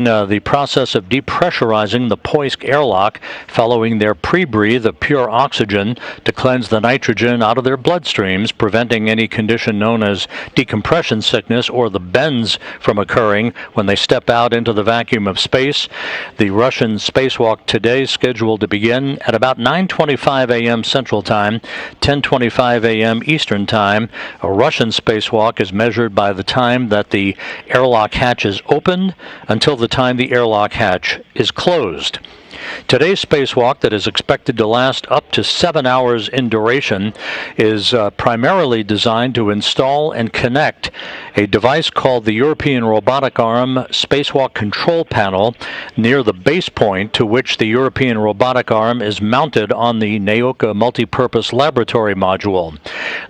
The process of depressurizing the Poisk airlock following their pre-breathe of pure oxygen to cleanse the nitrogen out of their bloodstreams, preventing any condition known as decompression sickness or the bends from occurring when they step out into the vacuum of space. The Russian spacewalk today is scheduled to begin at about 9:25 a.m. Central Time, 10:25 a.m. Eastern Time. A Russian spacewalk is measured by the time that the airlock hatch is opened until the time the airlock hatch is closed. Today's spacewalk, that is expected to last up to 7 hours in duration, is primarily designed to install and connect a device called the European Robotic Arm Spacewalk Control Panel near the base point to which the European Robotic Arm is mounted on the Nauka Multipurpose Laboratory Module.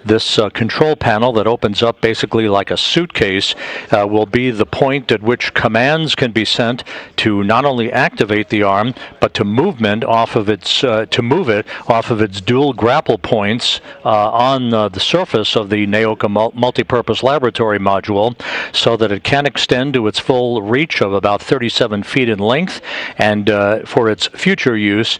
This control panel that opens up basically like a suitcase will be the point at which commands can be sent to not only activate the arm, but to move it off of its dual grapple points on the surface of the Nauka Multipurpose Laboratory Module, so that it can extend to its full reach of about 37 feet in length, and for its future use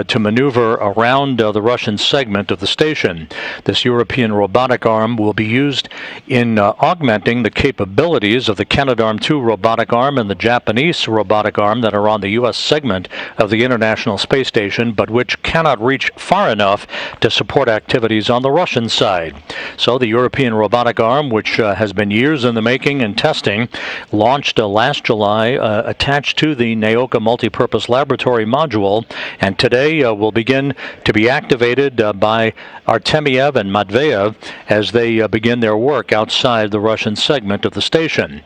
to maneuver around the Russian segment of the station. This European robotic arm will be used in augmenting the capabilities of the Canadarm2 robotic arm and the Japanese robotic arm that are on the U.S. segment of the International Space Station, but which cannot reach far enough to support activities on the Russian side. So the European robotic arm, which has been years in the making and testing, launched last July attached to the Nauka Multipurpose Laboratory Module, and today will begin to be activated by Artemyev and Matveyev as they begin their work outside the Russian segment of the station.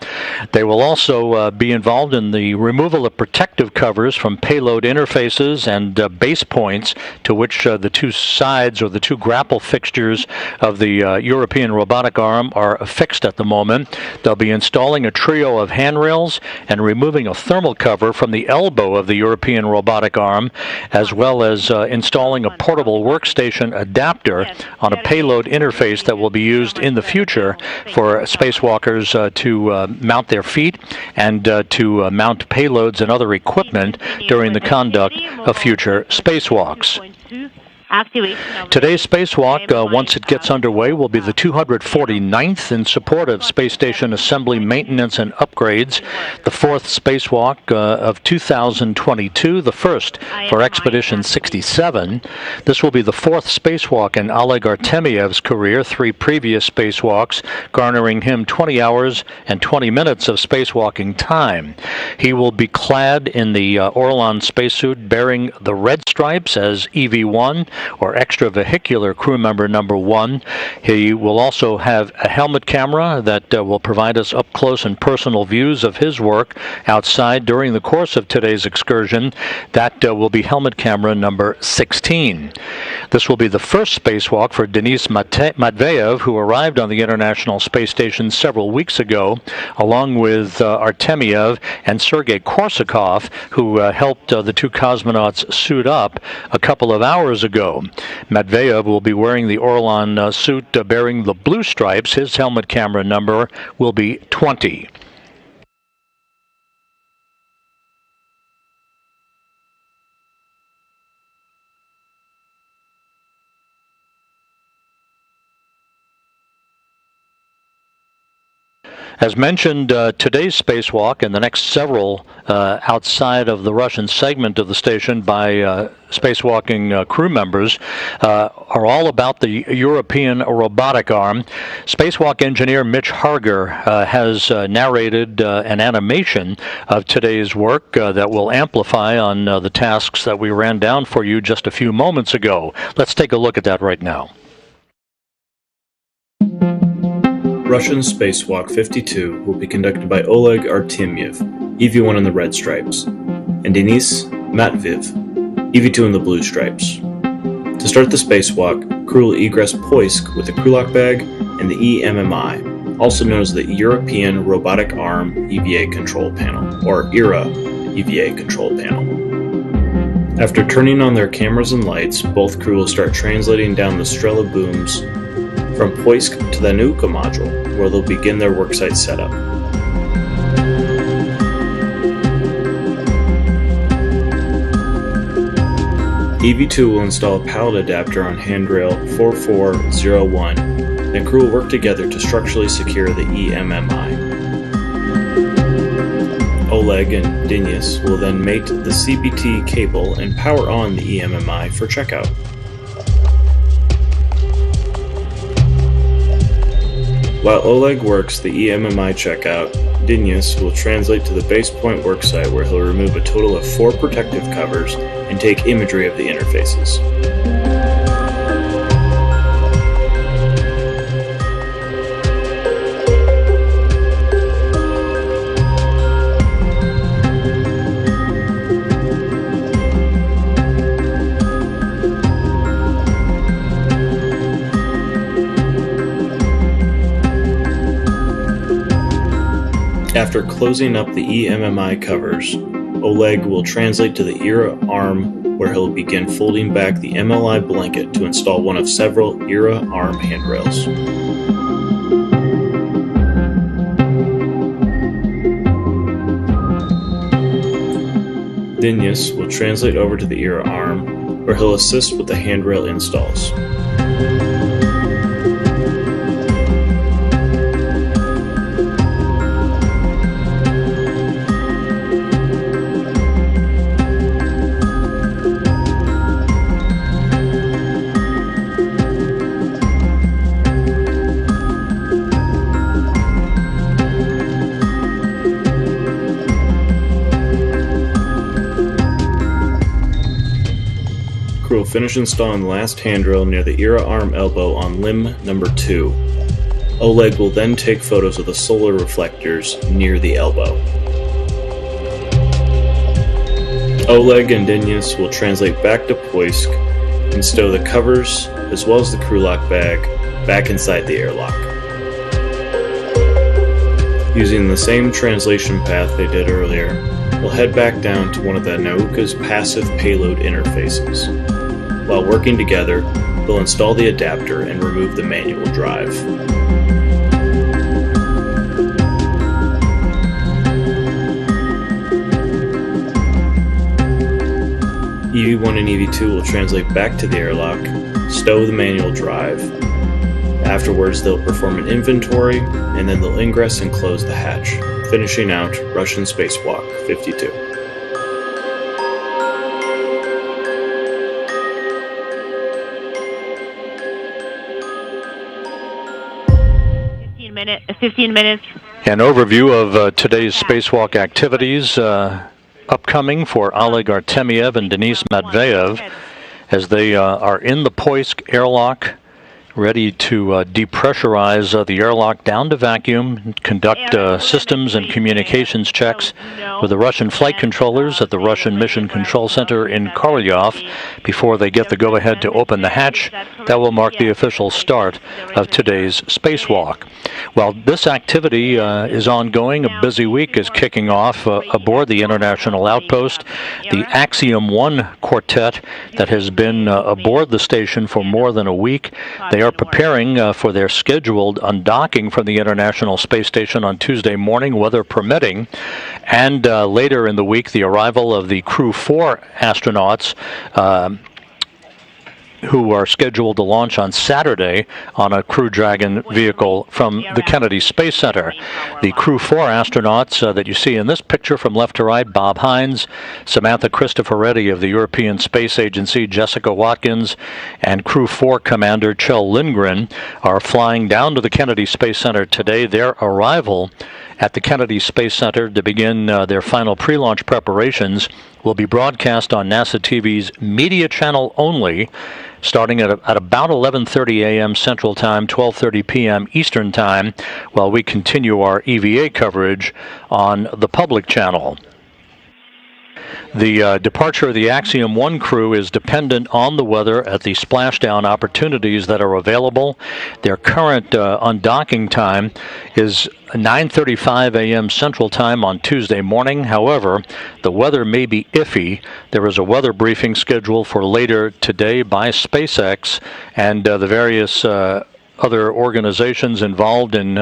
They will also be involved in the removal of protective covers from payload interfaces and base points to which the two sides or the two grapple fixtures of the European robotic arm are affixed at the moment. They'll be installing a trio of handrails and removing a thermal cover from the elbow of the European robotic arm, as well as installing a portable workstation adapter on a payload interface that will be used in the future for spacewalkers to mount their feet and to mount payloads and other equipment during the conduct of future spacewalks. Today's spacewalk, once it gets underway, will be the 249th in support of space station assembly, maintenance, and upgrades, the fourth spacewalk of 2022, the first for Expedition 67. This will be the fourth spacewalk in Oleg Artemyev's career, 3 previous spacewalks, garnering him 20 hours and 20 minutes of spacewalking time. He will be clad in the Orlan spacesuit bearing the red stripes as EV-1, or extravehicular crew member number 1. He will also have a helmet camera that will provide us up close and personal views of his work outside during the course of today's excursion. That will be helmet camera number 16. This will be the first spacewalk for Denis Matveyev, who arrived on the International Space Station several weeks ago, along with Artemyev and Sergei Korsakov, who helped the two cosmonauts suit up a couple of hours ago. Matveyev will be wearing the Orlan suit bearing the blue stripes. His helmet camera number will be 20. As mentioned, today's spacewalk and the next several outside of the Russian segment of the station by spacewalking crew members are all about the European robotic arm. Spacewalk engineer Mitch Harger has narrated an animation of today's work that will amplify on the tasks that we ran down for you just a few moments ago. Let's take a look at that right now. Russian Spacewalk 52 will be conducted by Oleg Artemyev, EV-1 in the red stripes, and Denis Matveyev, EV-2 in the blue stripes. To start the spacewalk, crew will egress Poisk with the crew lock bag and the EMMI, also known as the European Robotic Arm EVA Control Panel, or ERA EVA Control Panel. After turning on their cameras and lights, both crew will start translating down the Strela booms from Poisk to the Nauka module, where they'll begin their worksite setup. EV2 will install a pallet adapter on handrail 4401, then crew will work together to structurally secure the EMMI. Oleg and Denis will then mate the CBT cable and power on the EMMI for checkout. While Oleg works the EMMI checkout, Denis will translate to the base point worksite where he'll remove a total of 4 protective covers and take imagery of the interfaces. After closing up the EMMI covers, Oleg will translate to the ERA arm where he'll begin folding back the MLI blanket to install one of several ERA arm handrails. Denis will translate over to the ERA arm where he'll assist with the handrail installs. Crew will finish installing the last handrail near the ERA arm elbow on limb number 2. Oleg will then take photos of the solar reflectors near the elbow. Oleg and Denis will translate back to Poisk and stow the covers as well as the crew lock bag back inside the airlock. Using the same translation path they did earlier, we'll head back down to one of the Nauka's passive payload interfaces. While working together, they'll install the adapter and remove the manual drive. EV1 and EV2 will translate back to the airlock, stow the manual drive. Afterwards, they'll perform an inventory, and then they'll ingress and close the hatch, finishing out Russian Spacewalk 52. Fifteen minutes. An overview of today's spacewalk activities upcoming for Oleg Artemyev and Denis Matveyev as they are in the Poisk airlock, ready to depressurize the airlock down to vacuum, conduct systems and communications checks with the Russian flight controllers at the Russian Mission Control Center in Korolyov before they get the go-ahead to open the hatch. That will mark the official start of today's spacewalk. While this activity is ongoing, a busy week is kicking off aboard the International Outpost. The Axiom 1 quartet that has been aboard the station for more than a week, they are preparing for their scheduled undocking from the International Space Station on Tuesday morning, weather permitting, and later in the week, the arrival of the Crew 4 astronauts who are scheduled to launch on Saturday on a Crew Dragon vehicle from the Kennedy Space Center. The Crew 4 astronauts that you see in this picture from left to right, Bob Hines, Samantha Cristoforetti of the European Space Agency, Jessica Watkins, and Crew 4 Commander Kjell Lindgren are flying down to the Kennedy Space Center today. Their arrival at the Kennedy Space Center to begin their final pre-launch preparations will be broadcast on NASA TV's media channel only, starting at about 11:30 a.m. Central Time, 12:30 p.m. Eastern Time, while we continue our EVA coverage on the public channel. The departure of the Axiom 1 crew is dependent on the weather at the splashdown opportunities that are available. Their current undocking time is 9:35 a.m. Central Time on Tuesday morning. However, the weather may be iffy. There is a weather briefing scheduled for later today by SpaceX and the various other organizations involved in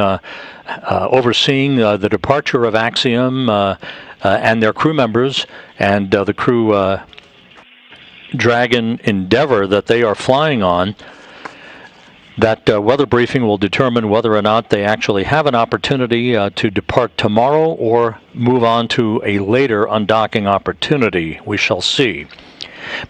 overseeing the departure of Axiom and their crew members, and the crew Dragon Endeavour that they are flying on. That weather briefing will determine whether or not they actually have an opportunity to depart tomorrow or move on to a later undocking opportunity. We shall see.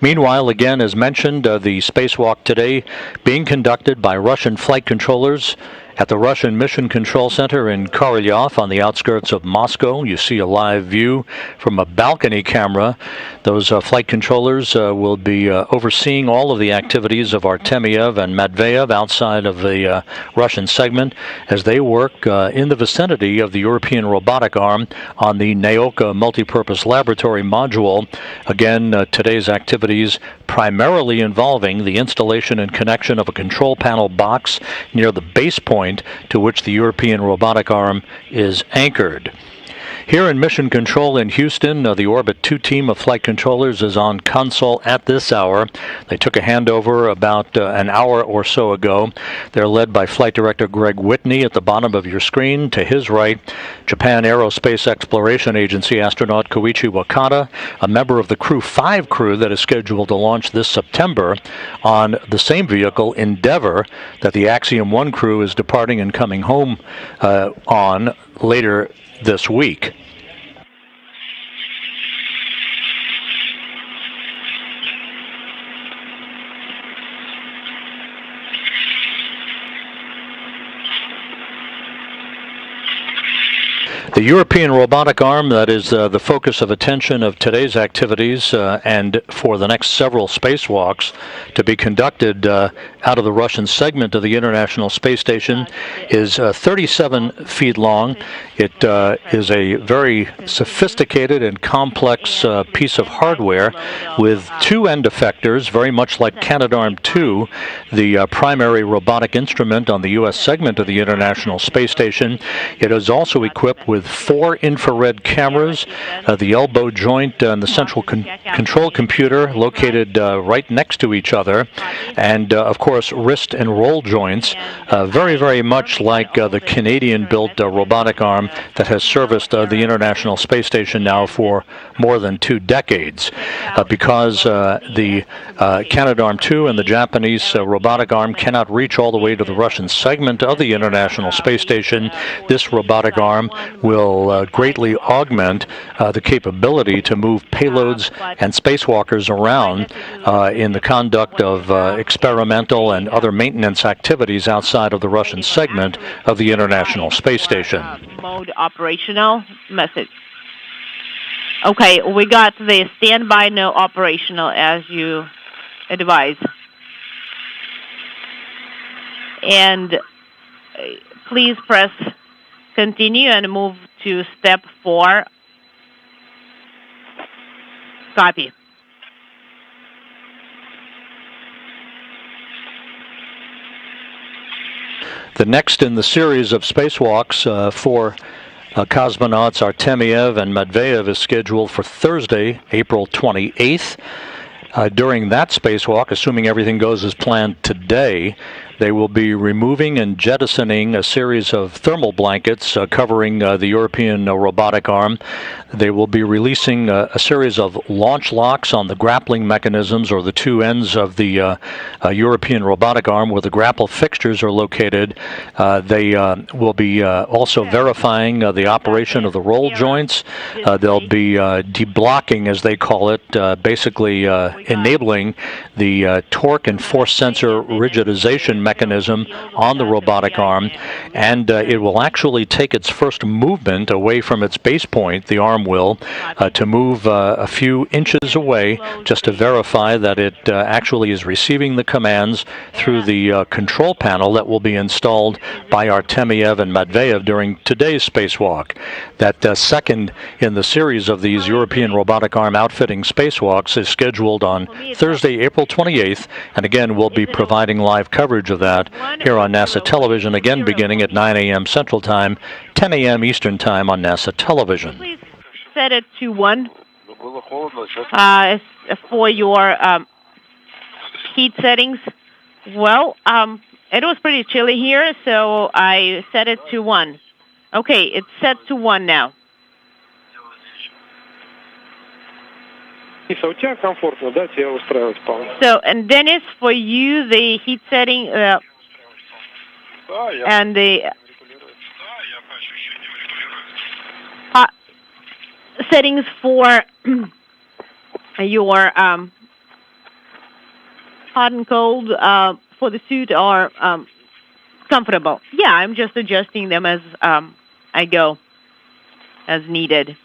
Meanwhile, again, as mentioned, the spacewalk today being conducted by Russian flight controllers at the Russian Mission Control Center in Korolyov on the outskirts of Moscow. You see a live view from a balcony camera. Those flight controllers will be overseeing all of the activities of Artemyev and Matveyev outside of the Russian segment as they work in the vicinity of the European Robotic Arm on the Naoka Multipurpose Laboratory module. Again, today's activities primarily involving the installation and connection of a control panel box near the base point to which the European Robotic Arm is anchored. Here in Mission Control in Houston, the Orbit 2 team of flight controllers is on console at this hour. They took a handover about an hour or so ago. They're led by Flight Director Greg Whitney at the bottom of your screen. To his right, Japan Aerospace Exploration Agency astronaut Koichi Wakata, a member of the Crew 5 crew that is scheduled to launch this September on the same vehicle, Endeavour, that the Axiom 1 crew is departing and coming home on later this week. The European Robotic Arm, that is the focus of attention of today's activities and for the next several spacewalks to be conducted out of the Russian segment of the International Space Station, is 37 feet long. It is a very sophisticated and complex piece of hardware with two end effectors, very much like Canadarm2, the primary robotic instrument on the U.S. segment of the International Space Station. It is also equipped with 4 infrared cameras, the elbow joint and the central control computer located right next to each other, and of course wrist and roll joints, very, very much like the Canadian-built robotic arm that has serviced the International Space Station now for more than 2 decades. Because the Canadarm2 and the Japanese robotic arm cannot reach all the way to the Russian segment of the International Space Station, this robotic arm will greatly augment the capability to move payloads and spacewalkers around in the conduct of experimental and other maintenance activities outside of the Russian segment of the International Space Station. Mode operational message. Okay, we got the standby, no operational as you advise. And please press continue and move to step 4. Copy. The next in the series of spacewalks for cosmonauts Artemyev and Matveyev is scheduled for Thursday, April 28th. During that spacewalk, assuming everything goes as planned today, they will be removing and jettisoning a series of thermal blankets covering the European robotic arm. They will be releasing a series of launch locks on the grappling mechanisms, or the two ends of the European robotic arm where the grapple fixtures are located. They will be also verifying the operation of the roll joints. They'll be deblocking, as they call it, basically enabling the torque and force sensor rigidization mechanism on the robotic arm, and it will actually take its first movement away from its base point, the arm will, to move a few inches away just to verify that it actually is receiving the commands through the control panel that will be installed by Artemyev and Matveyev during today's spacewalk. That second in the series of these European robotic arm outfitting spacewalks is scheduled on Thursday, April 28th, and again we'll be providing live coverage of that here on NASA television, again beginning at 9 a.m. Central Time, 10 a.m. Eastern Time on NASA television. Please set it to 1 for your heat settings. Well, it was pretty chilly here, so I set it to 1. Okay, it's set to 1 now. У тебя комфортно, да? Тебя устраивает вполне. So, and Dennis, for you, the heat setting and the settings for your hot and cold for the suit are comfortable. Yeah, I'm just adjusting them as I go, as needed.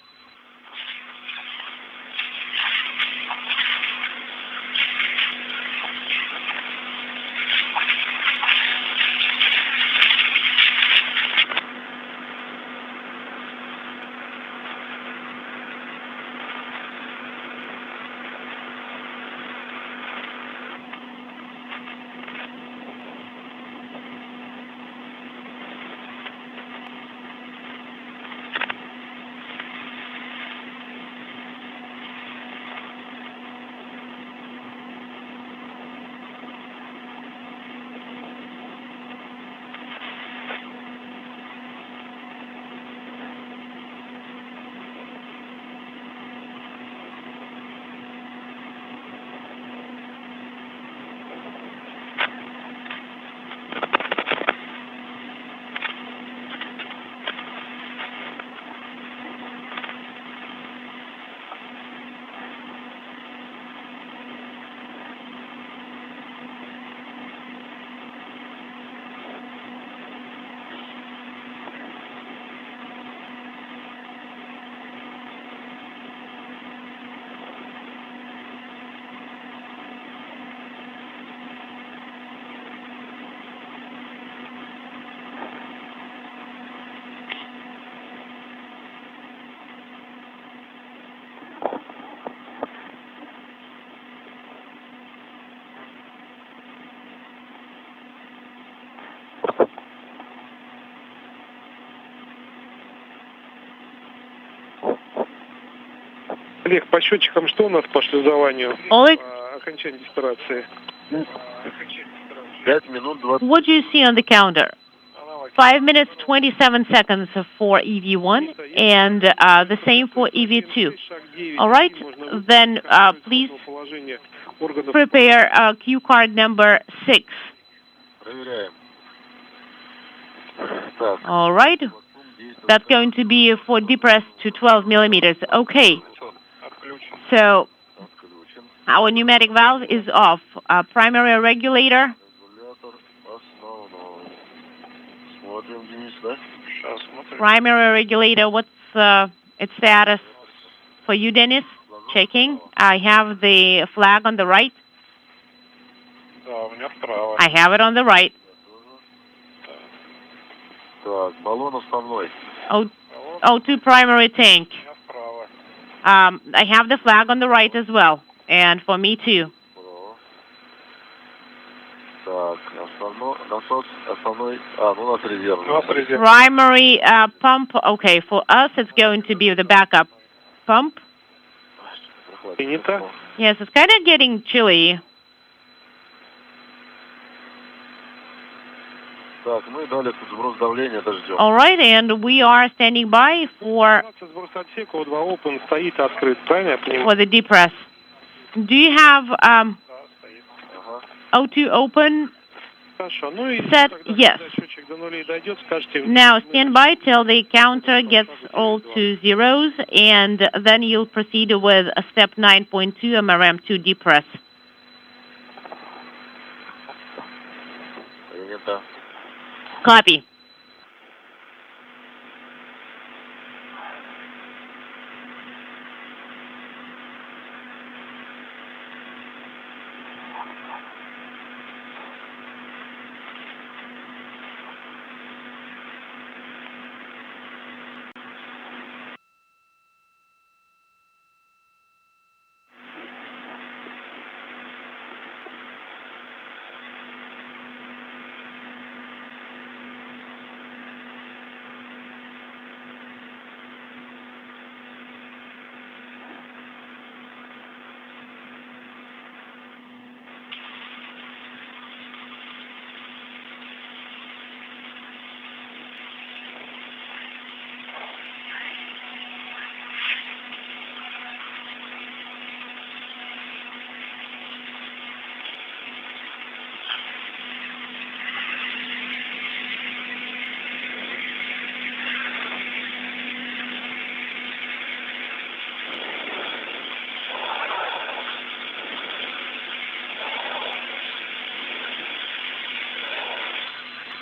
Олег, по счетчикам что у нас по шлюзованию? Oleg, Окончание диспарации. 5 минут 20. what do you see on the counter? 5 minutes, 27 seconds for EV1 and the same for EV2. All right, then please prepare cue card number 6. Проверяем. Так, All right, that's going to be for depress to 12 millimeters. Okay, so отключен. our pneumatic valve is off. Primary regulator, Регулятор основной. Смотрим, Денис, да? Сейчас смотрим. primary regulator, what's its status for you, Dennis? Checking. I have the flag on the right. Да, у меня вправо. I have it on the right. Так, баллон основной. O2 primary tank. У меня вправо. I have the flag on the right as well. And for me too. Право. Так, насос основной. Ну, у нас резервный. У нас резерв. Primary pump. Okay, for us it's going to be the backup pump. Принято. Yes, it's kind of getting chilly. Так, мы дали тут сброс давления, дождем. All right, and we are standing by for Сброс отсека, У2 open стоит открыт, правильно я понимаю? the depress. Do you have Да, стоит. Ага. O2 open? Хорошо. Ну и Set, когда yes. счетчик до нулей дойдет, скажете... Now stand by till the counter gets all to zeros, and then you'll proceed with a step 9.2 MRM2 depress. Принято. Copy.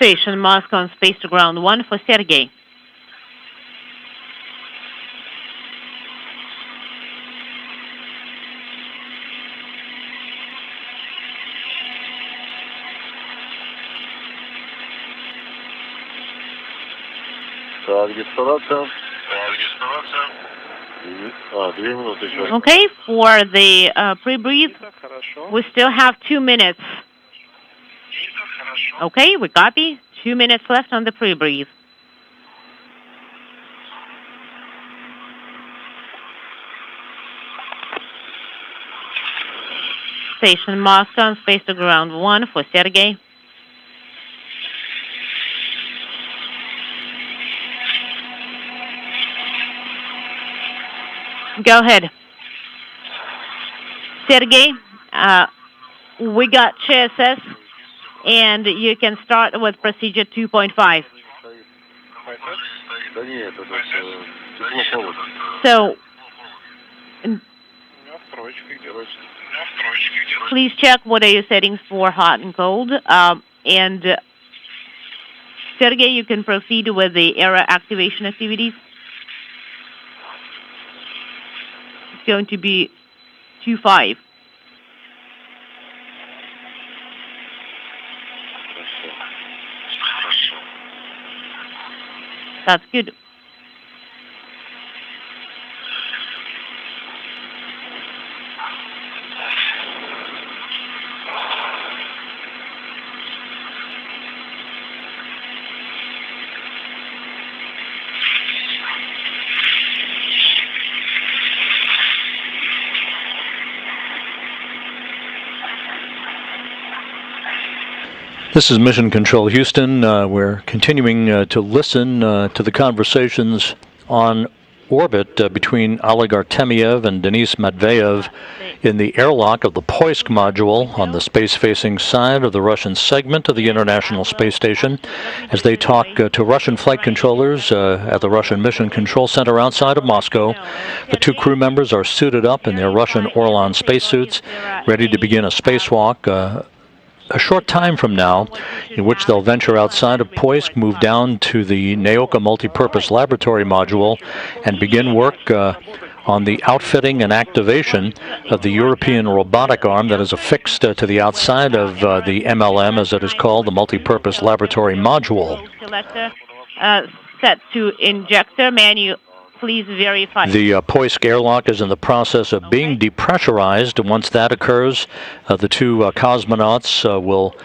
Station Moscow on space to ground 1 for Sergey. Okay, for the pre-breathe, we still have 2 minutes. Okay, we copy. 2 minutes left on the pre-breathe. Station Moscow on space to ground 1 for Sergey. Go ahead. Sergey, we got CSS, and you can start with procedure 2.5. So, please check what are your settings for hot and cold. And Sergey, you can proceed with the error activation activities. It's going to be 2.5. That's good. This is Mission Control Houston. We're continuing to listen to the conversations on orbit between Oleg Artemyev and Denis Matveyev in the airlock of the Poisk module on the space-facing side of the Russian segment of the International Space Station as they talk to Russian flight controllers at the Russian Mission Control Center outside of Moscow. The 2 crew members are suited up in their Russian Orlan spacesuits, ready to begin a spacewalk a short time from now, in which they'll venture outside of Poisk, move down to the Naoka multipurpose laboratory module, and begin work on the outfitting and activation of the European robotic arm that is affixed to the outside of the MLM, as it is called, the multipurpose laboratory module. Set to injector menu. Please verify. The Poisk airlock is in the process of being depressurized. Once that occurs, the 2 cosmonauts will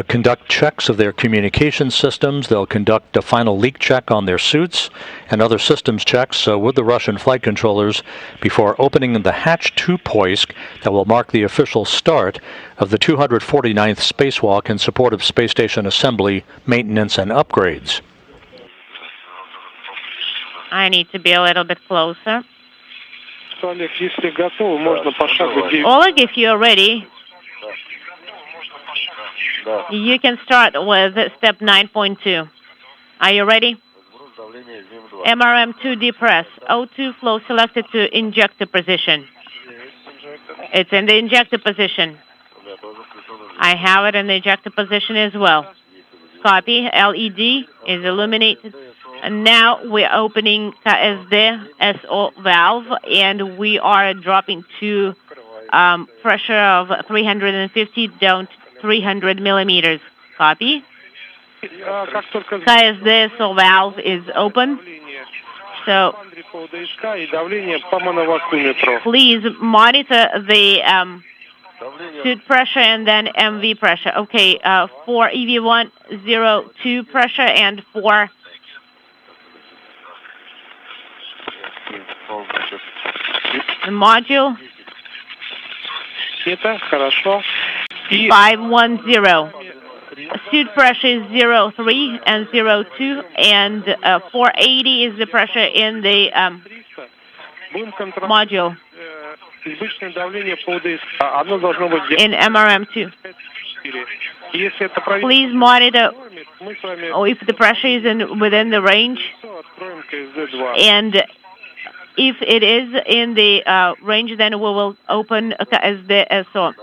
conduct checks of their communication systems. They'll conduct a final leak check on their suits and other systems checks with the Russian flight controllers before opening the hatch to Poisk that will mark the official start of the 249th spacewalk in support of space station assembly, maintenance, and upgrades. I need to be a little bit closer. Oleg, if you're ready, you can start with step 9.2. Are you ready? MRM2 depress. O2 flow selected to injector position. It's in the injector position. I have it in the injector position as well. Copy. LED is illuminated. And now we're opening KSD SO valve, and we are dropping to pressure of 350 down to 300 millimeters. Copy. KSD SO valve is open. So please monitor the suit pressure and then MV pressure. Okay, for EV1, 02 pressure, and for the module 510. Suit pressure is 03 and 02, and 480 is the pressure in the module in MRM2. Please monitor if the pressure is within the range, and if it is in the range, then we will open as the SO.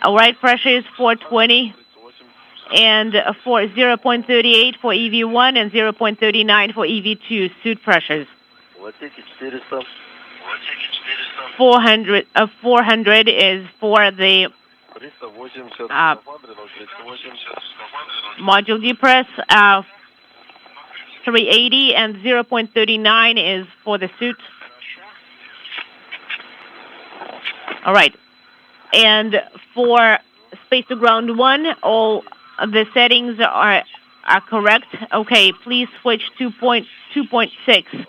All right, pressure is 420. and for 0.38 for EV1 and 0.39 for EV2 suit pressures. 400 is for the module depress, 380 and 0.39 is for the suit. All right. And for space to ground 1, all the settings are correct. Okay, please switch to 2.6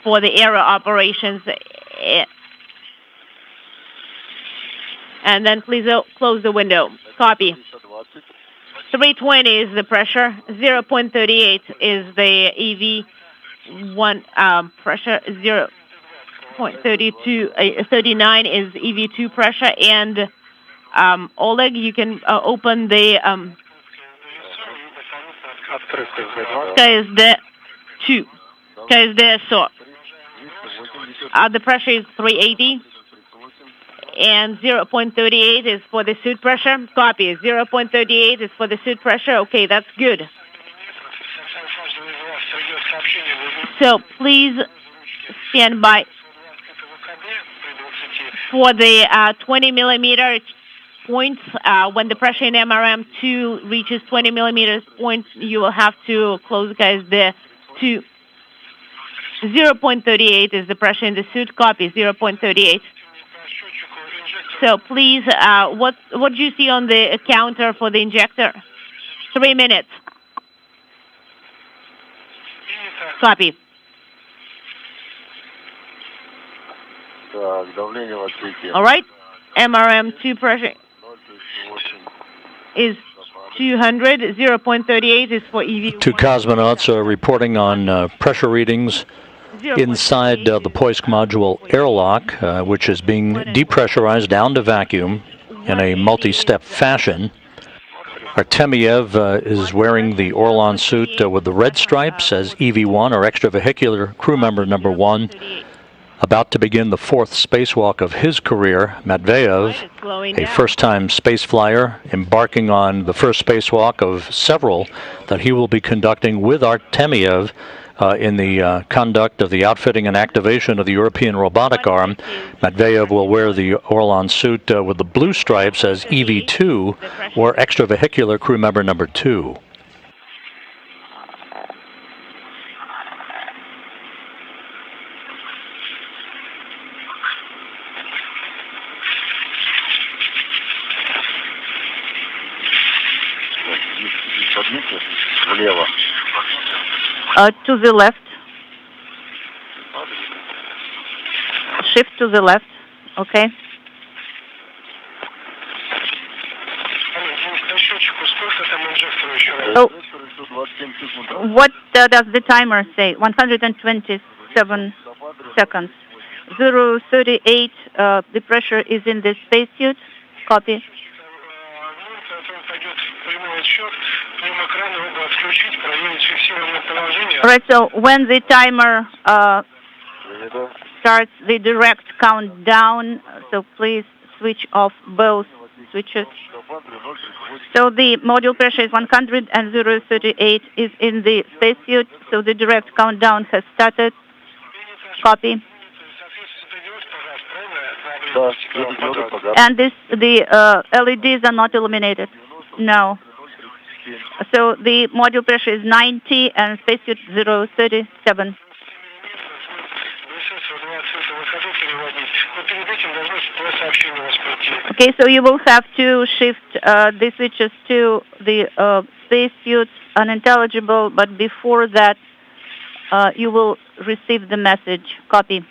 for the aero operations. And then please close the window. Copy. 320 is the pressure. 0.38 is the EV1 pressure. 0.39 is EV2 pressure. And Oleg, you can open the KSD2. KSD the pressure is 380. And 0.38 is for the suit pressure. Copy. 0.38 is for the suit pressure. Okay, that's good. So please stand by for the 20 millimeter points. When the pressure in MRM2 reaches 20 millimeters points, you will have to close, guys, the 2. 0.38 is the pressure in the suit. Copy. 0.38. So please, what do you see on the counter for the injector? 3 minutes. Copy. All right. MRM2 pressure is 200. 0.38 is for EV. 2 cosmonauts are reporting on pressure readings inside the Poisk module airlock, which is being depressurized down to vacuum in a multi-step fashion. Artemyev is wearing the Orlan suit with the red stripes as EV1, or extravehicular crew member number 1, about to begin the 4th spacewalk of his career. Matveyev, a first-time space flyer, embarking on the first spacewalk of several that he will be conducting with Artemyev in the conduct of the outfitting and activation of the European Robotic Arm. Matveyev will wear the Orlan suit with the blue stripes as EV2, or extravehicular crew member number 2. To the left. Shift to the left. Okay. So, what does the timer say? 127 seconds. 038, the pressure is in the spacesuit. Copy. All right, so when the timer starts the direct countdown, so please switch off both switches. So the module pressure is 100 and 038 is in the spacesuit, so the direct countdown has started. Copy. And the LEDs are not illuminated. No. So the module pressure is 90 and spacesuit 037. Okay, so you will have to shift the switches to the spacesuit unintelligible, but before that you will receive the message. Copy.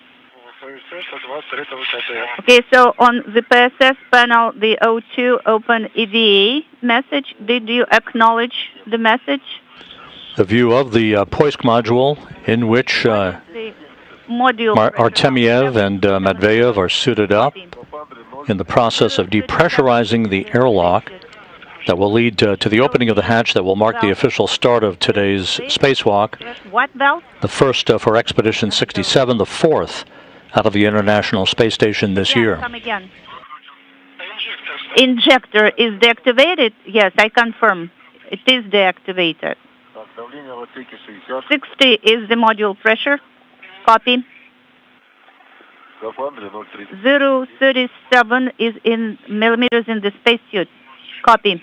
Okay, so on the PSS panel, the O2 open EVA message. Did you acknowledge the message? The view of the Poisk module, in which Artemyev and Matveyev are suited up in the process of depressurizing the airlock that will lead to the opening of the hatch that will mark the official start of today's spacewalk. What valve? The first for Expedition 67, the 4th out of the International Space Station this year. Come again. Injector is deactivated? Yes, I confirm. It is deactivated. 60 is the module pressure. Copy. 037 is in millimeters in the spacesuit. Copy.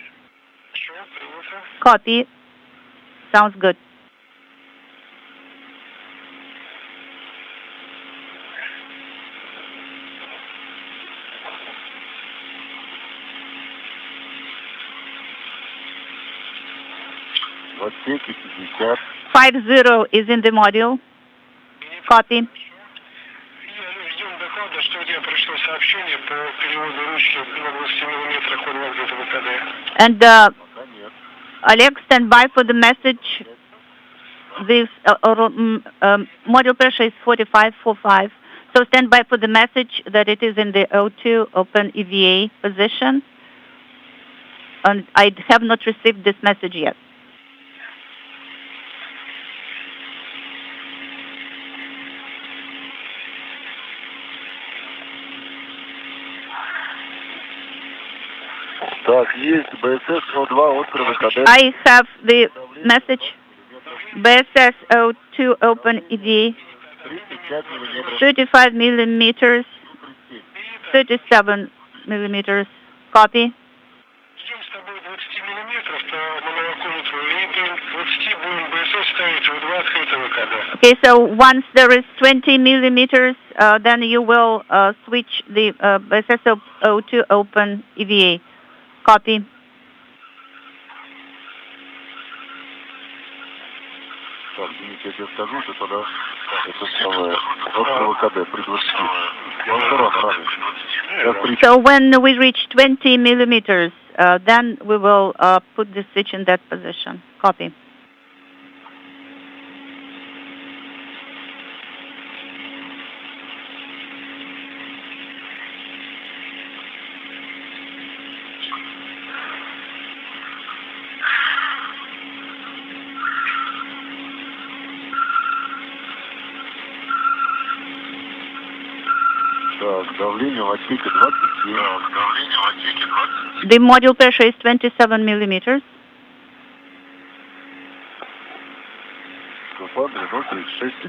Copy. Sounds good. В отсеке 50. 50 is in the module. Copy. Ждем доклада, что где пришло сообщение по переводу ручки на 20 миллиметрах от где-то ВКД. And Oleg, stand by for the message. This module pressure is 4545. So stand by for the message that it is in the O2 open EVA position. And I have not received this message yet. Так, есть БСС 02 от ВКД. I have the message. BSS O2 open EVA. 35 millimeters. 37 millimeters. Copy. Ждем с тобой 20 миллиметров по моноконтру, и при 20 будем БСС ставить в 2 открытого ВКД. Okay, so once there is 20 millimeters, then you will switch the BSS O2 open EVA. Copy. Так, извините, я тебе скажу, что тогда это самое, от ВКД при 20. Я уже рано. So when we reach 20 millimeters, then we will put the switch in that position. Copy. Так, давление в отсеке 27. The module pressure is 27 millimeters.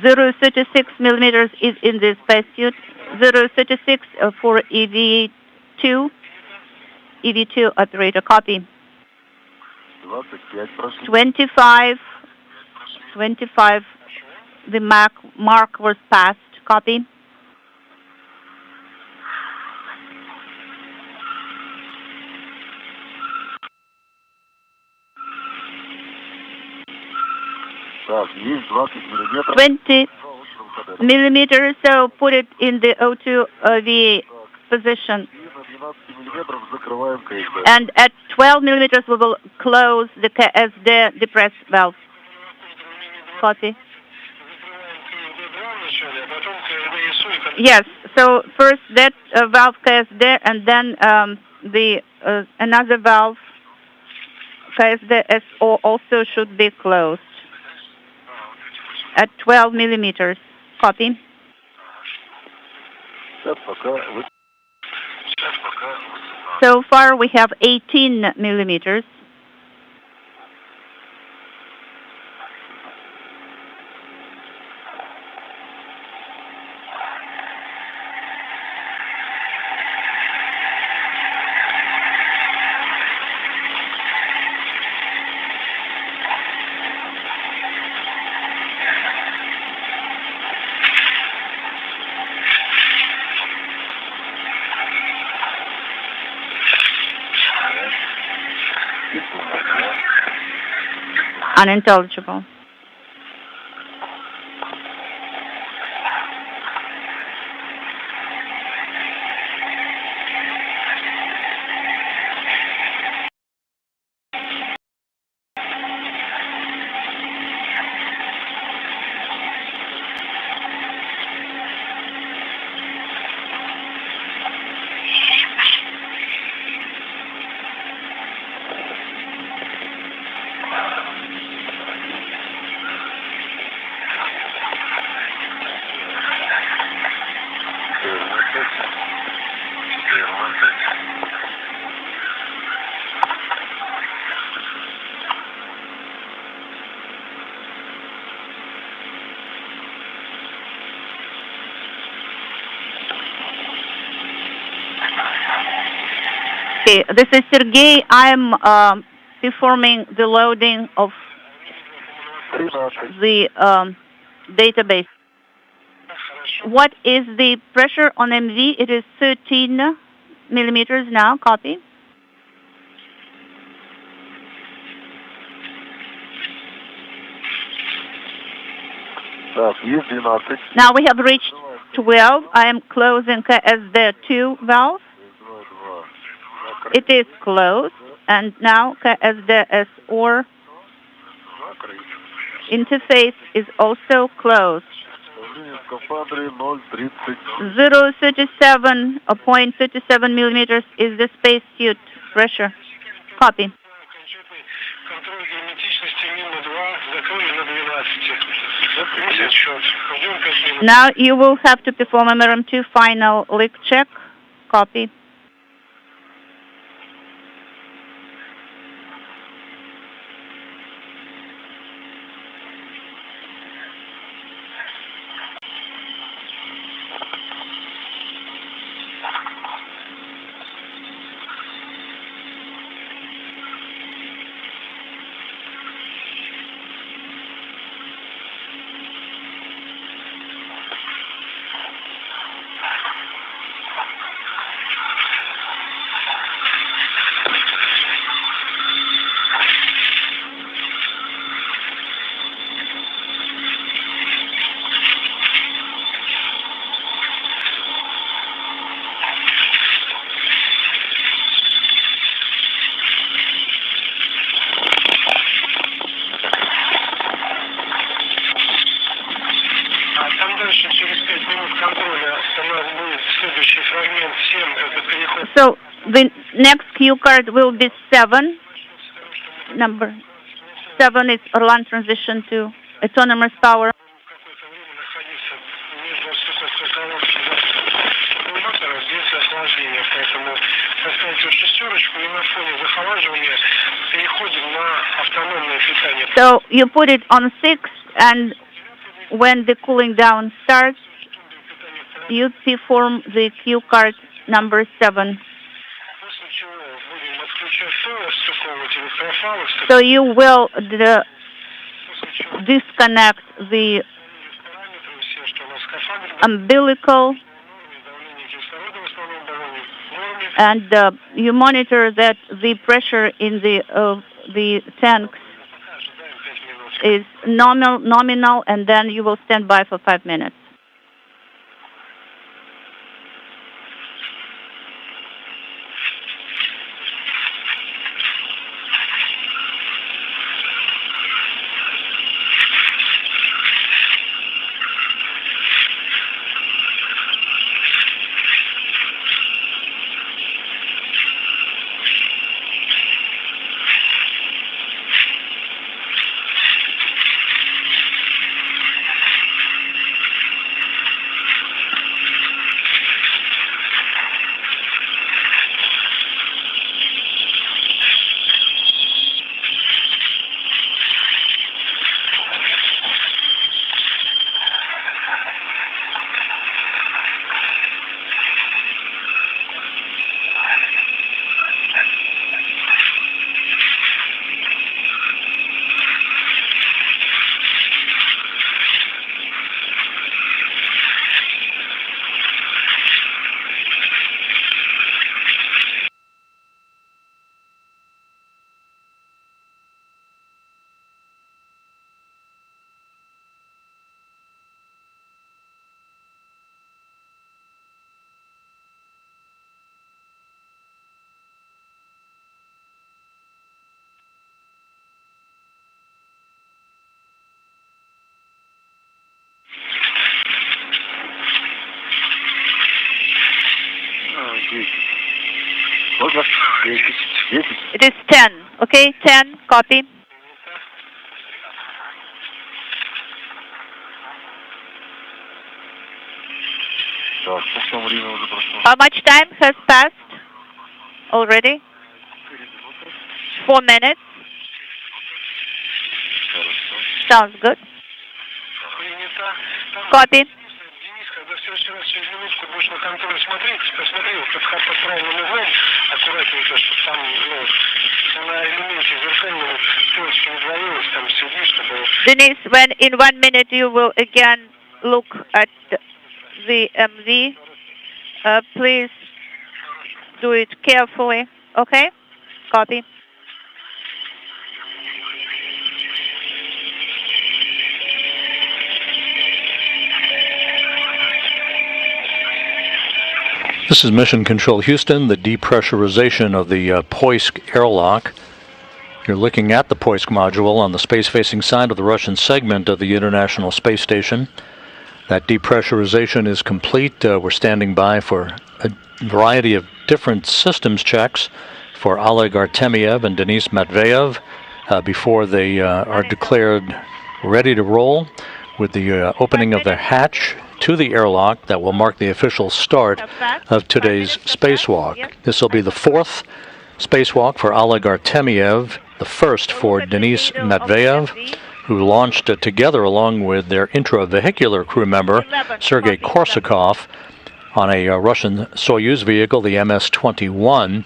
036 millimeters is in the spacesuit. 036 for EV2. EV2 operator. Copy. 25. 25. The mark was passed. Copy. Так, есть 20 миллиметров. 20 millimeters, so put it in the O2 VA position. And at 12 millimeters, we will close the KSD depress valve. Copy. Yes, so first that valve KSD, and then the another valve KSD SO also should be closed at 12 millimeters. Copy. So far we have 18 millimeters. Unintelligible. Okay, this is Sergey. I'm performing the loading of the database. What is the pressure on MV? It is 13 millimeters now. Copy. Now we have reached 12. I am closing KSD2 valve. It is closed. And now KSDS-OR interface is also closed. 037.37 millimeters is the spacesuit pressure. Copy. Now you will have to perform MRM2 final leak check. Copy. So the next cue card will be 7. Number 7 is Orlan transition to autonomous power. So you put it on 6, and when the cooling down starts, you perform the cue card number 7. So you will disconnect the umbilical, and you monitor that the pressure in the tanks is nominal, and then you will stand by for 5 minutes. It is 10. Okay, 10. Copy. How much time has passed already? 4 minutes. Sounds good. Copy. воздушный контроль, посмотрите, под правильным углом, аккуратненько, чтобы там, на элементе зеркальном точки не двоилось, там следи, чтобы... Denise, when in 1 minute you will again look at the MV, please do it carefully, okay? Copy. This is Mission Control Houston, the depressurization of the Poisk airlock. You're looking at the Poisk module on the space-facing side of the Russian segment of the International Space Station. That depressurization is complete. We're standing by for a variety of different systems checks for Oleg Artemyev and Denis Matveyev before they are declared ready to roll with the opening of their hatch to the airlock that will mark the official start of today's spacewalk. This will be the fourth spacewalk for Oleg Artemyev, the first for Denis Matveyev, who launched together along with their intravehicular crew member, Sergei Korsakov, on a Russian Soyuz vehicle, the MS-21.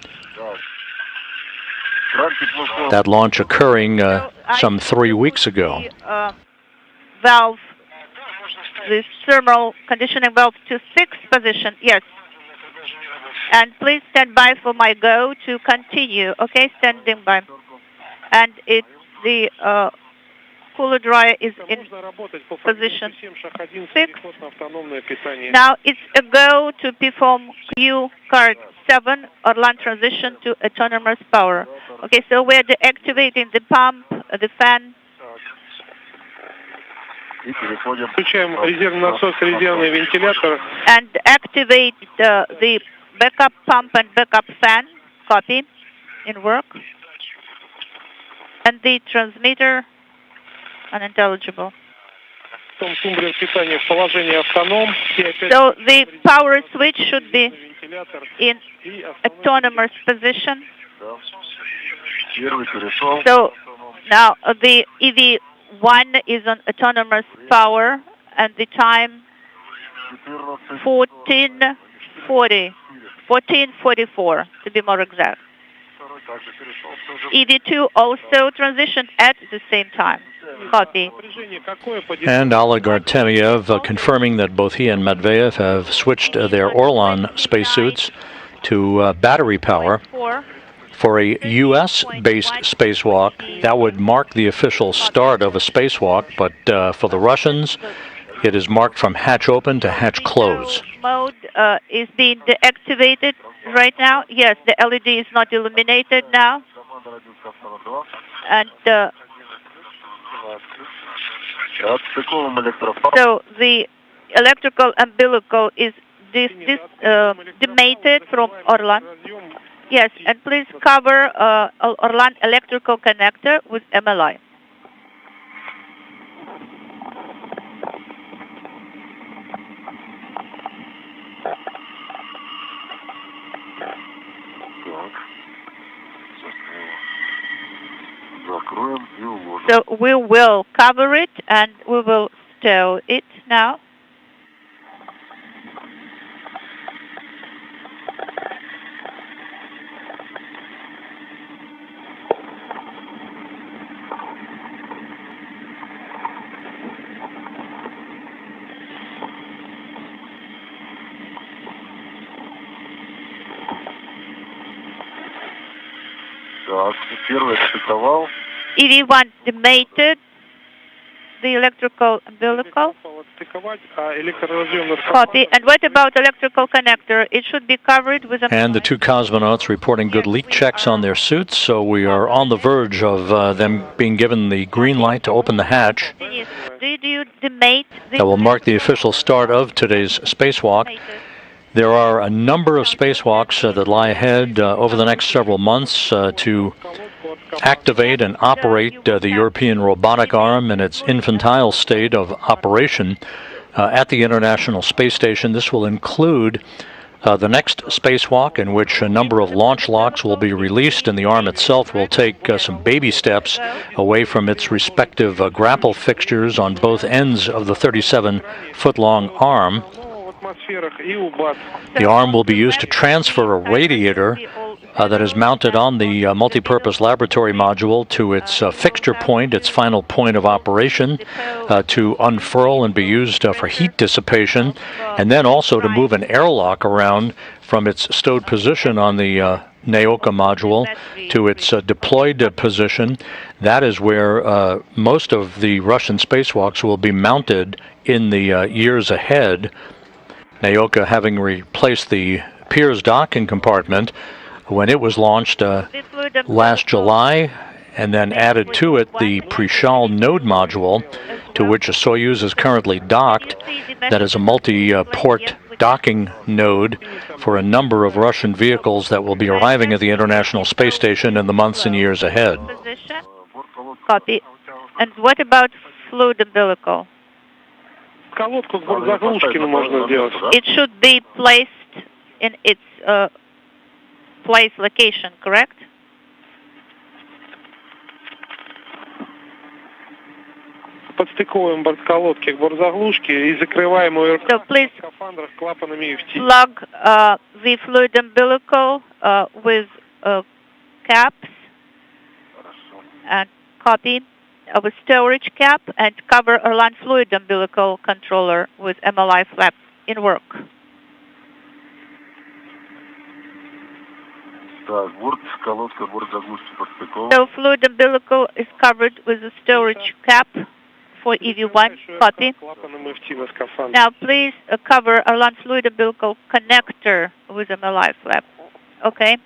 That launch occurring some 3 weeks ago. Valve, the thermal conditioning valve to 6th position, yes. And please stand by for my go to continue, okay, standing by. And it's the cooler dryer is in position 6. Now it's a go to perform Q card 7 or land transition to autonomous power. Okay, so we're deactivating the pump, the fan. And activate the backup pump and backup fan. Copy. In work. And the transmitter unintelligible. So the power switch should be in autonomous position. So now the EV1 is on autonomous power and the time 14:44 to be more exact. EV2 also transitioned at the same time. Copy. And Oleg Artemyev confirming that both he and Matveyev have switched their Orlan spacesuits to battery power. For a U.S.-based spacewalk, that would mark the official start of a spacewalk, but for the Russians, it is marked from hatch open to hatch close. Mode is being deactivated right now. Yes, the LED is not illuminated now. And so the electrical umbilical is demated from Orlan. Yes, and please cover Orlan electrical connector with MLI. So we will cover it and we will stow it now. EV1 demated the electrical umbilical. Copy. And what about electrical connector? It should be covered with a... And the two cosmonauts reporting good leak checks on their suits, so we are on the verge of them being given the green light to open the hatch. Did you demate that will mark the official start of today's spacewalk. There are a number of spacewalks that lie ahead over the next several months to activate and operate the European Robotic Arm in its infantile state of operation at the International Space Station. This will include the next spacewalk, in which a number of launch locks will be released, and the arm itself will take some baby steps away from its respective grapple fixtures on both ends of the 37-foot-long arm. The arm will be used to transfer a radiator that is mounted on the multipurpose laboratory module to its fixture point, its final point of operation, to unfurl and be used for heat dissipation, and then also to move an airlock around from its stowed position on the Naoka module to its deployed position. That is where most of the Russian spacewalks will be mounted in the years ahead. Naoka having replaced the Pirs docking compartment when it was launched last July, and then added to it the Prishal node module, to which a Soyuz is currently docked. That is a multi-port docking node for a number of Russian vehicles that will be arriving at the International Space Station in the months and years ahead. Copy. And what about fluid umbilical? It should be placed in its place location, correct? So please plug the fluid umbilical with caps and copy with storage cap, and cover Erlang fluid umbilical controller with MLI flap in work. So fluid umbilical is covered with a storage cap for EV1. Copy. Now please cover Erlang fluid umbilical connector with MLI flap. Okay.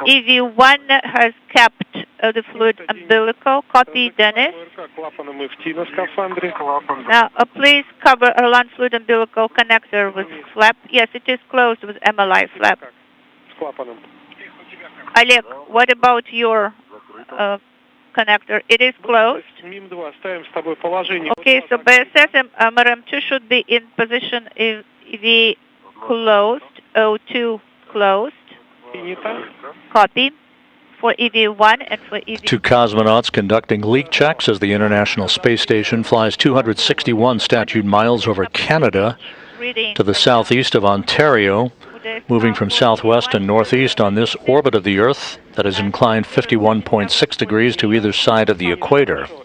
EV1 has kept the fluid umbilical. Copy, Dennis. Now, please cover Erlang fluid umbilical connector with flap. Yes, it is closed with MLI flap. Oleg, what about your connector? It is closed. Okay, so BSS MRM2 should be in position EV closed, O2 closed. Copy. For EV1 and for EV2. Two cosmonauts conducting leak checks as the International Space Station flies 261 statute miles over Canada to the southeast of Ontario, moving from southwest and northeast on this orbit of the Earth that is inclined 51.6 to either side of the equator. So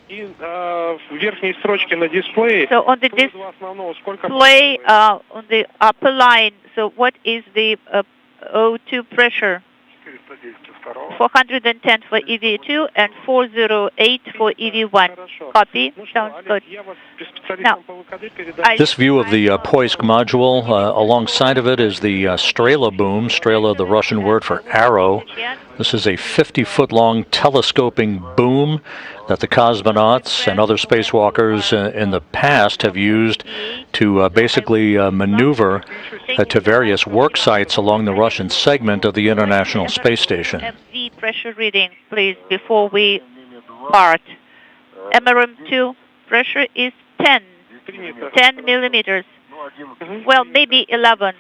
on the display, on the upper line, so what is the O2 pressure? 410 for EV2 and 408 for EV1. Copy. Sounds good. Now, this view of the Poisk module, alongside of it is the Strela boom. Strela, the Russian word for arrow. This is a 50-foot-long telescoping boom that the cosmonauts and other spacewalkers in the past have used to basically maneuver to various work sites along the Russian segment of the International Space Station. FV pressure reading, please, before we part. MRM2 pressure is 10 millimeters. Well, maybe 11,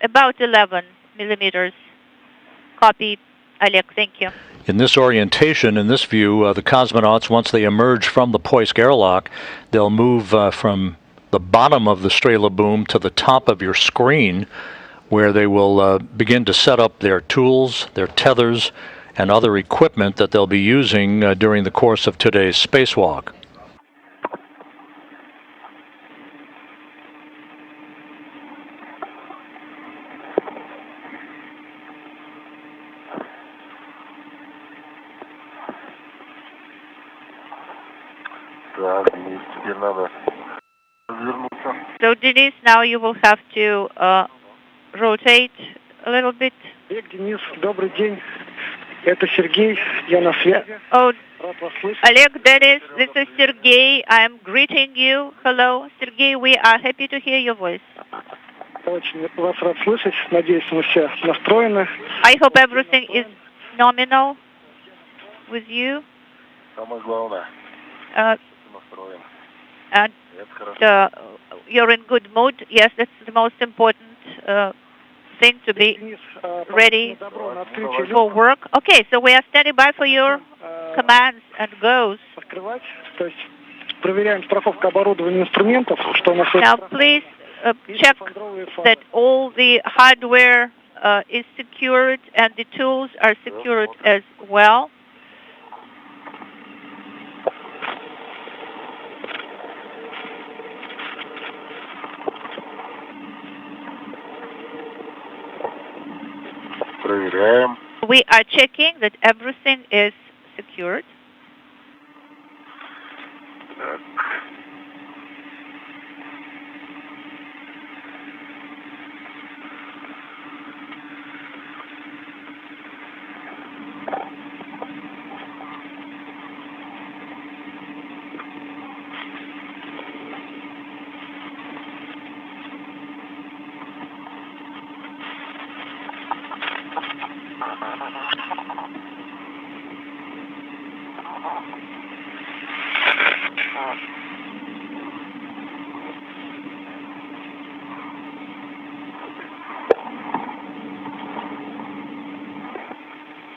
about 11 millimeters. Copy, Oleg, thank you. In this orientation, in this view, the cosmonauts, once they emerge from the Poisk airlock, they'll move from the bottom of the Strela boom to the top of your screen, where they will begin to set up their tools, their tethers, and other equipment that they'll be using during the course of today's spacewalk. So, Denise, now you will have to rotate a little bit. Денис, добрый день. Это Сергей. Я на связи. Oh, Oleg, Dennis, this is Sergey. I am greeting you. Hello, Sergey. We are happy to hear your voice. Очень вас рад слышать. Надеюсь, мы все настроены. I hope everything is nominal with you. you're in good mood. Yes, that's the most important thing, to be ready for work. Okay, so we are standing by for your commands and goes. Now, please check that all the hardware is secured and the tools are secured as well. We are checking that everything is secured.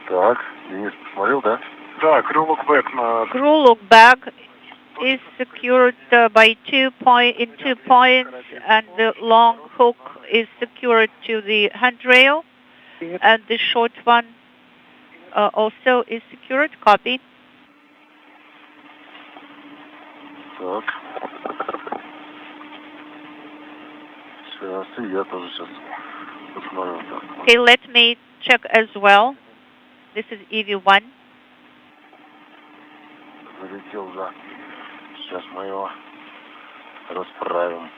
Так, Денис, посмотрел, да? Да, crew look back на... Crew look back is secured by 2 points, and the long hook is secured to the handrail, and the short one also is secured. Copy. Так. Сейчас, и я тоже сейчас посмотрю. Okay, let me check as well. This is EV1. Залетел, да. Сейчас мы его расправим.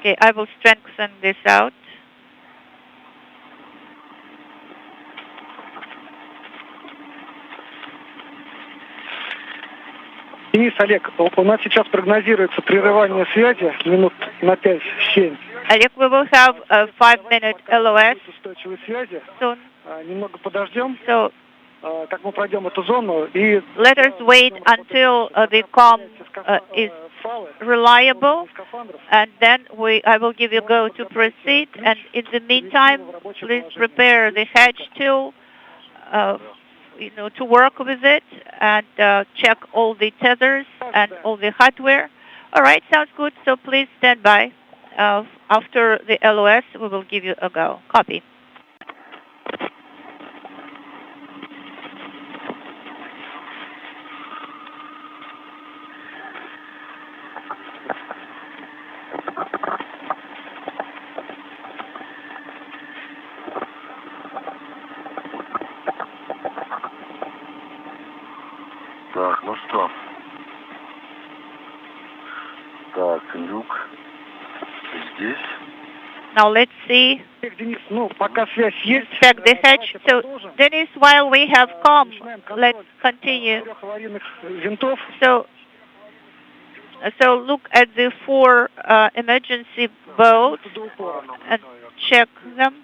Okay, I will strengthen this out. Денис, Олег, у нас сейчас прогнозируется прерывание связи минут на 5-7. Олег, we will have a 5-minute LOS устойчивой связи. soon. Немного подождем, So как мы пройдем эту зону, и let us wait until the comm is reliable, and then I will give you go to proceed. And in the meantime, please prepare the hatch tool, to work with it and check all the tethers and all the hardware. All right, sounds good. So please stand by. After the LOS, we will give you a go. Copy. Так, ну что? Так, люк здесь. Now let's see. Денис, пока связь есть. Check the hatch. So, Dennis, while we have comm, let's continue. So look at the 4 emergency boats and check them.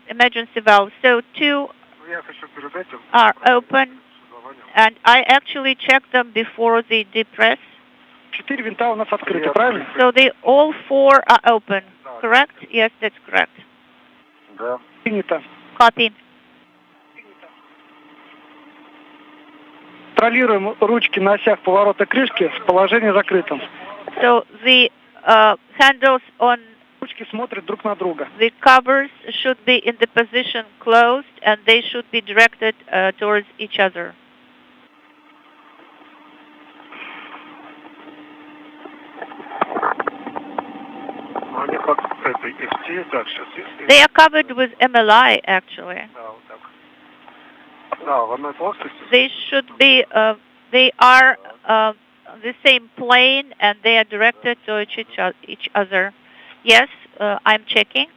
Emergency valves. So 2 are open, and I actually checked them before the depress. 4 винта у нас открыты, правильно? So all 4 are open, correct? Yes, that's correct. Да. Принято. Copy. Контролируем ручки на осях поворота крышки с положения закрытым. So the handles on ручки смотрят друг на друга. The covers should be in the position closed, and they should be directed towards each other. They are covered with MLI, actually. They should be, they are the same plane, and they are directed to each other. Yes, I'm checking.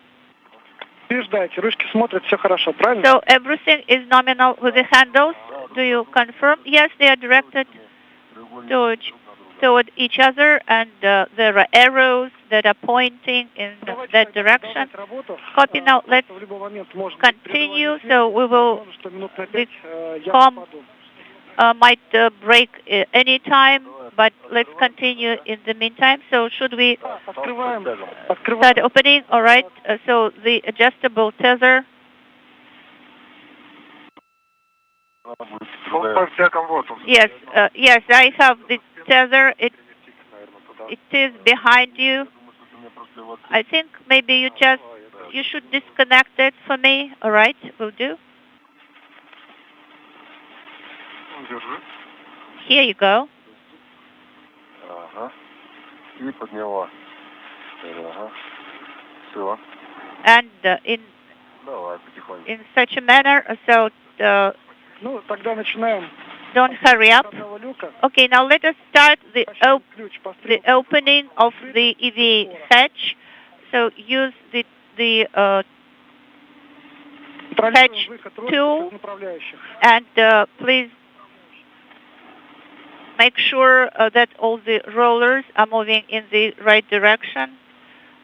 Ручки смотрят, все хорошо, правильно? So everything is nominal with the handles. Do you confirm? Yes, they are directed toward each other, and there are arrows that are pointing in that direction. Copy. Now let's continue. So we will. The com might break any time, but let's continue in the meantime. So should we start opening? All right. So the adjustable tether. Yes, yes, I have the tether. It is behind you. I think maybe you should disconnect it for me. All right, will do. Here you go. And in such a manner, so don't hurry up. Okay, now let us start the opening of the EV hatch. So use the hatch tool, and please make sure that all the rollers are moving in the right direction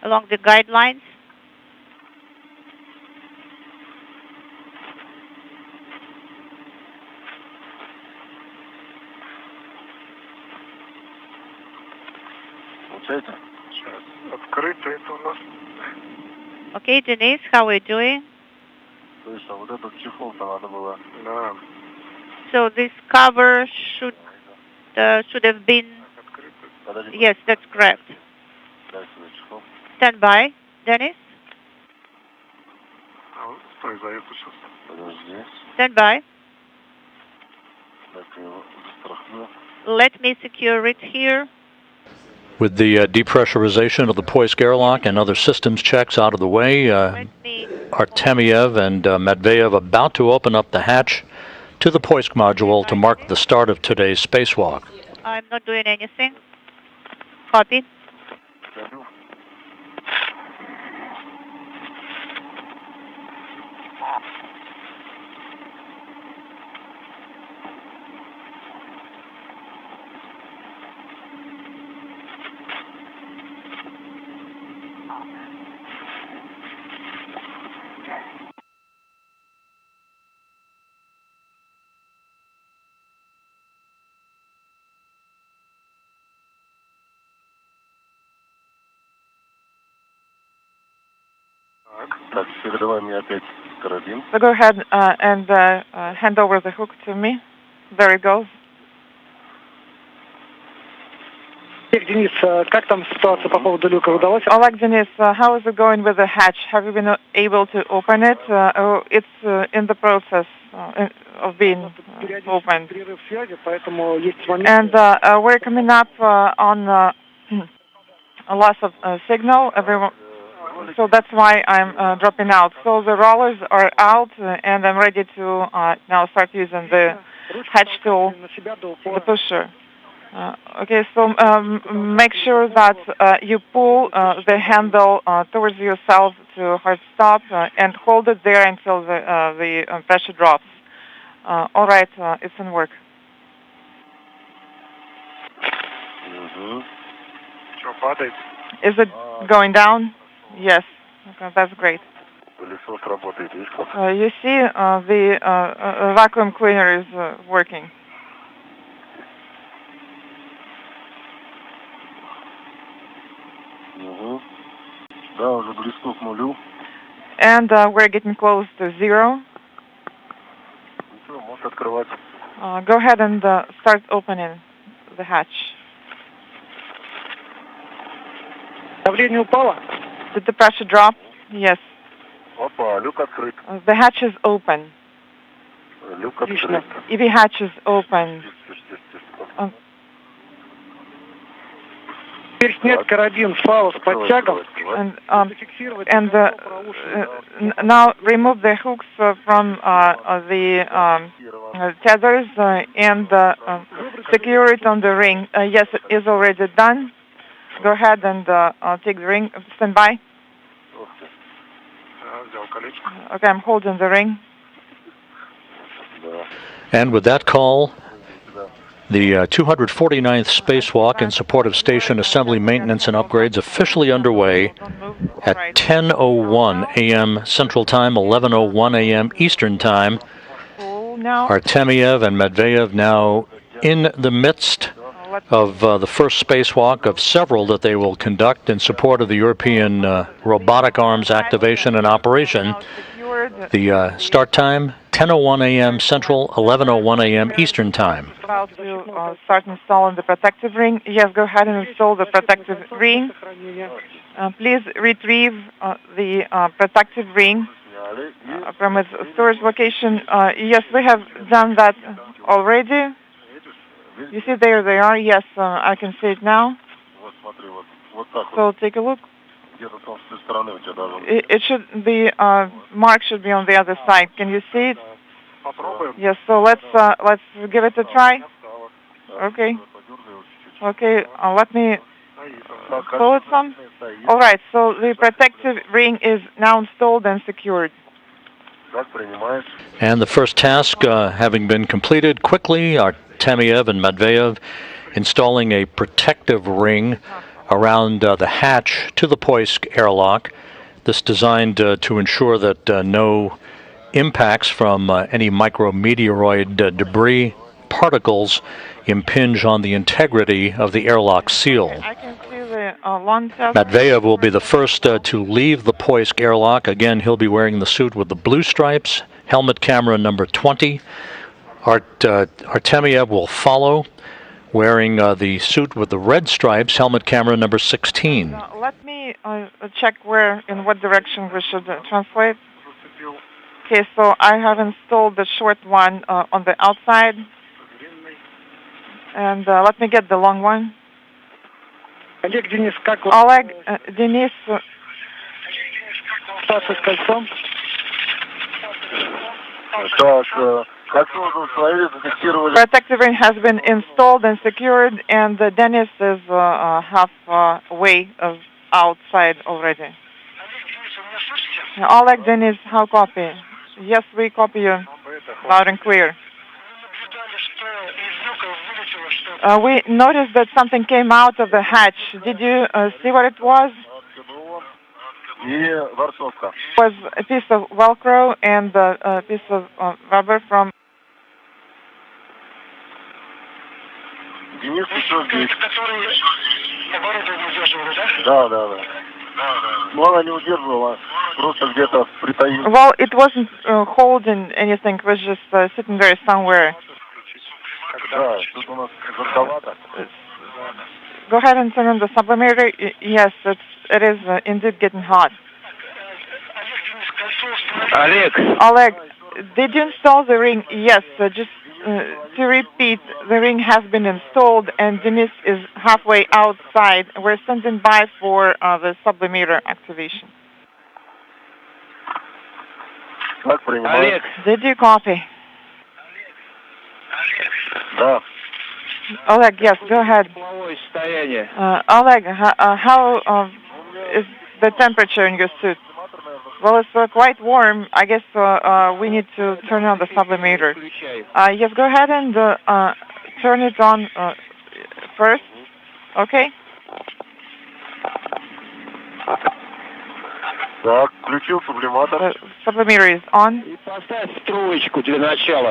along the guidelines. Okay, Denise, how are you doing? So this cover should have been. Yes, that's correct. Stand by, Dennis. Stand by. Let me secure it here. With the depressurization of the Poisk airlock and other systems checks out of the way, Artemyev and Matveyev about to open up the hatch to the Poisk module to mark the start of today's spacewalk. I'm not doing anything. Copy. So go ahead and hand over the hook to me. There it goes. Денис, как там ситуация по поводу люка удалось? Oleg, Dennis, how is it going with the hatch? Have you been able to open it? It's in the process of being opened. And we're coming up on a loss of signal. So that's why I'm dropping out. So the rollers are out, and I'm ready to now start using the hatch tool, the pusher. Okay, so make sure that you pull the handle towards yourself to hard stop and hold it there until the pressure drops. All right, it's in work. Is it going down? Yes. Okay, that's great. You see, the vacuum cleaner is working. And we're getting close to 0. Go ahead and start opening the hatch. Did the pressure drop? Yes. The hatch is open. EV hatch is open. And now remove the hooks from the tethers and secure it on the ring. Yes, it is already done. Go ahead and take the ring. Stand by. Okay, I'm holding the ring. And with that call, The 249th spacewalk in support of station assembly maintenance and upgrades officially underway at 10:01 a.m. Central Time, 11:01 a.m. Eastern Time. Artemyev and Medvedev now in the midst of the first spacewalk of several that they will conduct in support of the European Robotic Arms activation and operation. The start time, 10:01 a.m. Central, 11:01 a.m. Eastern Time. About to start installing the protective ring. Yes, go ahead and install the protective ring. Please retrieve the protective ring from its storage location. Yes, we have done that already. You see, there they are. Yes, I can see it now. So take a look. It should be mark should be on the other side. Can you see it? Yes. So let's give it a try. Okay. Okay. Let me pull it some. All right. So the protective ring is now installed and secured. And the first task having been completed quickly, Artemyev and Medvedev installing a protective ring around the hatch to the Poisk airlock. This designed to ensure that no impacts from any micrometeoroid debris particles impinge on the integrity of the airlock seal. I can see the launch. Medvedev will be the first to leave the Poisk airlock. Again, he'll be wearing the suit with the blue stripes, helmet camera number 20. Artemyev will follow, wearing the suit with the red stripes, helmet camera number 16. Let me check in what direction we should translate. Okay, so I have installed the short one on the outside. And let me get the long one. Олег, Денис, как вы? Oleg, Denis. С кольцом? Protective ring has been installed and secured, and Dennis is halfway outside already. Oleg, Denis, how copy? Yes, we copy you loud and clear. We noticed that something came out of the hatch. Did you see what it was? It was a piece of Velcro and a piece of rubber from... Well, it wasn't holding anything. It was just sitting there somewhere. Go ahead and turn on the sublimator. Yes, it is indeed getting hot. Oleg, did you install the ring? Yes, just to repeat, the ring has been installed and Denis is halfway outside. We're standing by for the sublimator activation. Oleg, did you copy? Oleg, yes, go ahead. Oleg, how is the temperature in your suit? Well, it's quite warm. I guess we need to turn on the sublimator. Yes, go ahead and turn it on first. Okay? Sublimator is on.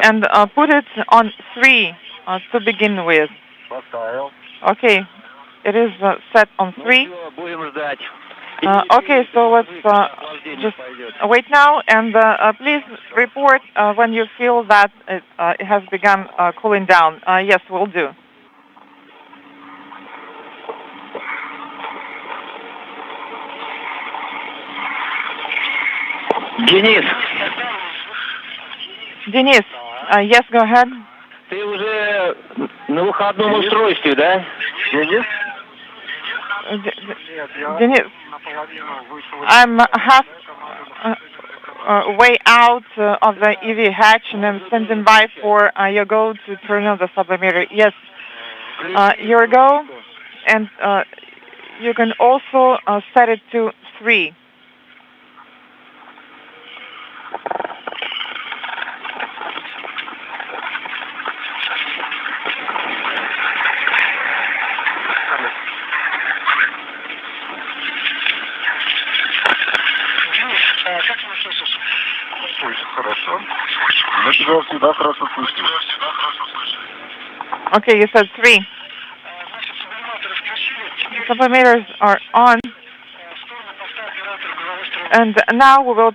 And put it on 3 to begin with. Okay, it is set on 3. Okay, so let's just wait now, and please report when you feel that it has begun cooling down. Yes, we'll do. Денис. Денис, yes, go ahead. Ты уже на выходном устройстве, да? Денис? Денис, I'm half way out of the EV hatch, and I'm standing by for your go to turn on the sublimator. Yes, your go, and you can also set it to 3. Тебя всегда хорошо слышно. Okay, you said 3. Sublimators are on. And now we will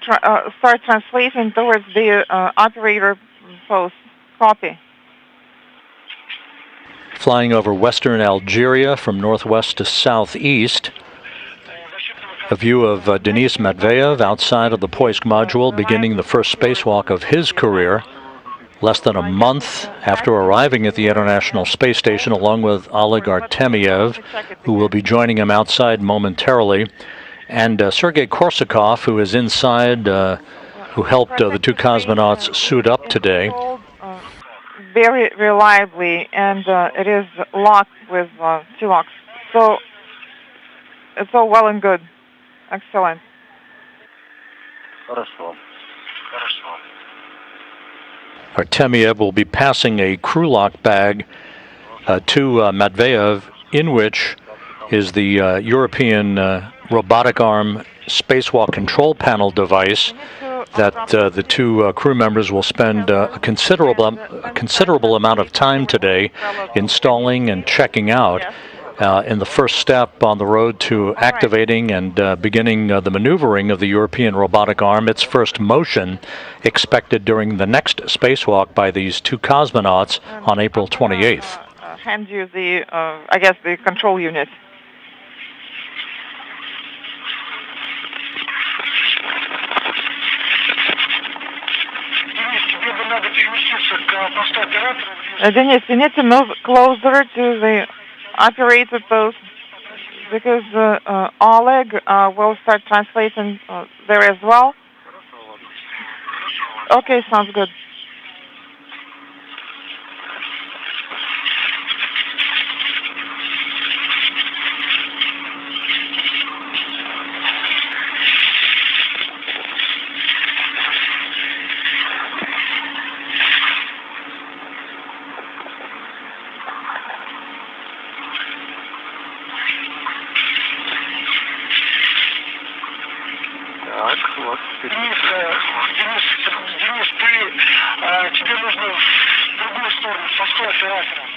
start translating towards the operator post. Copy. Flying over western Algeria from northwest to southeast. A view of Denis Medvedev outside of the Poisk module, beginning the first spacewalk of his career, less than a month after arriving at the International Space Station, along with Oleg Artemyev, who will be joining him outside momentarily, and Sergei Korsakov, who is inside, who helped the two cosmonauts suit up today. Very reliably, and it is locked with 2 locks. So it's all well and good. Excellent. Хорошо. Artemyev will be passing a crew lock bag to Medvedev, in which is the European Robotic Arm Spacewalk control panel device that the two crew members will spend a considerable amount of time today installing and checking out in the first step on the road to activating and beginning the maneuvering of the European Robotic Arm, its first motion expected during the next spacewalk by these two cosmonauts on April 28th. Hand you the, I guess, the control unit. Denis, you need to move closer to the operator post because Oleg will start translating there as well. Okay, sounds good.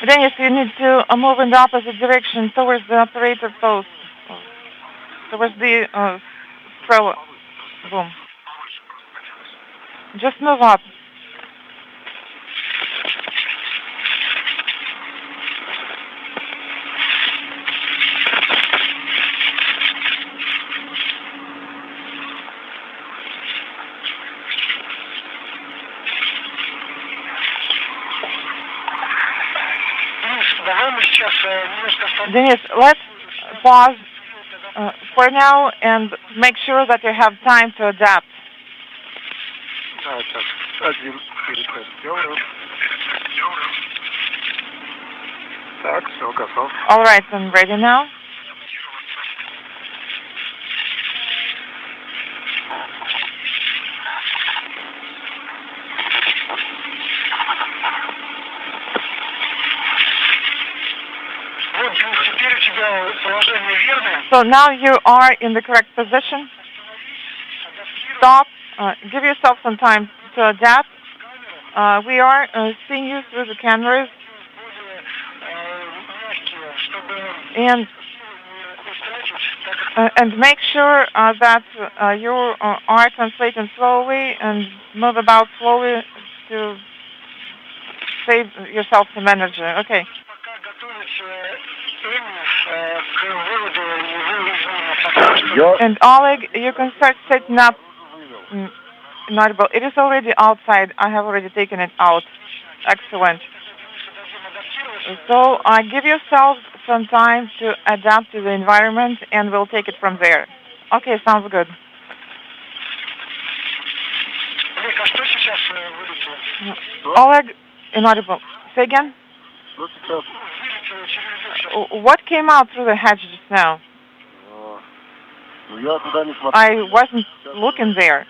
Denis, you need to move in the opposite direction towards the operator post, towards the strobe boom. Just move up. Denis, let's pause for now and make sure that you have time to adapt. All right, I'm ready now. So now you are in the correct position. Stop. Give yourself some time to adapt. We are seeing you through the cameras. And make sure that you are translating slowly and move about slowly to save yourself some energy. Okay. And Oleg, you can start setting up Inaudible. It is already outside. I have already taken it out. Excellent. So give yourself some time to adapt to the environment, and we'll take it from there. Okay, sounds good. Oleg, Inaudible. Say again? What came out through the hatch just now? I wasn't looking there.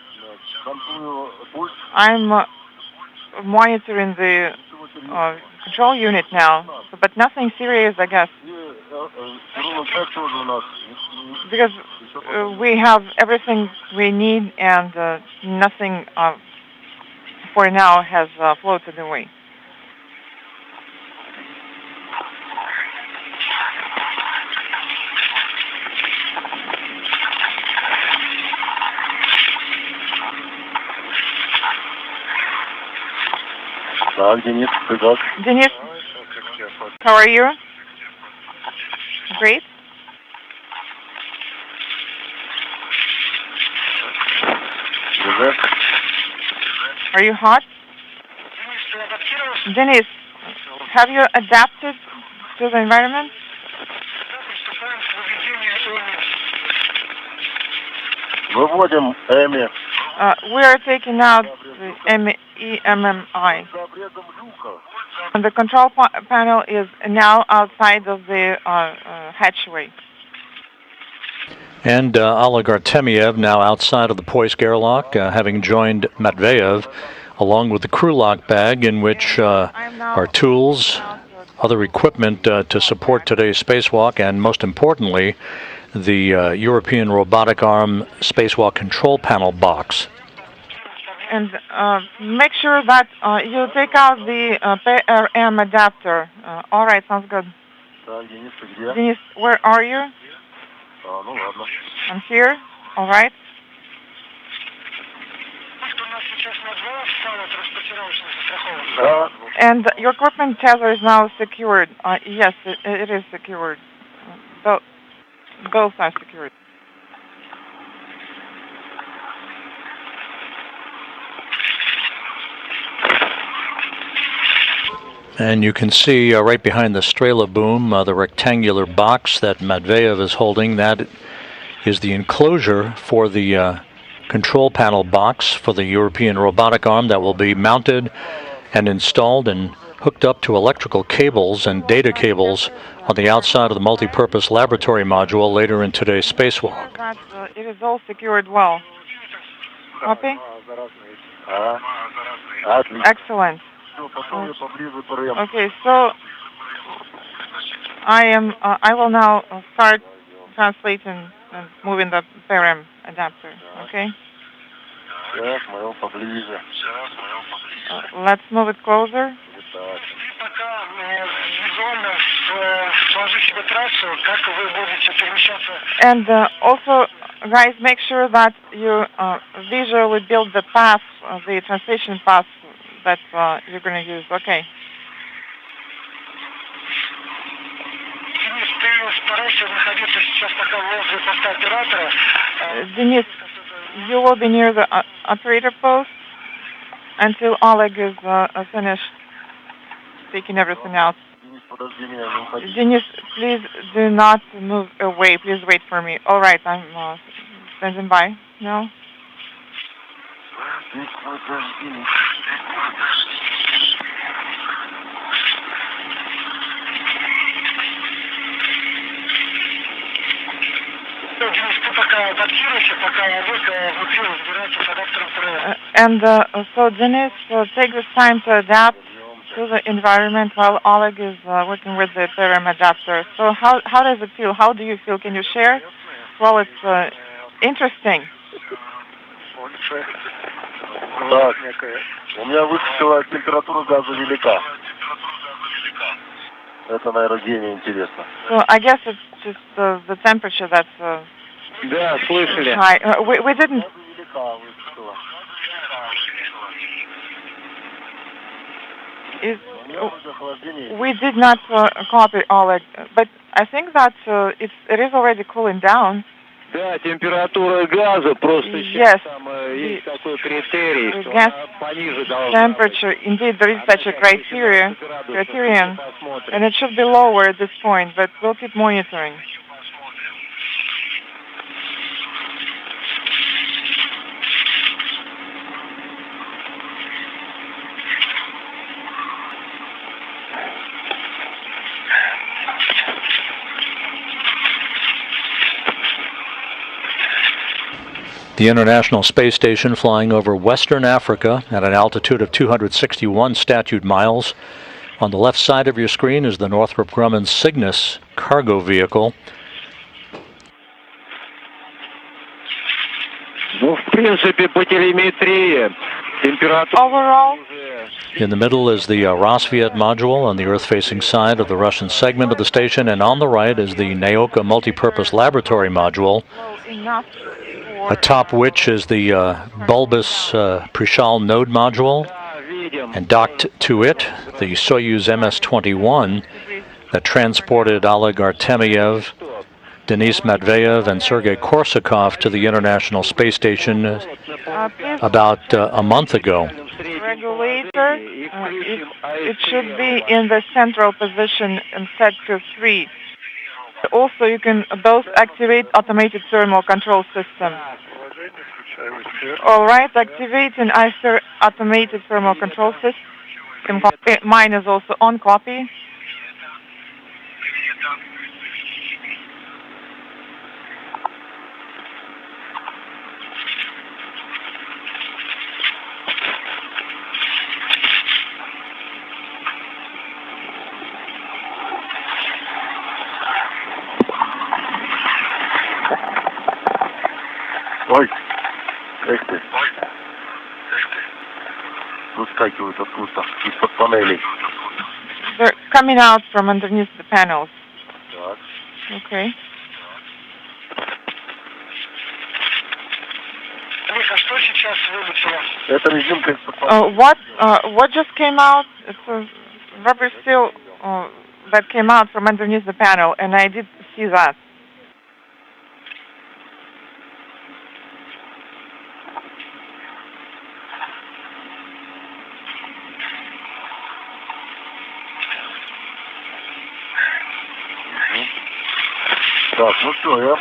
I'm monitoring the control unit now, but nothing serious, I guess. Because we have everything we need and nothing for now has floated away. Денис, how are you? Great. Are you hot? Dennis, have you adapted to the environment? Выводим Эми. We are taking out the EMMI. And the control panel is now outside of the hatchway. And Oleg Artemyev now outside of the Poisk airlock, having joined Matveyev, along with the crew lock bag in which are tools, other equipment to support today's spacewalk, and most importantly, the European Robotic Arm Spacewalk control panel box. And make sure that you take out the PRM adapter. All right, sounds good. Dennis, where are you? I'm here. All right. And your equipment tether is now secured. Yes, it is secured. Both are secured. And you can see right behind the Strela boom, the rectangular box that Matveyev is holding. That is the enclosure for the control panel box for the European Robotic Arm that will be mounted and installed and hooked up to electrical cables and data cables on the outside of the multi-purpose laboratory module later in today's spacewalk. It is all secured well. Copy? Excellent. Okay, so I will now start translating and moving the PRM adapter. Okay. Let's move it closer. And also, guys, make sure that you visually build the path, the translation path that you're going to use. Okay. Denise, you will be near the operator post until Oleg is finished taking everything out. Denise, please do not move away. Please wait for me. All right, I'm standing by now. And so Dennis, take this time to adapt to the environment while Oleg is working with the PRM adapter. So how does it feel? How do you feel? Can you share? Well, it's interesting. Так, у меня высокая температура газа велика. Это, наверное, гению интересно. So I guess it's just the temperature that's Да, слышали. high. We didn't. We did not copy Oleg, but I think that it is already cooling down. Да, температура газа просто Yes, там есть такой критерий, что gas она пониже должна temperature. Indeed, there is such a criterion, and it should be lower at this point, but we'll keep monitoring. The International Space Station flying over Western Africa at an altitude of 261 statute miles. On the left side of your screen is the Northrop Grumman Cygnus cargo vehicle. Ну, в принципе, по телеметрии Overall, In the middle is the Rosviet module on the Earth-facing side of the Russian segment of the station, and on the right is the Naoka multipurpose laboratory module, enough for atop which is the bulbous Prishal node module, and docked to it, the Soyuz MS-21 that transported Oleg Artemyev, Denis Matveyev, and Sergei Korsakov to the International Space Station about a month ago. regulator. It should be in the central position in sector 3. Also, you can both activate automated thermal control system. All right, activating automated thermal control system. Mine is also on copy. Ой, эх ты. Выскакивают откуда-то, из-под панелей. They're coming out from underneath the panels. Так. Okay. Миха, что сейчас вылетело? Это резинка из-под панелей. What just came out? It's a rubber seal that came out from underneath the panel, and I did see that. Так, ну все, я...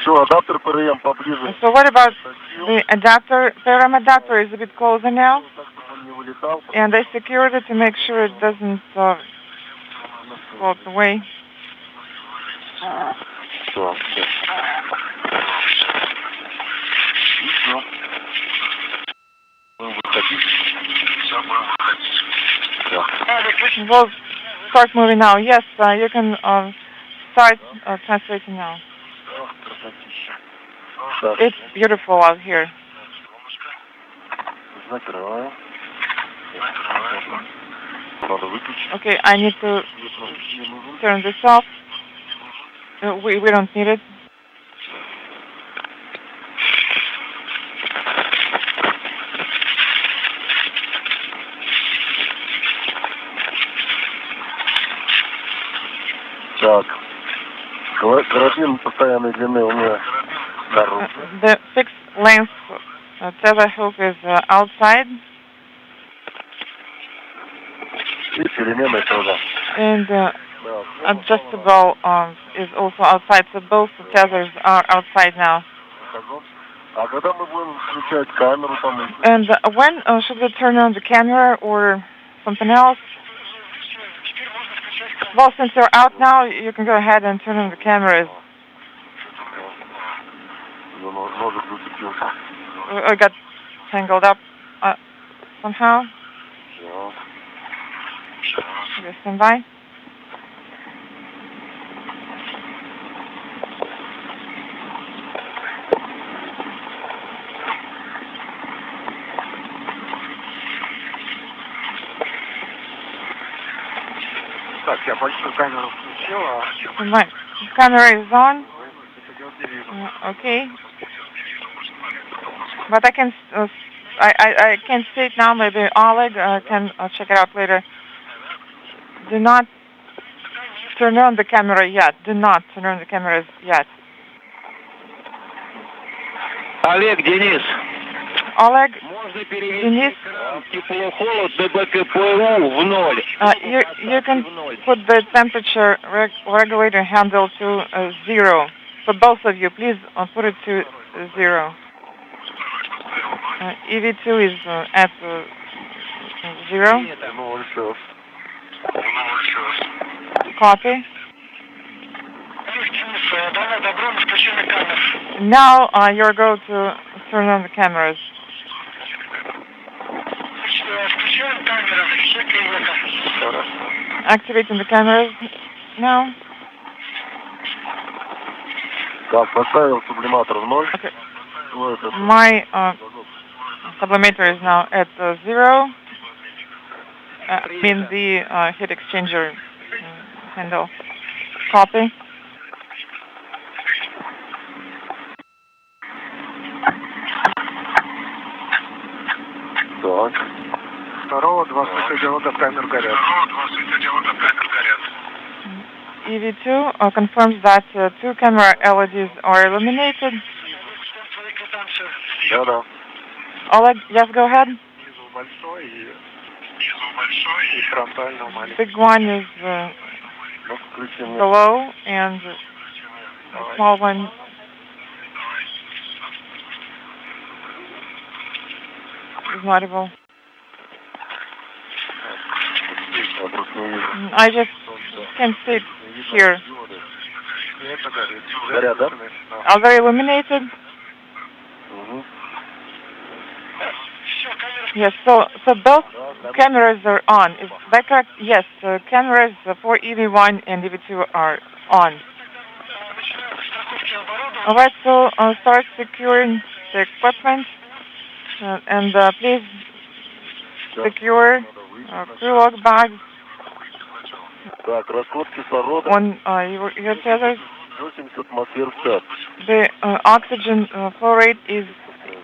Все, адаптер ПРМ поближе. So what about the adapter? PRM adapter is a bit closer now, and I secured it to make sure it doesn't float away. Все, все. И все. Будем выходить. Все, будем выходить. We'll start moving now. Yes, you can start translating now. It's beautiful out here. Закрываю. Надо выключить. Okay, I need to turn this off. We don't need it. Так. Карабин постоянной длины у меня наружу. The fixed length tether hook is outside. И переменной тоже. And adjustable is also outside, so both tethers are outside now. А когда мы будем включать камеру там? And when should we turn on the camera or something else? Well, since you're out now, you can go ahead and turn on the cameras. I got tangled up somehow. Okay, stand by. Так, я большую камеру включила. Right. The camera is on. Okay. But I can I can see it now. Maybe Oleg can check it out later. Do not turn on the camera yet. Do not turn on the cameras yet. Олег, Денис. Oleg, Можно Денис, тепло-холод на БКПУ в 0. You can put the temperature regulator handle to 0. For both of you, please put it to 0. EV2 is at 0. Copy. Now you're going to turn on the cameras. Activating the cameras now. Так, поставил сублиматор в 0. Okay. My sublimator is now at 0. In the heat exchanger handle. Copy. Так. Здорово, 21 диода, таймер горят. EV2 confirms that 2 camera LEDs are illuminated. Да. Oleg, yes, go ahead. Big one is below, and the small one is audible. I just can't see it here. Are they illuminated? Yes, so both cameras are on. Is that correct? Yes, cameras for EV1 and EV2 are on. All right, so start securing the equipment, and please secure crew lock bags on your tethers. The oxygen flow rate is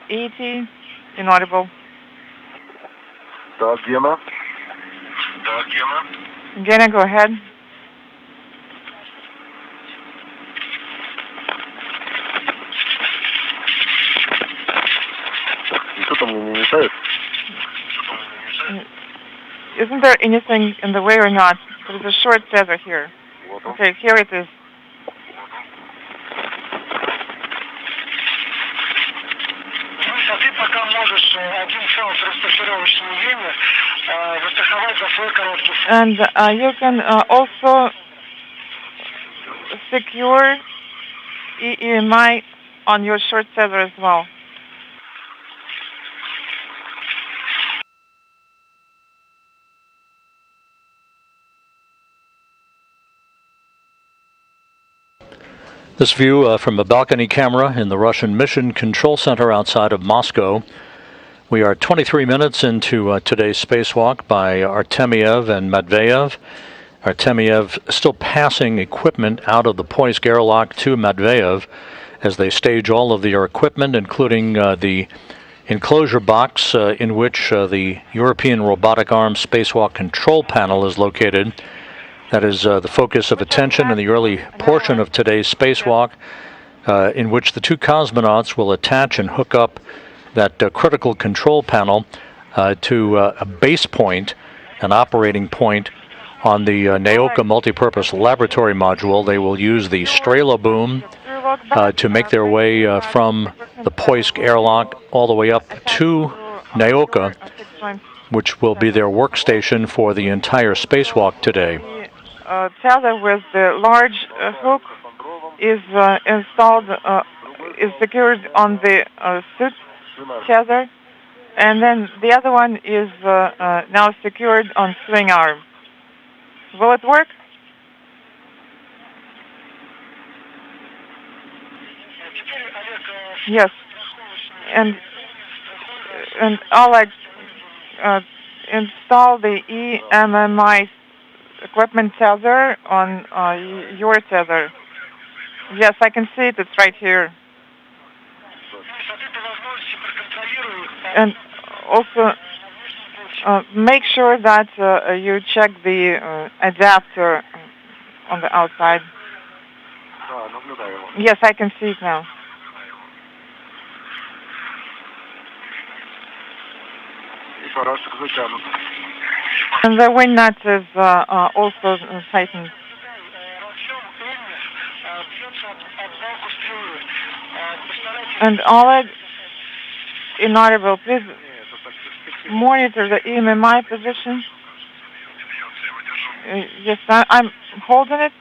80, inaudible. Gena, go ahead. Isn't there anything in the way or not? There's a short tether here. Okay, here it is. And you can also secure EMI on your short tether as well. This view from a balcony camera in the Russian Mission Control Center outside of Moscow. We are 23 minutes into today's spacewalk by Artemyev and Matveyev. Artemyev still passing equipment out of the Poisk airlock to Matveyev as they stage all of their equipment, including the enclosure box in which the European Robotic Arm Spacewalk control panel is located. That is the focus of attention in the early portion of today's spacewalk, in which the two cosmonauts will attach and hook up that critical control panel to a base point, an operating point on the Naoka multipurpose laboratory module. They will use the Strela boom to make their way from the Poisk airlock all the way up to Naoka, which will be their workstation for the entire spacewalk today. Tether with the large hook is installed, is secured on the suit tether, and then the other one is now secured on swing arm. Will it work? Yes. And Oleg, install the EMMI equipment tether on your tether. Yes, I can see it. It's right here. And also make sure that you check the adapter on the outside. Yes, I can see it now. And the wing nut is also tightened. And Oleg, inaudible, please monitor the EMMI position. Yes, I'm holding it.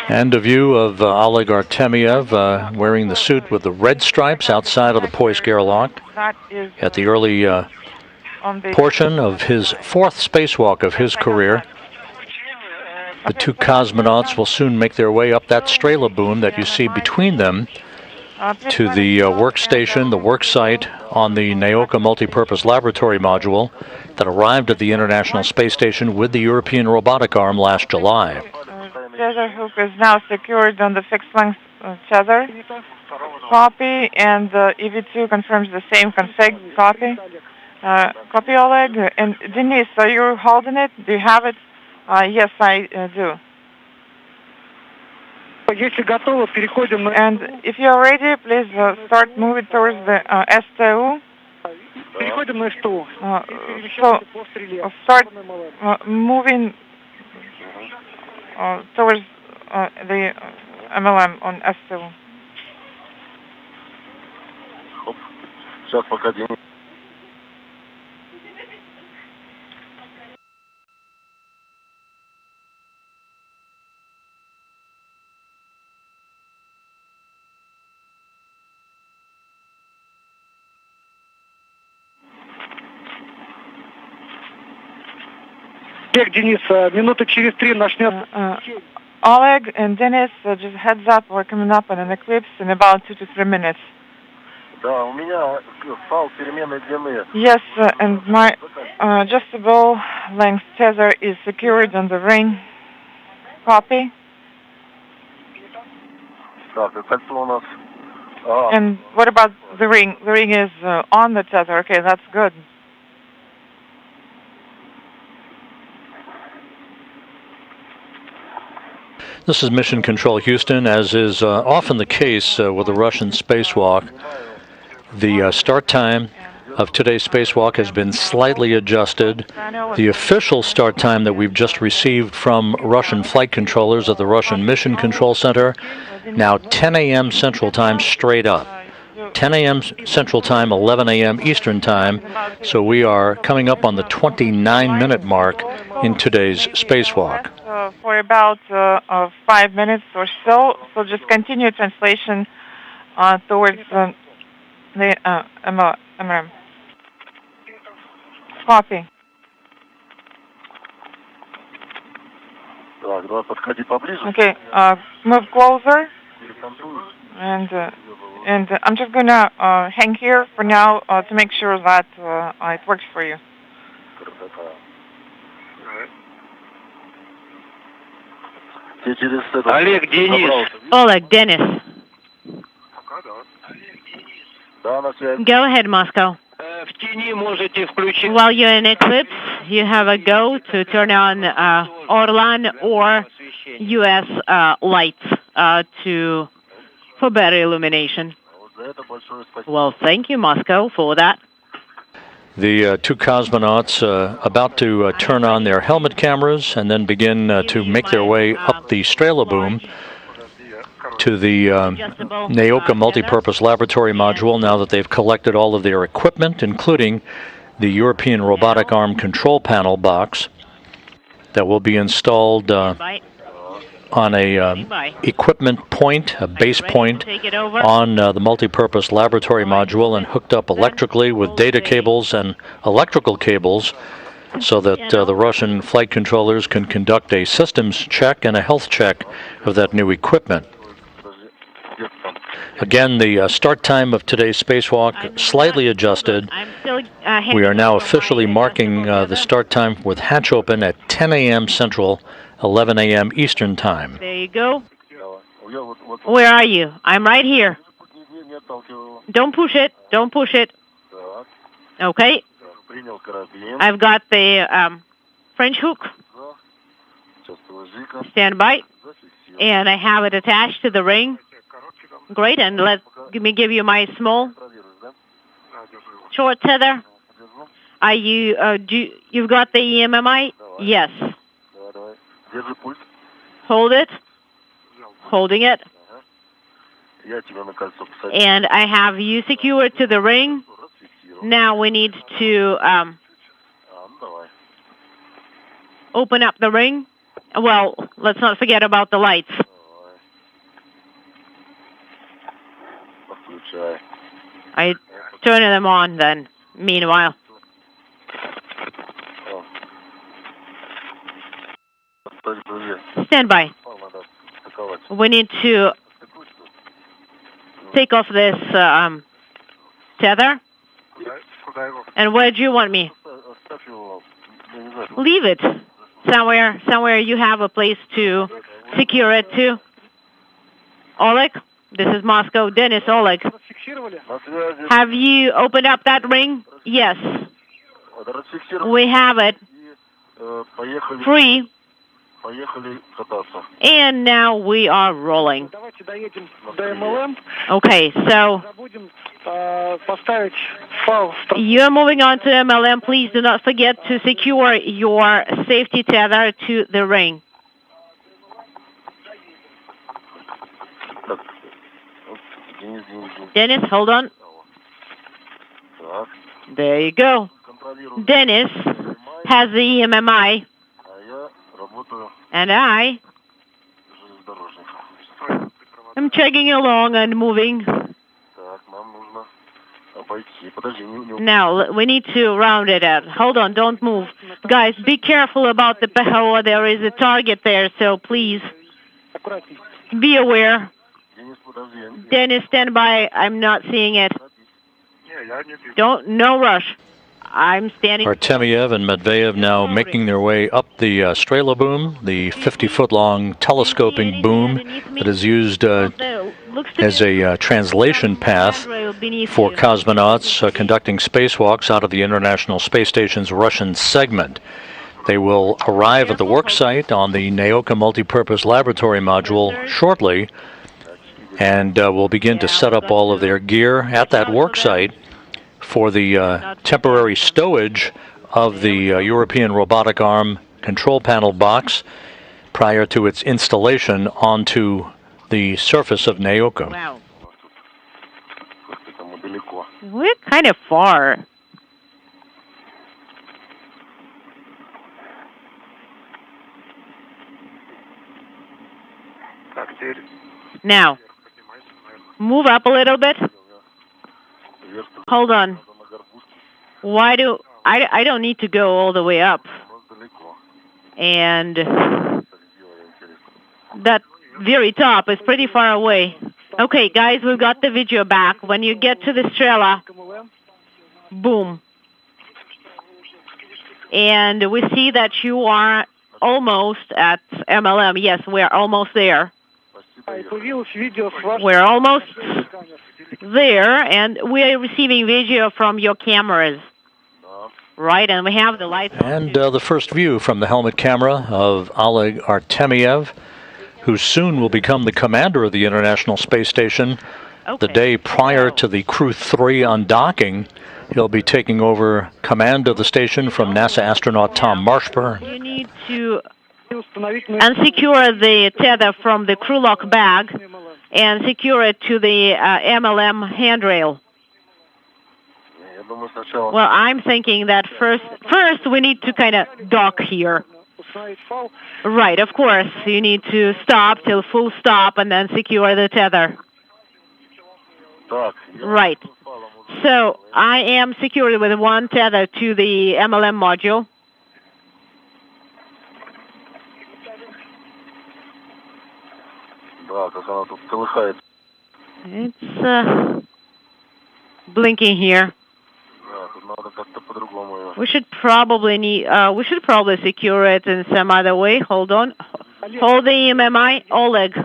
And a view of Oleg Artemyev wearing the suit with the red stripes outside of the Poisk airlock at the early portion of his fourth spacewalk of his career. The two cosmonauts will soon make their way up that Strela boom that you see between them to the workstation, the work site on the Naoka Multipurpose Laboratory Module that arrived at the International Space Station with the European Robotic Arm last July. Tether hook is now secured on the fixed-length tether. Copy, and EV2 confirms the same config. Copy. Copy, Oleg. And Denise, are you holding it? Do you have it? Yes, I do. And if you're ready, please start moving towards the STU. Start moving towards the MLM on STU. Сейчас погоди. Денис, минуты через 3 начнет. Oleg and Dennis, just heads up, we're coming up on an eclipse in about 2 to 3 minutes. Да, у меня фал переменной длины. Yes, and my adjustable length tether is secured on the ring. Copy. Так, кольцо у нас. And what about the ring? The ring is on the tether. Okay, that's good. This is Mission Control Houston. As is often the case with the Russian spacewalk, the start time of today's spacewalk has been slightly adjusted. The official start time that we've just received from Russian flight controllers at the Russian Mission Control Center, now 10 a.m. Central Time straight up. 10 a.m. Central Time, 11 a.m. Eastern Time. So we are coming up on the 29-minute mark in today's spacewalk. For about 5 minutes or so. So just continue translation towards the MRM. Copy. Okay, move closer. And I'm just gonna hang here for now to make sure that it works for you. Олег, Денис. Oleg, Dennis. Go ahead, Moscow. В тени можете включить. While you're in eclipse, you have a go to turn on Orlan or U.S. lights for better illumination. Well, thank you, Moscow, for that. The two cosmonauts about to turn on their helmet cameras and then begin to make their way up the Strela boom to the Naoka Multipurpose Laboratory Module now that they've collected all of their equipment, including the European Robotic Arm control panel box that will be installed on a equipment point, a base point on the multipurpose laboratory module and hooked up electrically with data cables and electrical cables so that the Russian flight controllers can conduct a systems check and a health check of that new equipment. Again, the start time of today's spacewalk slightly adjusted. We are now officially marking the start time with hatch open at 10 a.m. Central, 11 a.m. Eastern Time. There you go. Where are you? I'm right here. Don't push it. Don't push it. Okay. I've got the French hook. Stand by. And I have it attached to the ring. Great. And let me give you my small short tether. Are you? You've got the EMMI? Yes. Hold it. Holding it. And I have you secured to the ring. Now we need to open up the ring. Well, let's not forget about the lights. I turn them on then, meanwhile. stand by. We need to take off this tether. And where do you want me? Leave it. Somewhere you have a place to secure it to. Oleg, this is Moscow. Dennis, Oleg. Have you opened up that ring? Yes. We have it. Free. And now we are rolling. Okay, so you're moving on to MLM. Please do not forget to secure your safety tether to the ring. Dennis, hold on. There you go. Dennis has the EMMI. And I am chugging along and moving. Now, we need to round it out. Hold on, don't move. Guys, be careful about the PHO. There is a target there, so please be aware. Dennis, stand by. I'm not seeing it. No rush. I'm standing. Artemyev and Medvedev now making their way up the Strela boom, the 50-foot-long telescoping boom that is used as a translation path for cosmonauts conducting spacewalks out of the International Space Station's Russian segment. They will arrive at the work site on the Naoka Multipurpose Laboratory Module shortly and will begin to set up all of their gear at that work site for the temporary stowage of the European Robotic Arm control panel box prior to its installation onto the surface of Naoka. Wow. We're kind of far. Now, move up a little bit. Hold on. I don't need to go all the way up. And that very top is pretty far away. Okay, guys, we've got the video back. When you get to the Strela, boom. And we see that you are almost at MLM. Yes, we're almost there. We're almost there, and we are receiving video from your cameras. Right, and we have the lights on. And the first view from the helmet camera of Oleg Artemyev, who soon will become the commander of the International Space Station. The day prior to the Crew 3 undocking, he'll be taking over command of the station from NASA astronaut Tom Marshburn. You need to unsecure the tether from the crew lock bag and secure it to the MLM handrail. Well, I'm thinking that first we need to kind of dock here. Right, of course. You need to stop till full stop and then secure the tether. Right. So I am secured with one tether to the MLM module. It's blinking here. We should probably secure it in some other way. Hold on. Hold the EMMI. Oleg,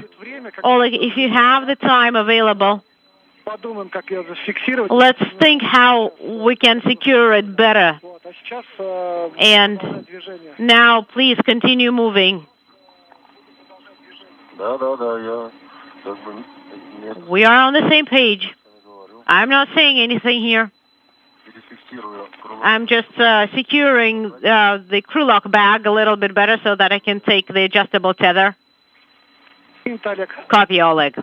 if you have the time available, let's think how we can secure it better. And now, please continue moving. We are on the same page. I'm not saying anything here. I'm just securing the crew lock bag a little bit better so that I can take the adjustable tether. Copy, Oleg.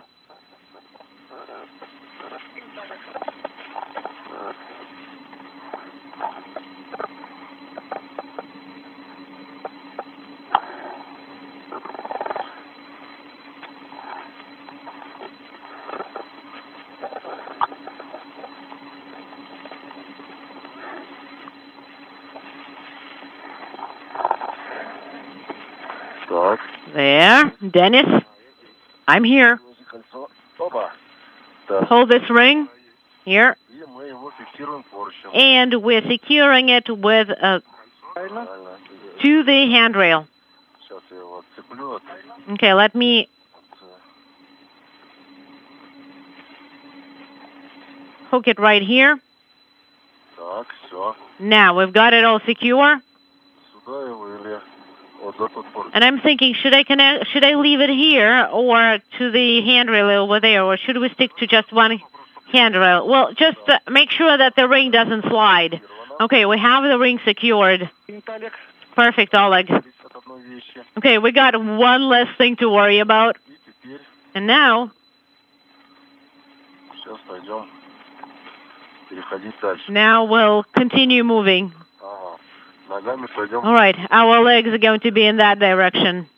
There. Dennis, I'm here. Hold this ring. Here. And we're securing it with to the handrail. Okay, let me hook it right here. Now we've got it all secure. And I'm thinking, should I leave it here or to the handrail over there, or should we stick to just one handrail? Well, just make sure that the ring doesn't slide. Okay, we have the ring secured. Perfect, Oleg. Okay, we got one less thing to worry about. And now we'll continue moving. All right, our legs are going to be in that direction.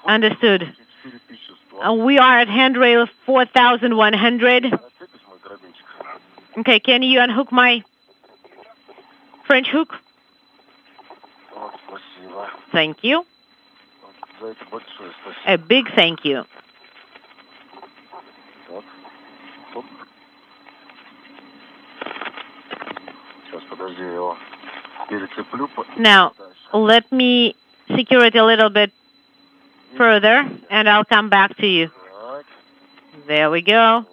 Understood. We are at handrail 4100. Okay, can you unhook my French hook? Thank you. A big thank you. Now, let me secure it a little bit further, and I'll come back to you. There we go.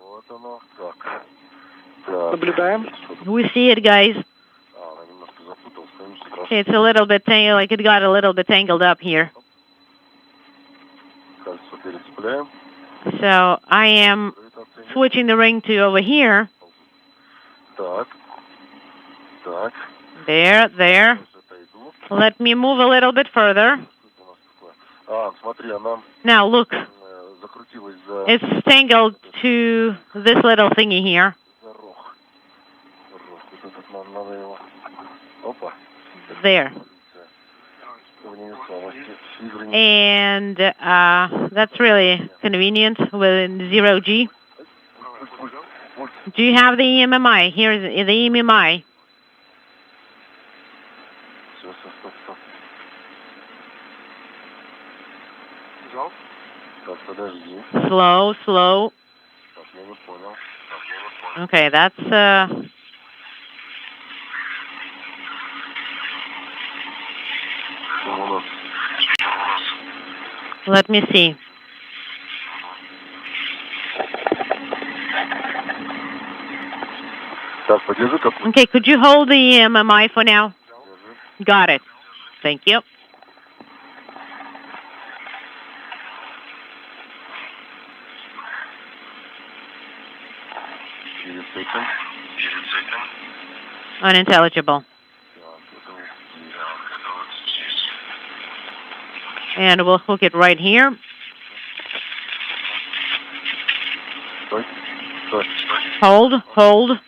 We see it, guys. Okay, it's a little bit tangled, like it got a little bit tangled up here. So I am switching the ring to over here. There. Let me move a little bit further. Now look, it's tangled to this little thingy here. There. And that's really convenient with 0G. Do you have the EMMI? Here's the EMMI. Slow. Okay, that's let me see. Okay, could you hold the EMMI for now? Got it. Thank you. Unintelligible. And we'll hook it right here. Hold.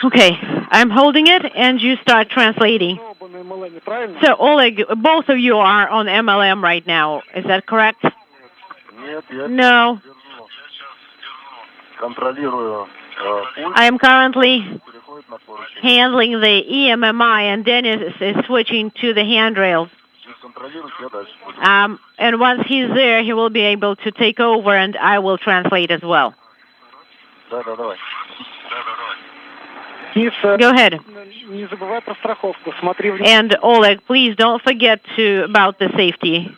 Okay, I'm holding it, and you start translating. So, Oleg, both of you are on MLM right now. Is that correct? No. I am currently handling the EMMI, and Dennis is switching to the handrails. And once he's there, he will be able to take over, and I will translate as well. Go ahead. And Oleg, please don't forget about the safety,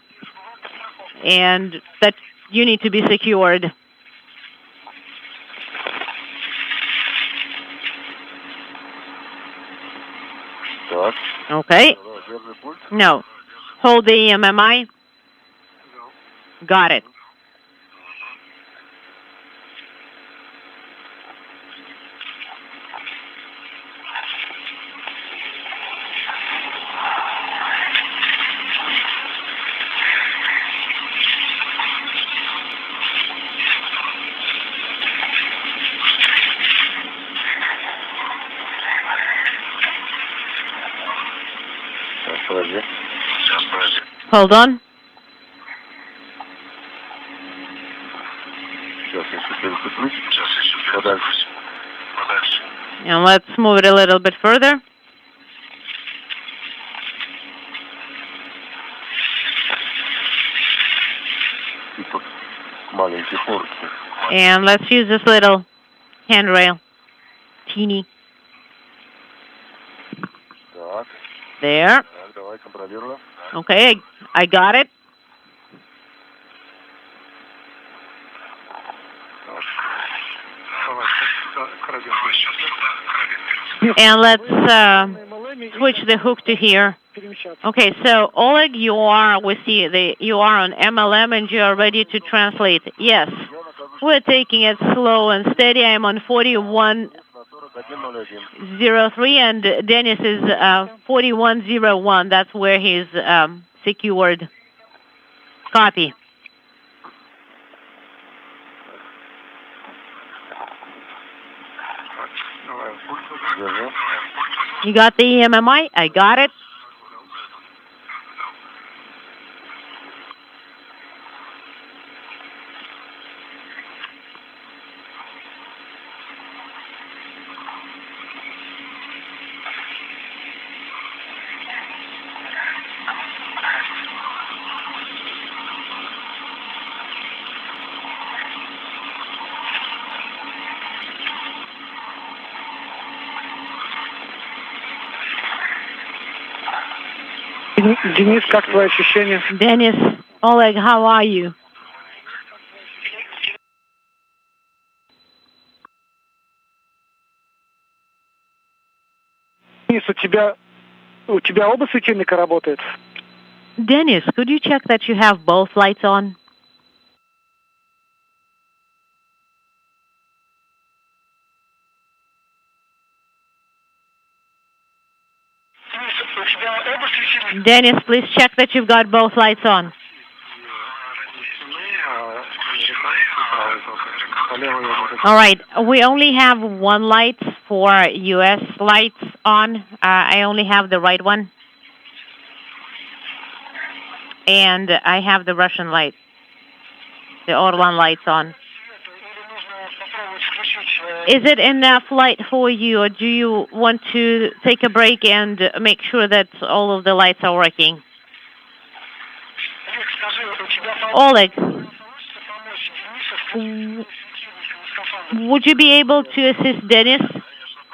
and that you need to be secured. Okay. No. Hold the EMMI. Got it. Hold on. And let's move it a little bit further. And let's use this little handrail. Teeny. There. Okay, I got it. And let's switch the hook to here. Okay, so Oleg, you are on MLM and you are ready to translate. Yes, we're taking it slow and steady. I'm on 4103 and Dennis is 4101. That's where he's secured. Copy. You got the EMMI? I got it. Денис, как твои ощущения? Dennis, Oleg, how are you? Денис, у тебя оба светильника работают? Dennis, could you check that you have both lights on? Dennis, please check that you've got both lights on. All right, we only have one light for U.S. lights on. I only have the right one. And I have the Russian light, the Orlan lights on. Is it enough light for you, or do you want to take a break and make sure that all of the lights are working? Oleg, would you be able to assist Dennis?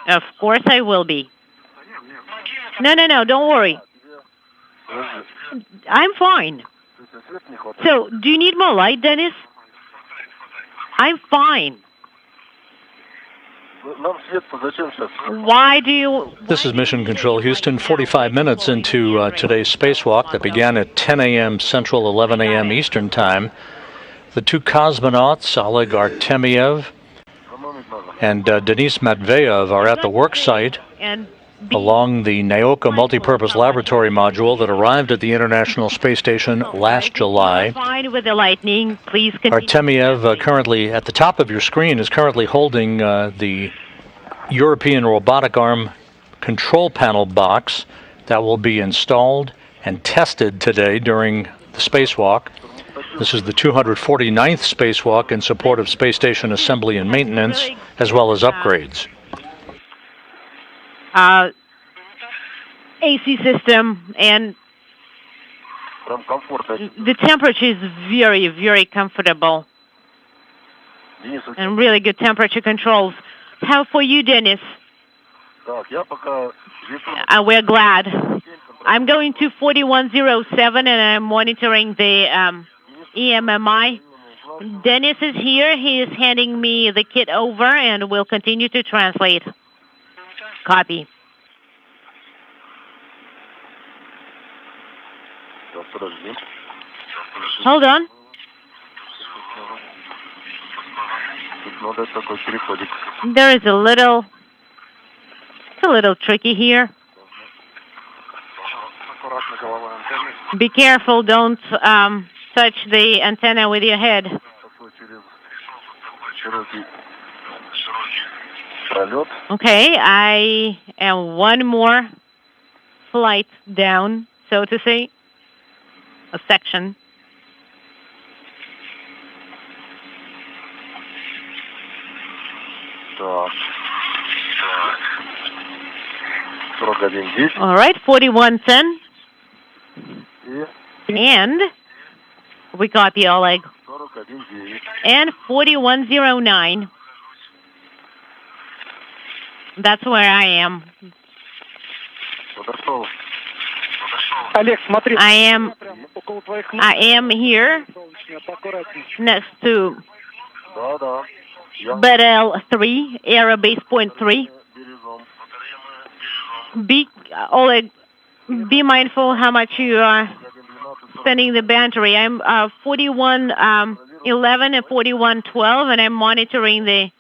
Of course I will be. No, don't worry. I'm fine. So, do you need more light, Dennis? I'm fine. Why do you... This is Mission Control Houston, 45 minutes into today's spacewalk that began at 10 a.m. Central, 11 a.m. Eastern Time. The two cosmonauts, Oleg Artemyev and Denis Matveyev, are at the work site along the Naoka Multipurpose Laboratory module that arrived at the International Space Station last July. Fine with the lightning. Please continue. Artemyev, currently at the top of your screen, is currently holding the European Robotic Arm control panel box that will be installed and tested today during the spacewalk. This is the 249th spacewalk in support of space station assembly and maintenance, as well as upgrades. AC system, and the temperature is very, very comfortable and really good temperature controls. How for you, Dennis? We're glad. I'm going to 4107 and I'm monitoring the EMMI. Dennis is here. He is handing me the kit over and will continue to translate. Copy. Hold on. There is it's a little tricky here. Be careful, don't touch the antenna with your head. Okay, I am one more flight down, so to say, a section. All right, 4110. And we copy Oleg. And 4109. That's where I am. I am here next to BL 3, Aero Base Point 3. Oleg, be mindful how much you are spending the battery. I'm 4111 and 4112, and I'm monitoring the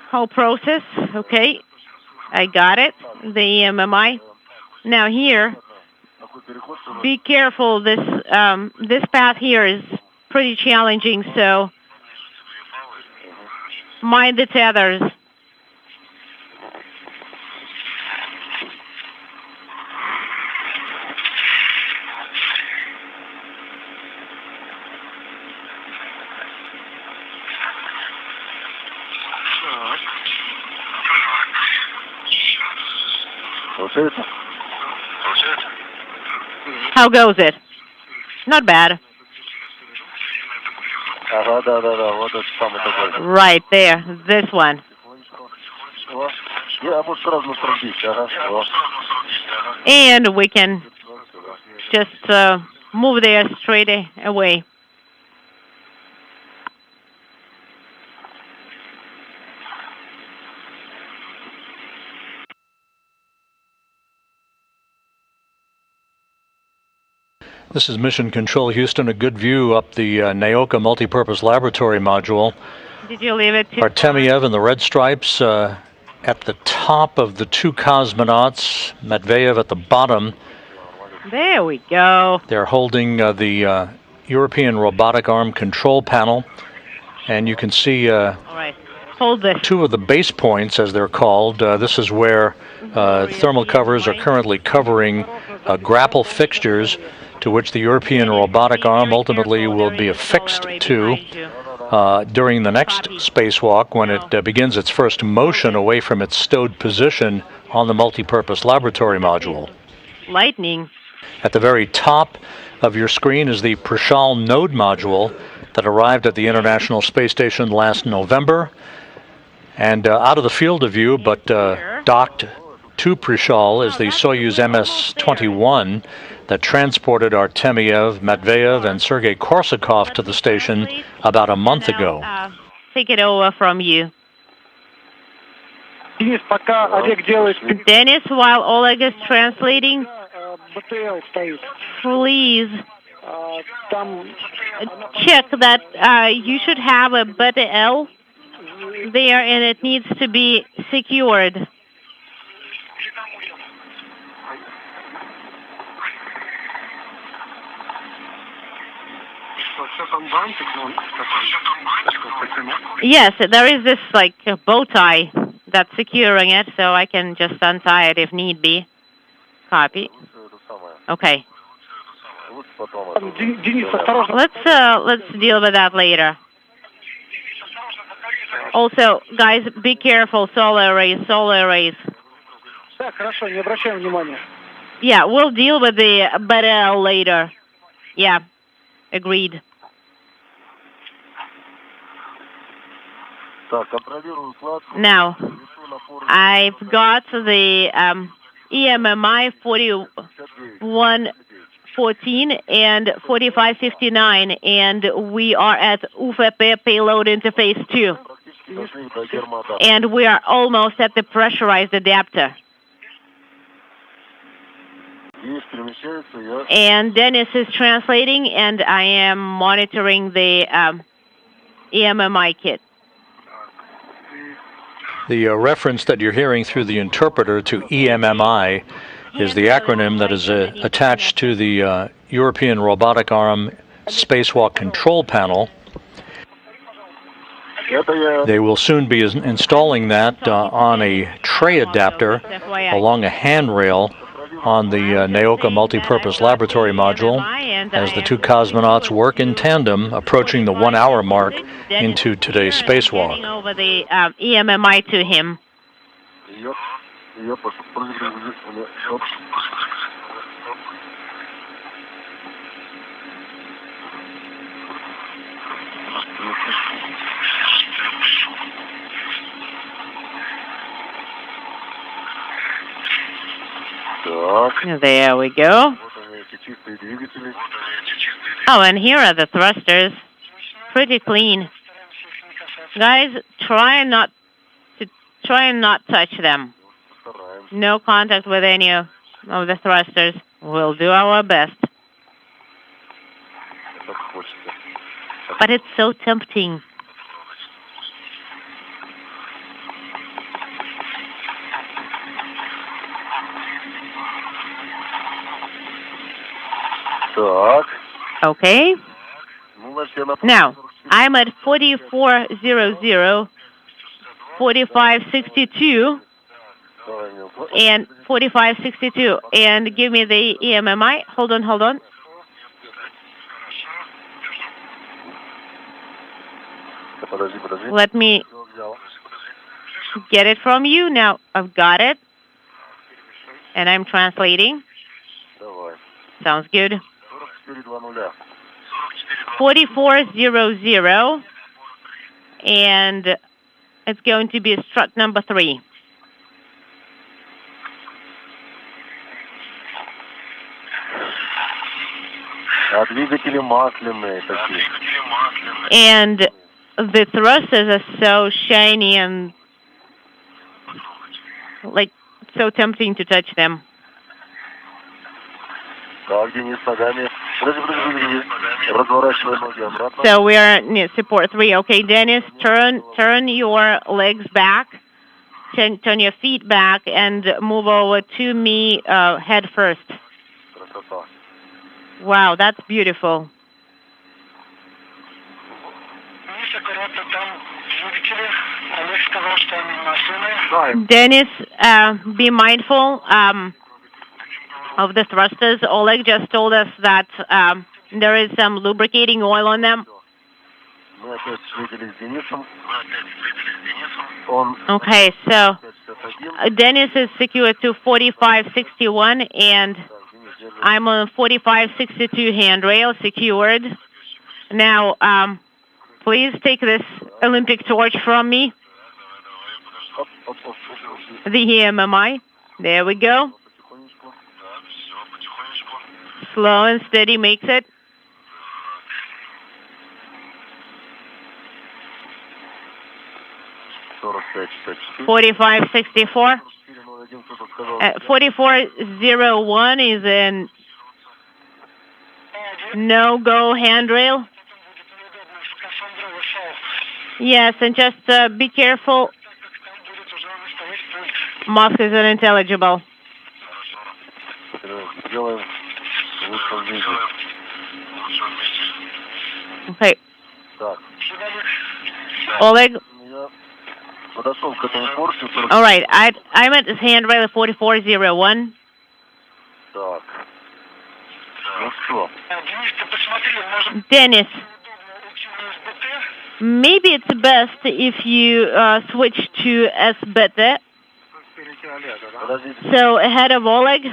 whole process. Okay, I got it. The EMMI. Now here, be careful. This path here is pretty challenging, so mind the tethers. How goes it? Not bad. Right there, this one. And we can just move there straight away. This is Mission Control Houston, a good view up the Naoka Multipurpose Laboratory Module. Did you leave it to Artemiev and the red stripes at the top of the two cosmonauts, Matveyev at the bottom. There we go. They're holding the European Robotic Arm control panel, and you can see all right. Hold this. Two of the base points, as they're called. This is where thermal covers are currently covering grapple fixtures to which the European Robotic Arm ultimately will be affixed to during the next spacewalk when it begins its first motion away from its stowed position on the multipurpose laboratory module. Lightning. At the very top of your screen is the Prishal node module that arrived at the International Space Station last November. And out of the field of view, but docked to Prishal, is the Soyuz MS-21 that transported Artemiev, Matveyev, and Sergei Korsakov to the station about a month ago. Take it over from you. Dennis, while Oleg is translating, please check that you should have a BTL there and it needs to be secured. Yes, there is this like a bow tie that's securing it, so I can just untie it if need be. Copy. Okay. Let's deal with that later. Also, guys, be careful. Solar arrays. Yeah, we'll deal with the BTL later. Yeah, agreed. Now, I've got the EMMI 4114 and 4559, and we are at UFP payload interface 2. And we are almost at the pressurized adapter. And Dennis is translating, and I am monitoring the EMMI kit. The reference that you're hearing through the interpreter to EMMI is the acronym that is attached to the European Robotic Arm Spacewalk Control Panel. They will soon be installing that on a tray adapter along a handrail on the Naoka Multipurpose Laboratory Module as the two cosmonauts work in tandem, approaching the 1 hour mark into today's spacewalk. Over the EMMI to him. Я пошел. There we go. Oh, and here are the thrusters. Pretty clean. Guys, try and not touch them. No contact with any of the thrusters. We'll do our best. But it's so tempting. Okay. Now, I'm at 4400, 4562, and 4562. And give me the EMMI. Hold on. Let me get it from you. Now, I've got it. And I'm translating. Sounds good. 4400, and it's going to be strut number 3. And the thrusters are so shiny and like so tempting to touch them. So we are near support 3. Okay, Dennis, turn your legs back, turn your feet back, and move over to me head first. Wow, that's beautiful. Dennis, be mindful of the thrusters. Oleg just told us that there is some lubricating oil on them. Okay, so Dennis is secured to 4561, and I'm on 4562 handrail, secured. Now, please take this Olympic torch from me. The EMMI. There we go. Slow and steady makes it. $45.64. 4401 is in no-go handrail. Yes, and just be careful. Mask is unintelligible. Okay. Oleg. All right, I'm at handrail 4401. Dennis, maybe it's best if you switch to SBT. So ahead of Oleg.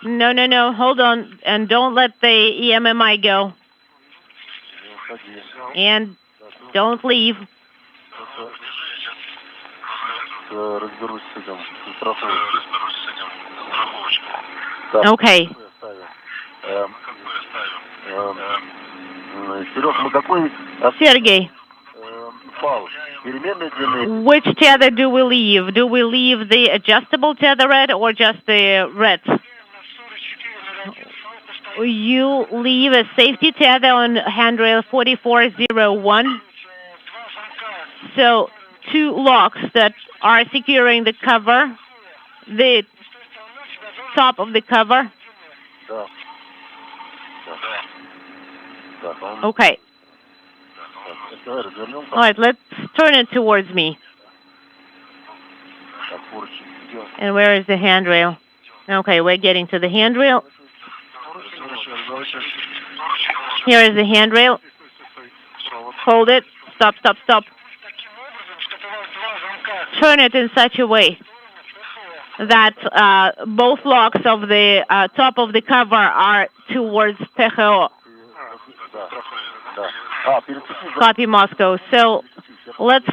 No, hold on, and don't let the EMMI go. And don't leave. Okay. Sergey, which tether do we leave? Do we leave the adjustable tetherette or just the red? You leave a safety tether on handrail 4401. So 2 locks that are securing the cover, the top of the cover. Okay. All right, let's turn it towards me. And where is the handrail? Okay, we're getting to the handrail. Here is the handrail. Hold it. Stop. Turn it in such a way that both locks of the top of the cover are towards PHO. Copy, Moscow. So let's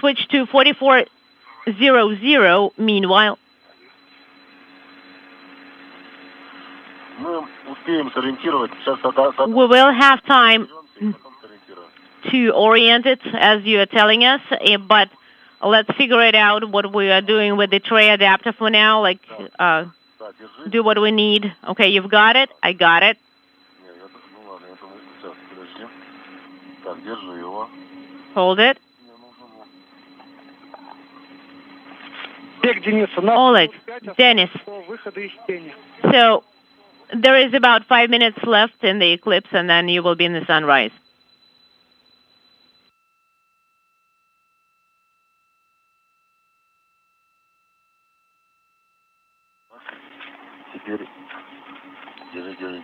switch to 4400 meanwhile. We will have time to orient it as you are telling us, but let's figure it out what we are doing with the tray adapter for now, like do what we need. Okay, you've got it? I got it. Hold it. Oleg, Dennis. So there is about 5 minutes left in the eclipse, and then you will be in the sunrise.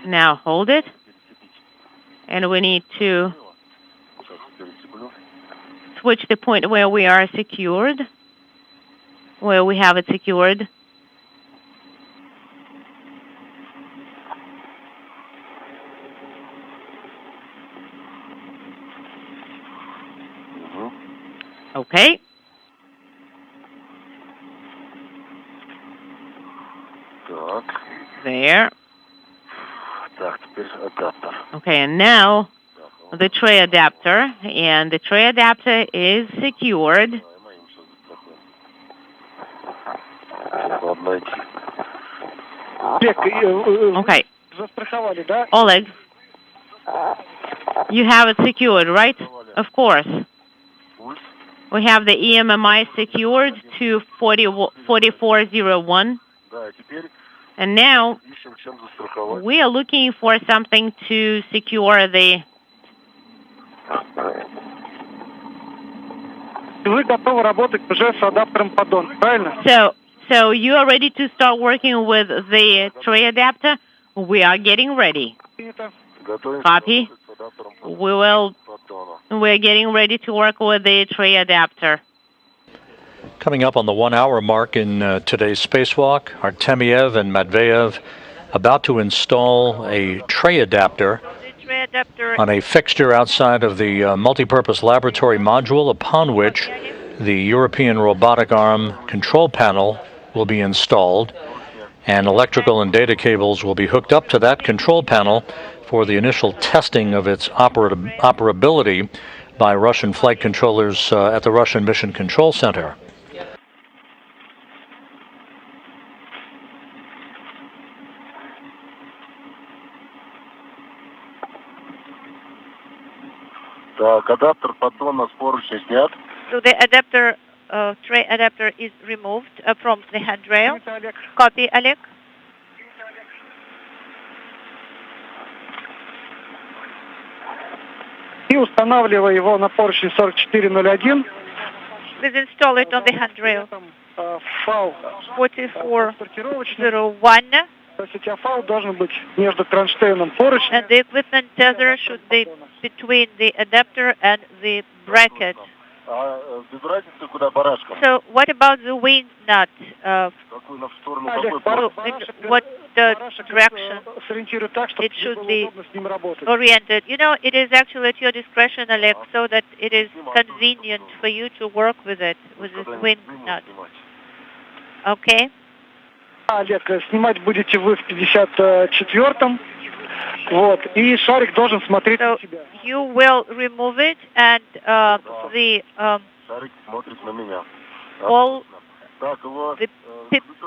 Now hold it, and we need to switch the point where we are secured, where we have it secured. Okay. There. Okay, and now the tray adapter, and the tray adapter is secured. Okay. Oleg, you have it secured, right? Of course. We have the EMMI secured to 4401. And now we are looking for something to secure the... So you are ready to start working with the tray adapter? We are getting ready. Copy. We're getting ready to work with the tray adapter. Coming up on the 1 hour mark in today's spacewalk, Artemyev and Matveyev about to install a tray adapter on a fixture outside of the multipurpose laboratory module, upon which the European Robotic Arm control panel will be installed, and electrical and data cables will be hooked up to that control panel for the initial testing of its operability by Russian flight controllers at the Russian Mission Control Center. Так, адаптер поддона с поручня снят. So the adapter, tray adapter is removed from the handrail. Copy, Oleg. И устанавливая его на поручень 4401. Please install it on the handrail. 4401. То есть у тебя фау должен быть между кронштейном поручня. And the equipment tether should be between the adapter and the bracket. So what about the wing nut? What direction it should be oriented? You know, it is actually at your discretion, Oleg, so that it is convenient for you to work with it, with this wing nut. Okay? Олег, снимать будете вы в 54-м. Вот, и шарик должен смотреть на тебя. You will remove it, and all the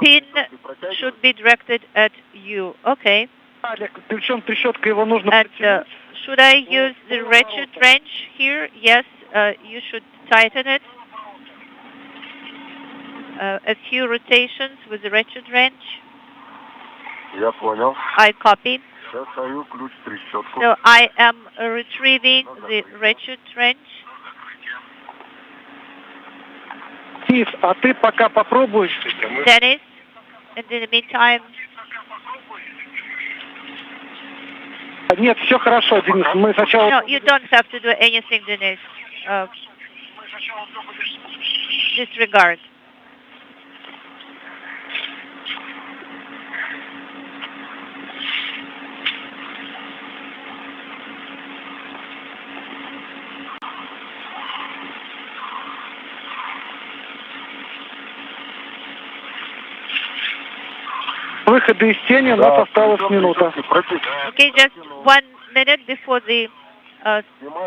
pin should be directed at you. Okay. Олег, причем трещоткой его нужно and should I use the ratchet wrench here? Yes, you should tighten it. A few rotations with the ratchet wrench. Я понял. I copy. Сейчас даю ключ трещотку. So I am retrieving the ratchet wrench. Денис, а ты пока попробуй. Dennis, and in the meantime. Нет, все хорошо, Денис. Мы сначала. No, you don't have to do anything, Dennis. Disregard. выхода из тени у нас осталась минута. Okay, just 1 minute before the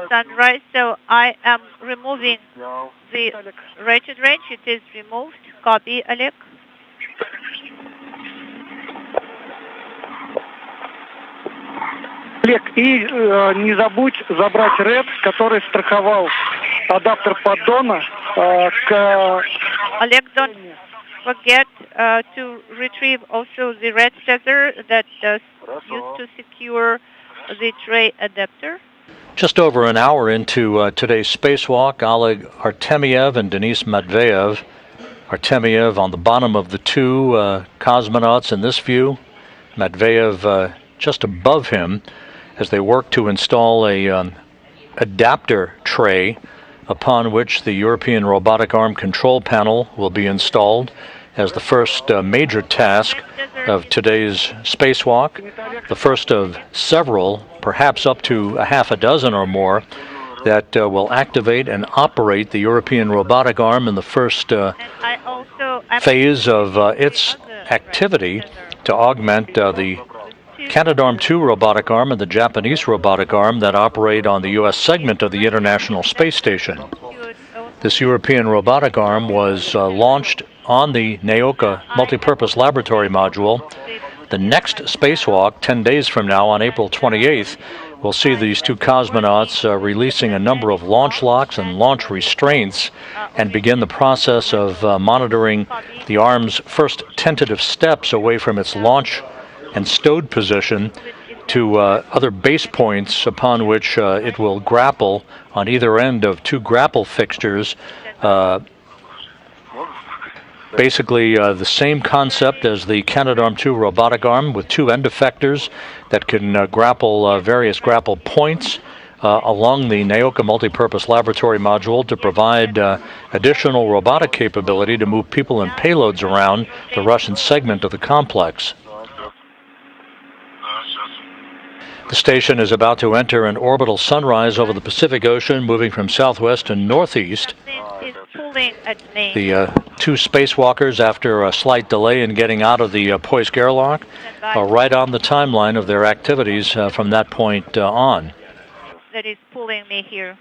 sunrise, so I am removing the rated range. It is removed. Copy, Oleg. Олег, и не забудь забрать РЭД, который страховал адаптер поддона к... Oleg, don't forget to retrieve also the red tether that used to secure the tray adapter. Just over an hour into today's spacewalk, Oleg Artemyev and Denis Matveyev. Artemyev on the bottom of the two cosmonauts in this view. Matveyev just above him as they work to install a adapter tray upon which the European Robotic Arm control panel will be installed as the first major task of today's spacewalk, the first of several, perhaps up to a half a dozen or more, that will activate and operate the European Robotic Arm in the first phase of its activity to augment the Canadarm2 robotic arm and the Japanese robotic arm that operate on the U.S. segment of the International Space Station. This European robotic arm was launched on the Naoka Multipurpose Laboratory Module. The next spacewalk, 10 days from now on April 28th, will see these two cosmonauts releasing a number of launch locks and launch restraints and begin the process of monitoring the arm's first tentative steps away from its launch and stowed position to other base points upon which it will grapple on either end of two grapple fixtures. Basically the same concept as the Canadarm2 robotic arm with two end effectors that can grapple various grapple points along the Naoka Multipurpose Laboratory Module to provide additional robotic capability to move people and payloads around the Russian segment of the complex. The station is about to enter an orbital sunrise over the Pacific Ocean, moving from southwest to northeast. The two spacewalkers, after a slight delay in getting out of the Poisk airlock, are right on the timeline of their activities from that point on. That is pulling me here.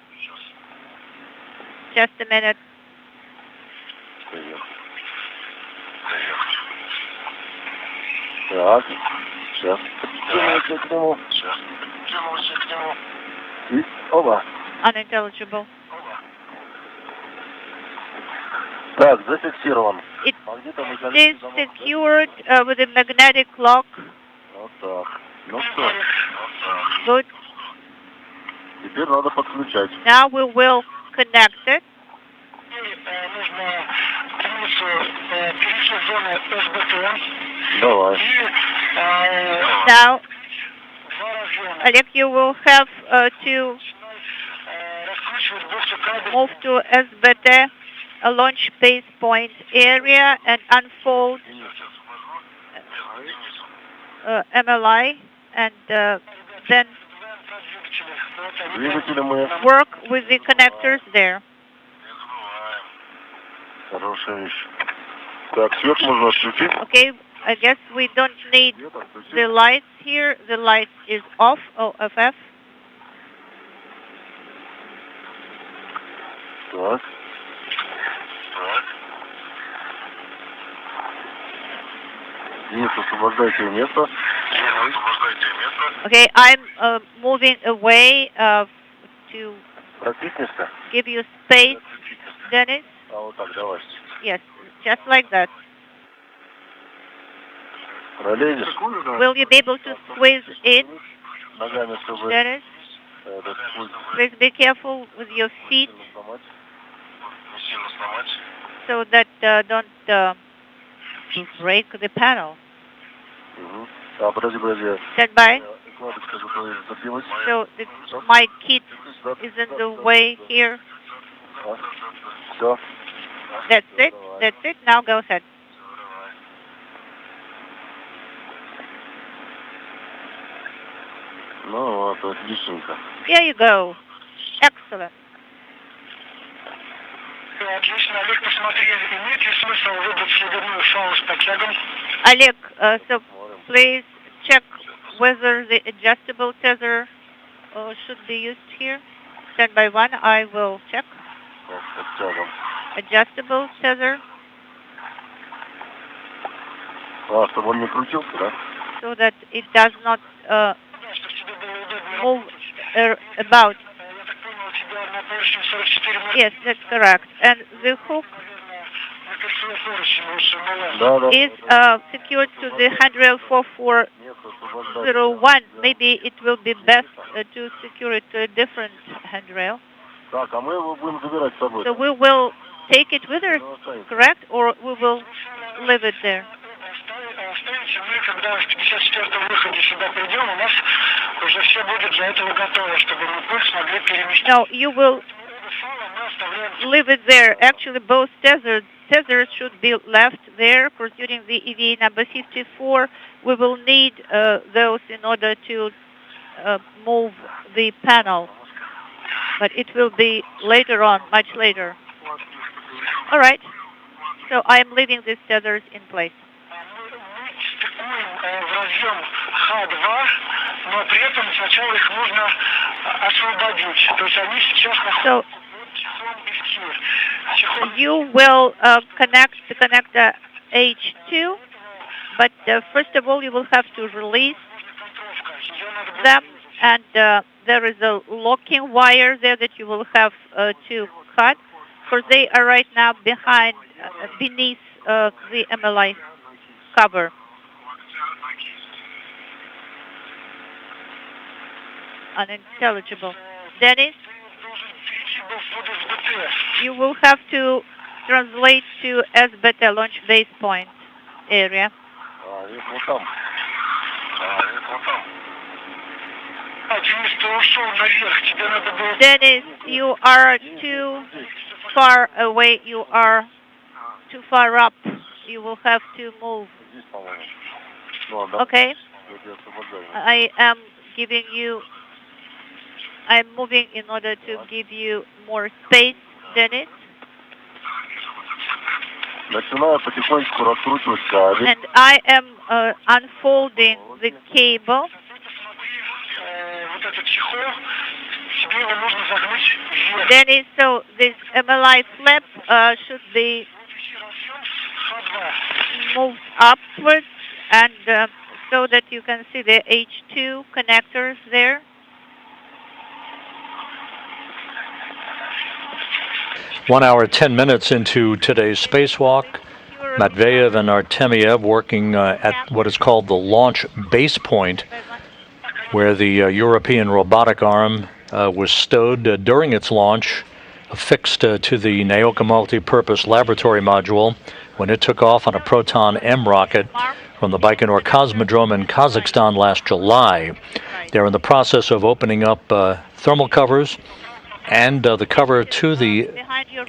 Just a minute. Unintelligible. Так, зафиксирован. It is secured with a magnetic lock. Вот так. Ну что? Good. Теперь надо подключать. Now we will connect it. Давай. Now, Oleg, you will have to move to SBT, a launch base point area, and unfold MLI, and then work with the connectors there. Okay, I guess we don't need the lights here. The light is off, OFF. Okay, I'm moving away to give you space, Dennis. Yes, just like that. Will you be able to squeeze in, Dennis? Please be careful with your feet so that don't break the panel. Stand by. So my kit is in the way here. That's it. That's it. Now go ahead. Ну, вот, отличненько. There you go. Excellent. Отлично, Олег, посмотри, имеет ли смысл выбрать следовую фау с подтягом? Oleg, so Please check whether the adjustable tether should be used here. Stand by 1, I will check. Adjustable tether. Чтобы он не крутился, да? So that it does not move about. Yes, that's correct. And the hook is secured to the handrail 4401. Maybe it will be best to secure it to a different handrail. So we will take it with us, correct? Or we will leave it there? Оставите, мы когда в 54-м выходе сюда придем, у нас уже все будет для этого готово, чтобы мы пульс смогли переместить. No, you will leave it there. Actually, both tethers should be left there. Pursuing the EVA number 54, we will need those in order to move the panel. But it will be later on, much later. All right. So I am leaving these tethers in place. В разъем Х2, но при этом сначала их нужно освободить. То есть они сейчас находятся числом. You will connect the connector H2, but first of all you will have to release them, and there is a locking wire there that you will have to cut, because they are right now beneath the MLI cover. Unintelligible. Dennis, you will have to translate to S-beta launch base point area. Dennis, you are too far away. You are too far up. You will have to move. Okay. I am giving you. I'm moving in order to give you more space, Dennis. And I am unfolding the cable. Dennis, so this MLI flap should be moved upwards, and so that you can see the H2 connectors there. 1 hour, 10 minutes into today's spacewalk, Matveyev and Artemyev working at what is called the launch base point, where the European Robotic Arm was stowed during its launch, affixed to the Naoka multi-purpose laboratory module when it took off on a Proton M rocket from the Baikonur Cosmodrome in Kazakhstan last July. They're in the process of opening up thermal covers and the cover to the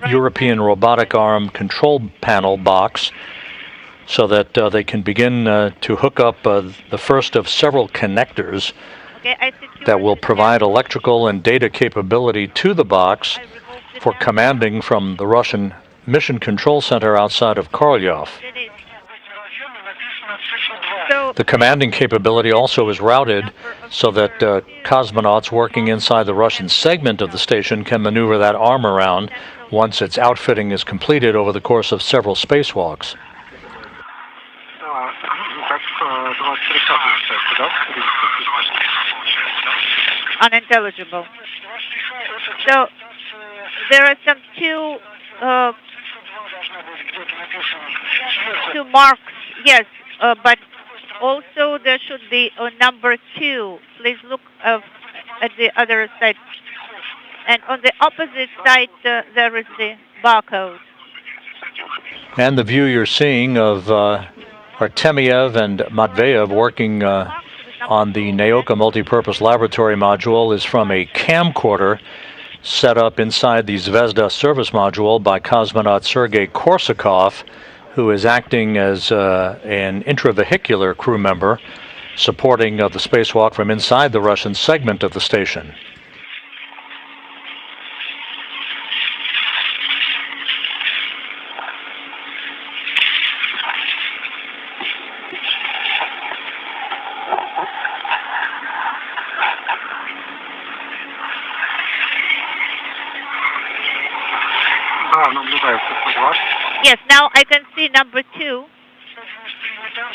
European Robotic Arm control panel box, so that they can begin to hook up the first of several connectors that will provide electrical and data capability to the box for commanding from the Russian Mission Control Center outside of Korolyov. The commanding capability also is routed so that cosmonauts working inside the Russian segment of the station can maneuver that arm around once its outfitting is completed over the course of several spacewalks. Unintelligible. So there are some two marks, yes, but also there should be a number 2. Please look at the other side. And on the opposite side, there is the barcode. And the view you're seeing of Artemyev and Matveyev working on the Naoka multipurpose laboratory module is from a camcorder set up inside the Zvezda service module by cosmonaut Sergei Korsakov, who is acting as an intravehicular crew member supporting the spacewalk from inside the Russian segment of the station. Yes, now I can see number 2.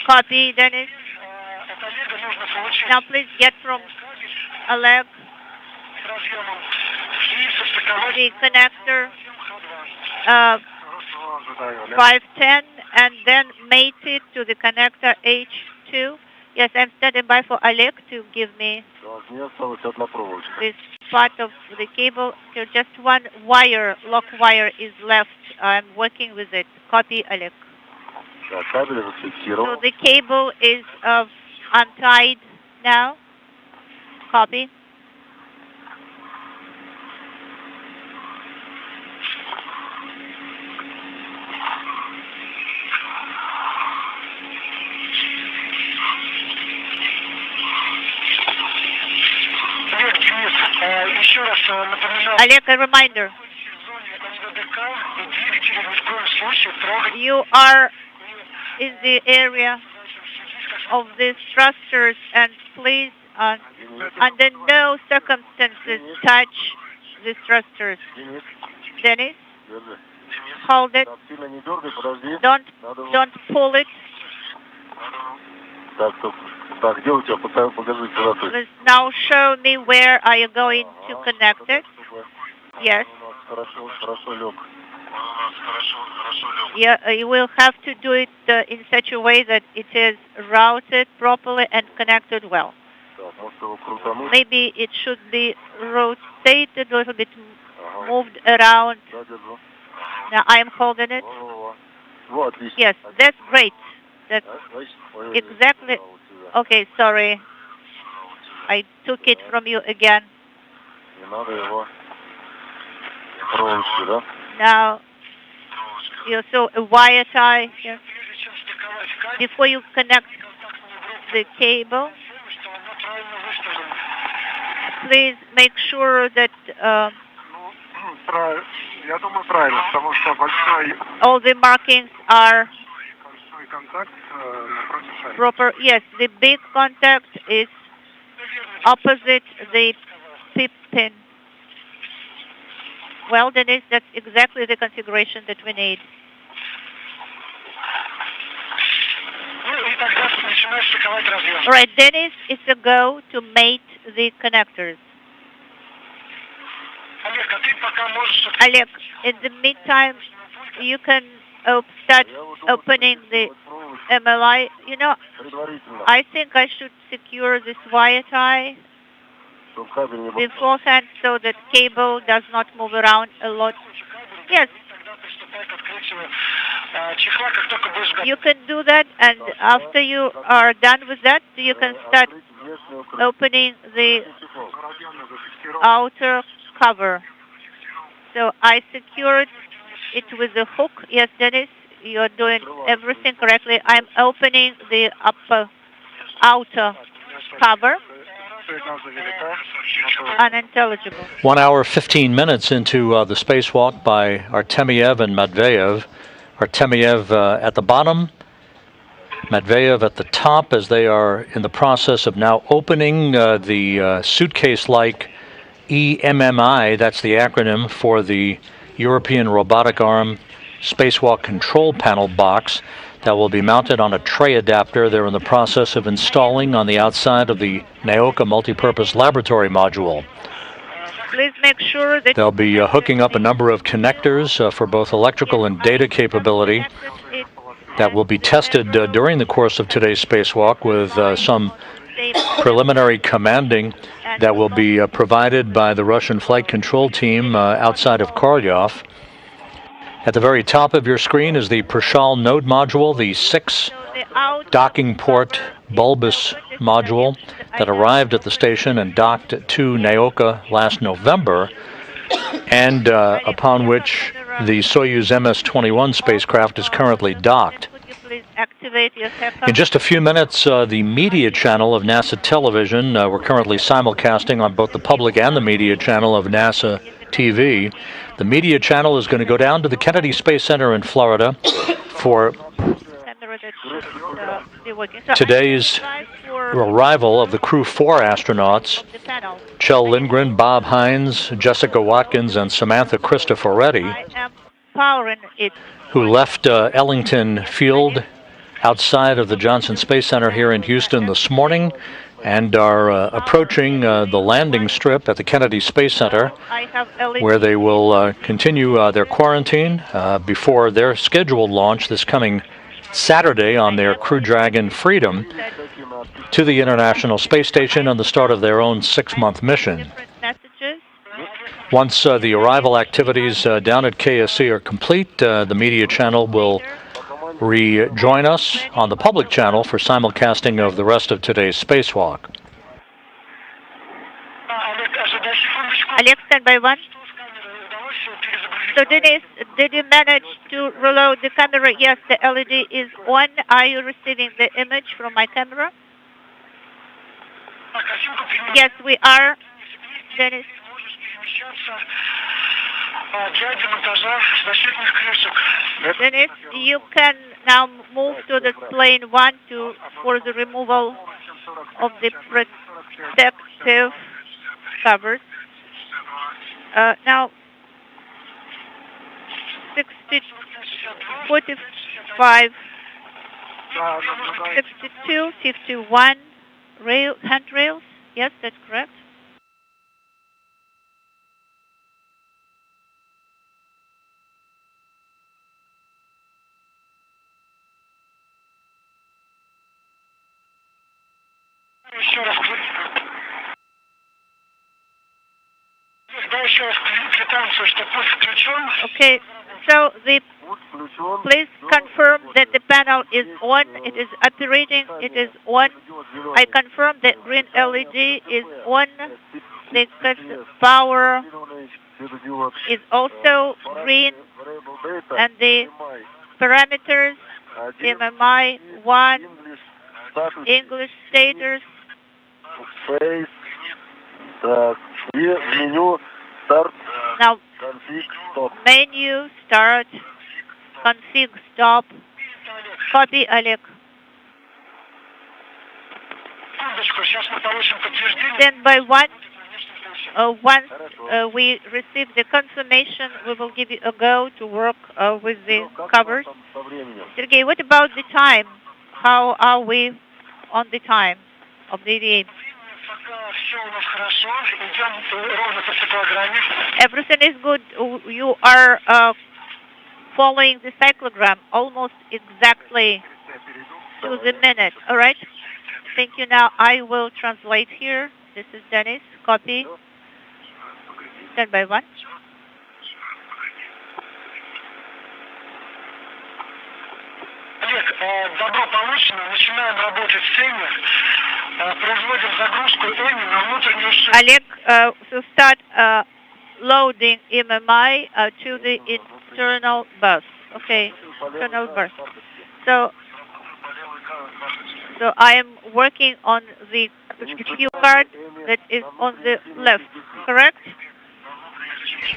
Copy, Dennis. Now please get from Oleg the connector 510 and then mate it to the connector H2. Yes, I'm standing by for Oleg to give me this part of the cable. So just one wire, lock wire is left. I'm working with it. Copy, Oleg. So the cable is untied now. Copy. Oleg, a reminder. You are in the area of these thrusters, and please, under no circumstances, touch these thrusters. Dennis, hold it. Don't pull it. Please now show me where are you going to connect it. Yes. Yeah, you will have to do it in such a way that it is routed properly and connected well. Maybe it should be rotated a little bit, moved around. Now I am holding it. Yes, that's great. That's exactly. Okay, sorry. I took it from you again. Now, you saw a wire tie here. Before you connect the cable, please make sure that all the markings are proper. Yes, the big contact is opposite the PIP pin. Well, Dennis, that's exactly the configuration that we need. All right, Dennis, it's a go to mate the connectors. Oleg, in the meantime, you can start opening the MLI. You know, I think I should secure this wire tie beforehand so that cable does not move around a lot. Yes. You can do that, and after you are done with that, you can start opening the outer cover. So I secured it with a hook. Yes, Dennis, you're doing everything correctly. I'm opening the outer cover. Unintelligible. 1 hour, 15 minutes into the spacewalk by Artemyev and Matveyev. Artemyev at the bottom, Matveyev at the top, as they are in the process of now opening the suitcase-like EMMI, that's the acronym for the European Robotic Arm Spacewalk Control Panel box that will be mounted on a tray adapter. They're in the process of installing on the outside of the NAOCA multipurpose laboratory module. Please make sure that they'll be hooking up a number of connectors for both electrical and data capability that will be tested during the course of today's spacewalk with some preliminary commanding that will be provided by the Russian flight control team outside of Korolyov. At the very top of your screen is the Prashal node module, the 6 docking port bulbous module that arrived at the station and docked to NAOCA last November, and upon which the Soyuz MS-21 spacecraft is currently docked. In just a few minutes, the media channel of NASA television, we're currently simulcasting on both the public and the media channel of NASA TV. The media channel is going to go down to the Kennedy Space Center in Florida for today's arrival of the Crew 4 astronauts, Kjell Lindgren, Bob Hines, Jessica Watkins, and Samantha Cristoforetti. powering it. Who left Ellington Field outside of the Johnson Space Center here in Houston this morning and are approaching the landing strip at the Kennedy Space Center, where they will continue their quarantine before their scheduled launch this coming Saturday on their Crew Dragon Freedom to the International Space Station on the start of their own 6-month mission. Once the arrival activities down at KSC are complete, the media channel will rejoin us on the public channel for simulcasting of the rest of today's spacewalk. Alex, standby 1. So, Dennis, did you manage to reload the camera? Yes, the LED is on. Are you receiving the image from my camera? Yes, we are, Dennis. Dennis, you can now move to the plane 1 for the removal of the protective covers. Now, 45, 62, 51 handrails. Yes, that's correct. Okay, so please confirm that the panel is on, it is operating, it is on. I confirm that green LED is on, the power is also green, and the parameters, MMI 1, English status. Now, menu, start, config, stop, copy, Alec. Standby 1. Once we receive the confirmation, we will give you a go to work with the covers. Sergey, what about the time? How are we on the time of the EDA? Everything is good. You are following the cyclogram almost exactly to the minute. All right. Thank you. Now I will translate here. This is Dennis. Copy. Standby 1. Олег, добро получено. Начинаем работать с Эми. Производим загрузку Эми на внутреннюю шину. Олег, so start loading MMI to the internal bus. Okay, internal bus. So I am working on the cue card that is on the left, correct?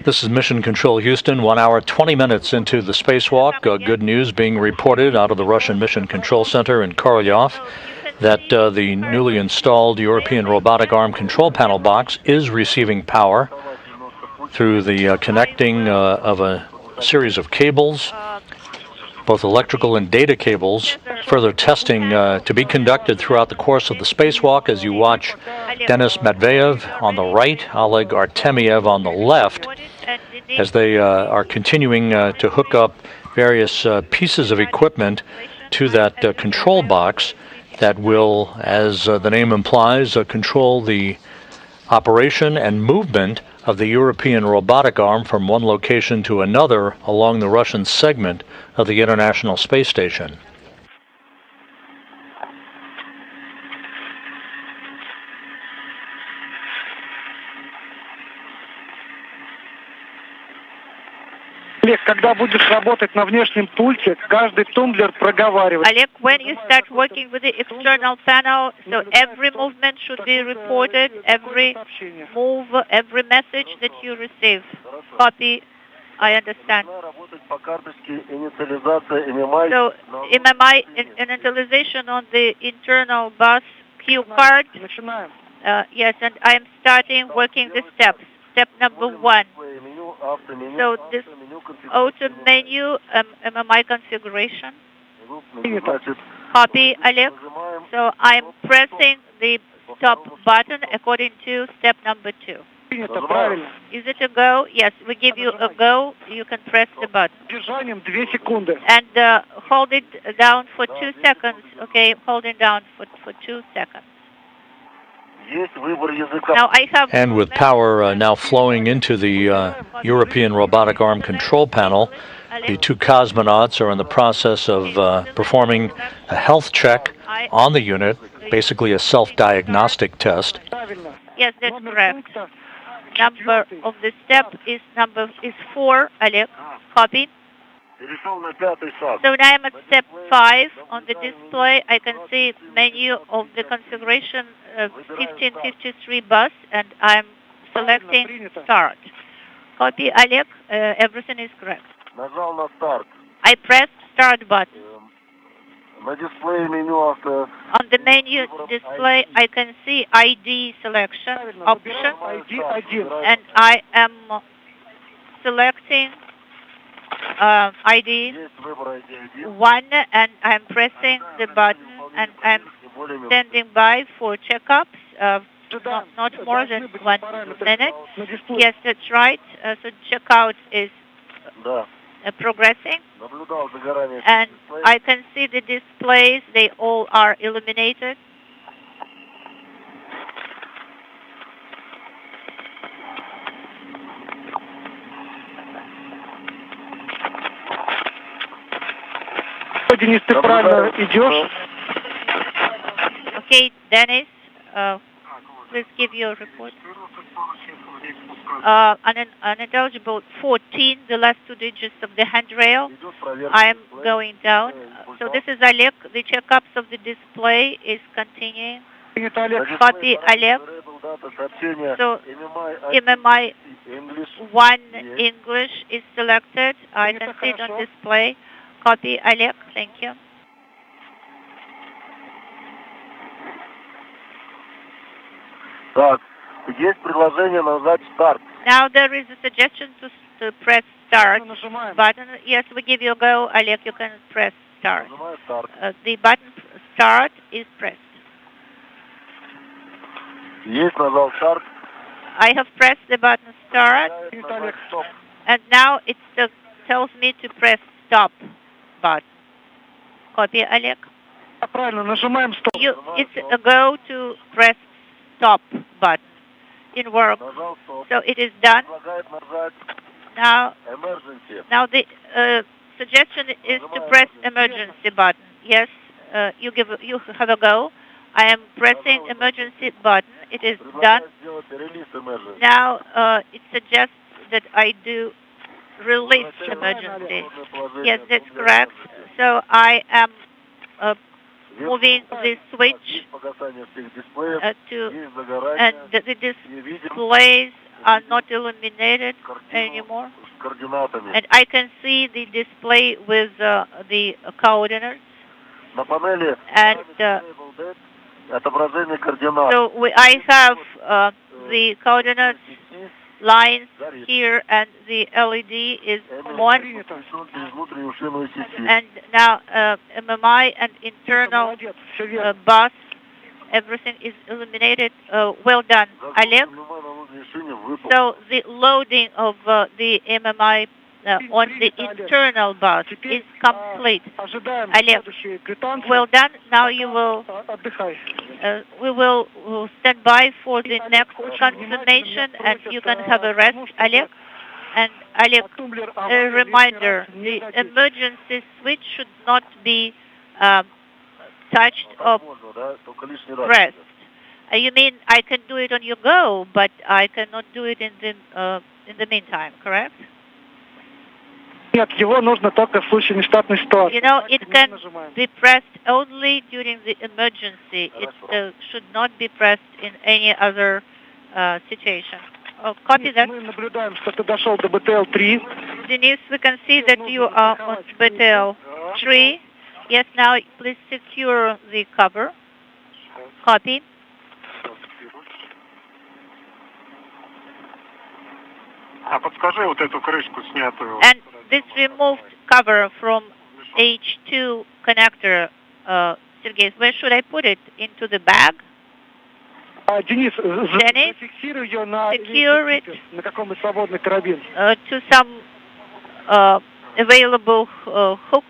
This is Mission Control Houston, 1 hour, 20 minutes into the spacewalk. Good news being reported out of the Russian Mission Control Center in Korolyov that the newly installed European Robotic Arm control panel box is receiving power through the connecting of a series of cables, both electrical and data cables. Further testing to be conducted throughout the course of the spacewalk as you watch Denis Matveyev on the right, Oleg Artemyev on the left, as they are continuing to hook up various pieces of equipment to that control box that will, as the name implies, control the operation and movement of the European robotic arm from one location to another along the Russian segment of the International Space Station. Олег, когда будешь работать на внешнем пульте, каждый тумблер проговаривает. Олег, when you start working with the external panel, so every movement should be reported, every move, every message that you receive. Copy, I understand. So, MMI initialization on the internal bus cue card. Yes, and I am starting working the steps. Step number 1. So this auto menu, MMI configuration. Copy, Alex. So I'm pressing the stop button according to step number 2. Is it a go? Yes, we give you a go. You can press the button. And hold it down for 2 seconds. Okay, hold it down for 2 seconds. Now I have. And with power now flowing into the European Robotic Arm control panel, the 2 cosmonauts are in the process of performing a health check on the unit, basically a self-diagnostic test. Yes, that's correct. Number of the step is 4, Alex. Copy. So now I'm at step 5 on the display. I can see menu of the configuration 1553 bus, and I'm selecting start. Copy, Alex. Everything is correct. I pressed start button. On the menu display, I can see ID selection option, and I am selecting ID 1, and I'm pressing the button, and I'm standing by for checkups, not more than 1 minute. Yes, that's right. So checkout is progressing, and I can see the displays. They all are illuminated. Денис, ты правильно идешь? Okay, Dennis, please give your report. Unintelligible 14, the last 2 digits of the handrail. I am going down. So this is Oleg. The checkups of the display is continuing. Copy, Oleg. So MMI 1 English is selected. I can see it on display. Copy, Oleg. Thank you. Now there is a suggestion to press start button. Yes, we give you a go, Oleg. You can press start. The button start is pressed. I have pressed the button start, and now it tells me to press stop button. Copy, Oleg. It's a go to press stop button in work. So it is done. Now the suggestion is to press emergency button. Yes, you have a go. I am pressing emergency button. It is done. Now it suggests that I do release emergency. Yes, that's correct. So I am moving the switch and the displays are not illuminated anymore. And I can see the display with the coordinates. And so I have the coordinates lines here, and the LED is on. And now MMI and internal bus, everything is illuminated. Well done, Oleg. So the loading of the MMI on the internal bus is complete. Oleg, well done. Now you will. We will stand by for the next confirmation, and you can have a rest, Oleg. And Oleg, a reminder: the emergency switch should not be touched or pressed. You mean I can do it on your go, but I cannot do it in the meantime, correct? Нет, его нужно только в случае нештатной ситуации. You know, it can be pressed only during the emergency. It should not be pressed in any other situation. Oh, copy that. Мы наблюдаем, что ты дошел до BTL-3. Denise, we can see that you are on BTL-3. Yes, now please secure the cover. Copy. А подскажи вот эту крышку снятую. And this removed cover from H2 connector, Sergey, where should I put it? Into the bag? Денис, Dennis, зафиксируй ее на secure it на каком-нибудь свободный карабин. to some available hook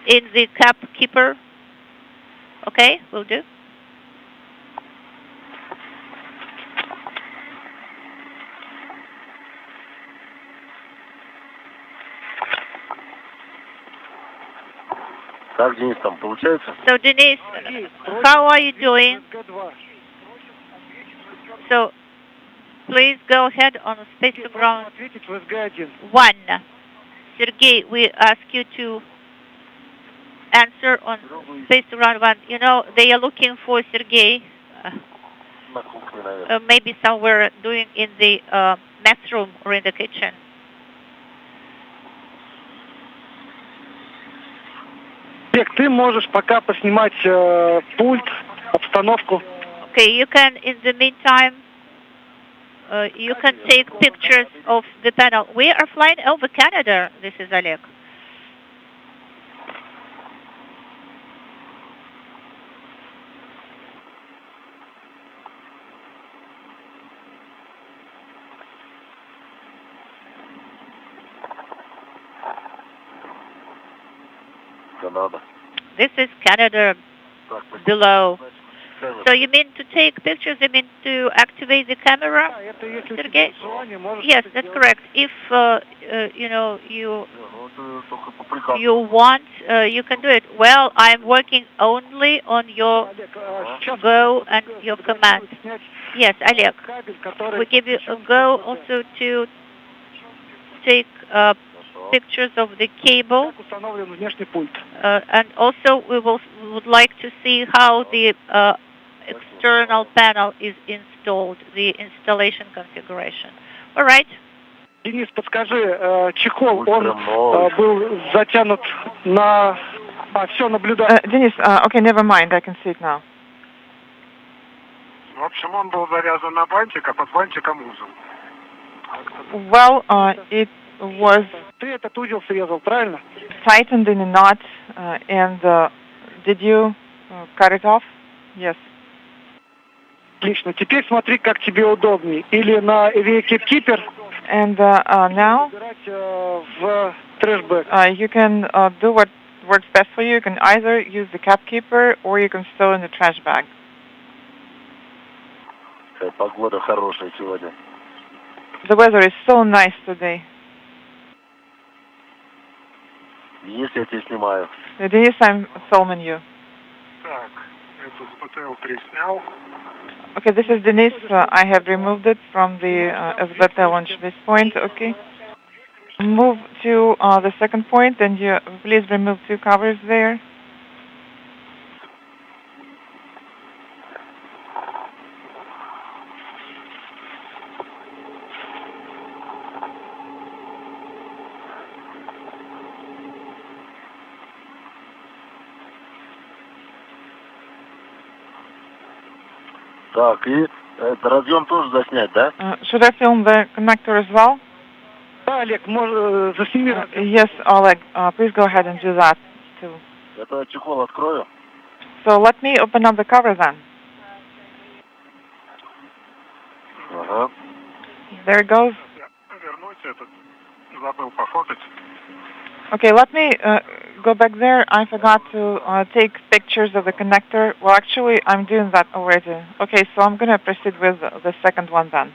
in the cap keeper. Okay, will do. Как, Денис, там получается? So, Denise, how are you doing? So, please go ahead on space to ground 1. Sergey, we ask you to answer on space to ground 1. You know, they are looking for Sergey, maybe somewhere doing in the mess room or in the kitchen. Олег, ты можешь пока поснимать пульт, обстановку. Okay, you can, in the meantime, you can take pictures of the panel. We are flying over Canada. This is Oleg. Canada. This is Canada below. So you mean to take pictures? You mean to activate the camera, Sergey? Yes, that's correct. If you know you want, you can do it. Well, I'm working only on your go and your command. Yes, Oleg. We give you a go also to take pictures of the cable, and also we would like to see how the external panel is installed, the installation configuration. All right. Денис, подскажи, чехол, он был затянут на... все, наблюдаю. Денис, okay, never mind, I can see it now. В общем, он был завязан на бантик, а под бантиком узел. Well, it was Ты этот узел срезал, правильно? tightened in a knot, and did you cut it off? Yes. Отлично. Теперь смотри, как тебе удобнее. Или на Keep Keeper. And now в трэшбэк. You can do what works best for you. You can either use the cap keeper or you can store in the trash bag. Погода хорошая сегодня. The weather is so nice today. Денис, я тебя снимаю. Denise, I'm filming you. Так, эту с БТЛ-3 снял. Okay, this is Denise. I have removed it from the SBT launch this point. Okay. Move to the second point, and you please remove 2 covers there. Так, и разъем тоже заснять, да? Should I film the connector as well? Да, Олег, засними. Yes, Oleg, please go ahead and do that too. Это чехол открою. So let me open up the cover then. Ага. There it goes. Вернусь этот, забыл пофотать. Okay, let me go back there. I forgot to take pictures of the connector. Well, actually, I'm doing that already. Okay, so I'm going to proceed with the second one then.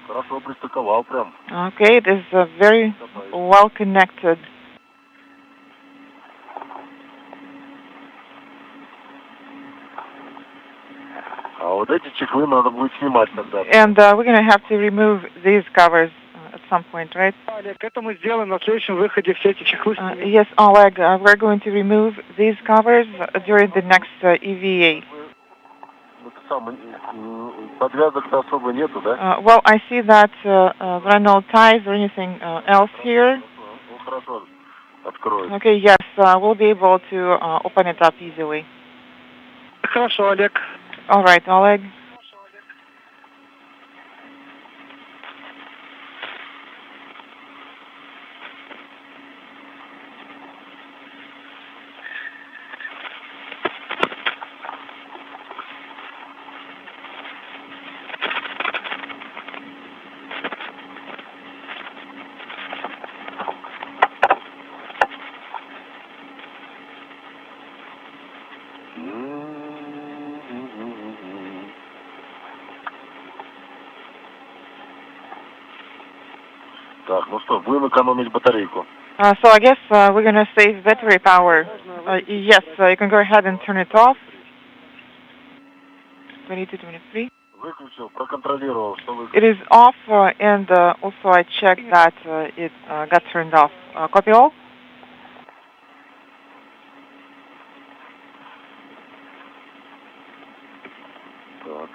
Хорошо пристыковал прям. Okay, it is very well connected. А вот эти чехлы надо будет снимать тогда. And we're going to have to remove these covers at some point, right? Олег, это мы сделаем на следующем выходе, все эти чехлы. Yes, Oleg, we're going to remove these covers during the next EVA. Подвязок-то особо нету, да? Well, I see that there are no ties or anything else here. Ну, хорошо, открою. Okay, yes, we'll be able to open it up easily. Хорошо, Олег. All right, Oleg. Так, ну что, будем экономить батарейку. So I guess we're going to save battery power. Yes, you can go ahead and turn it off. 22:23. Выключил, проконтролировал, что выключил. It is off, and also I checked that it got turned off. Copy all? Так.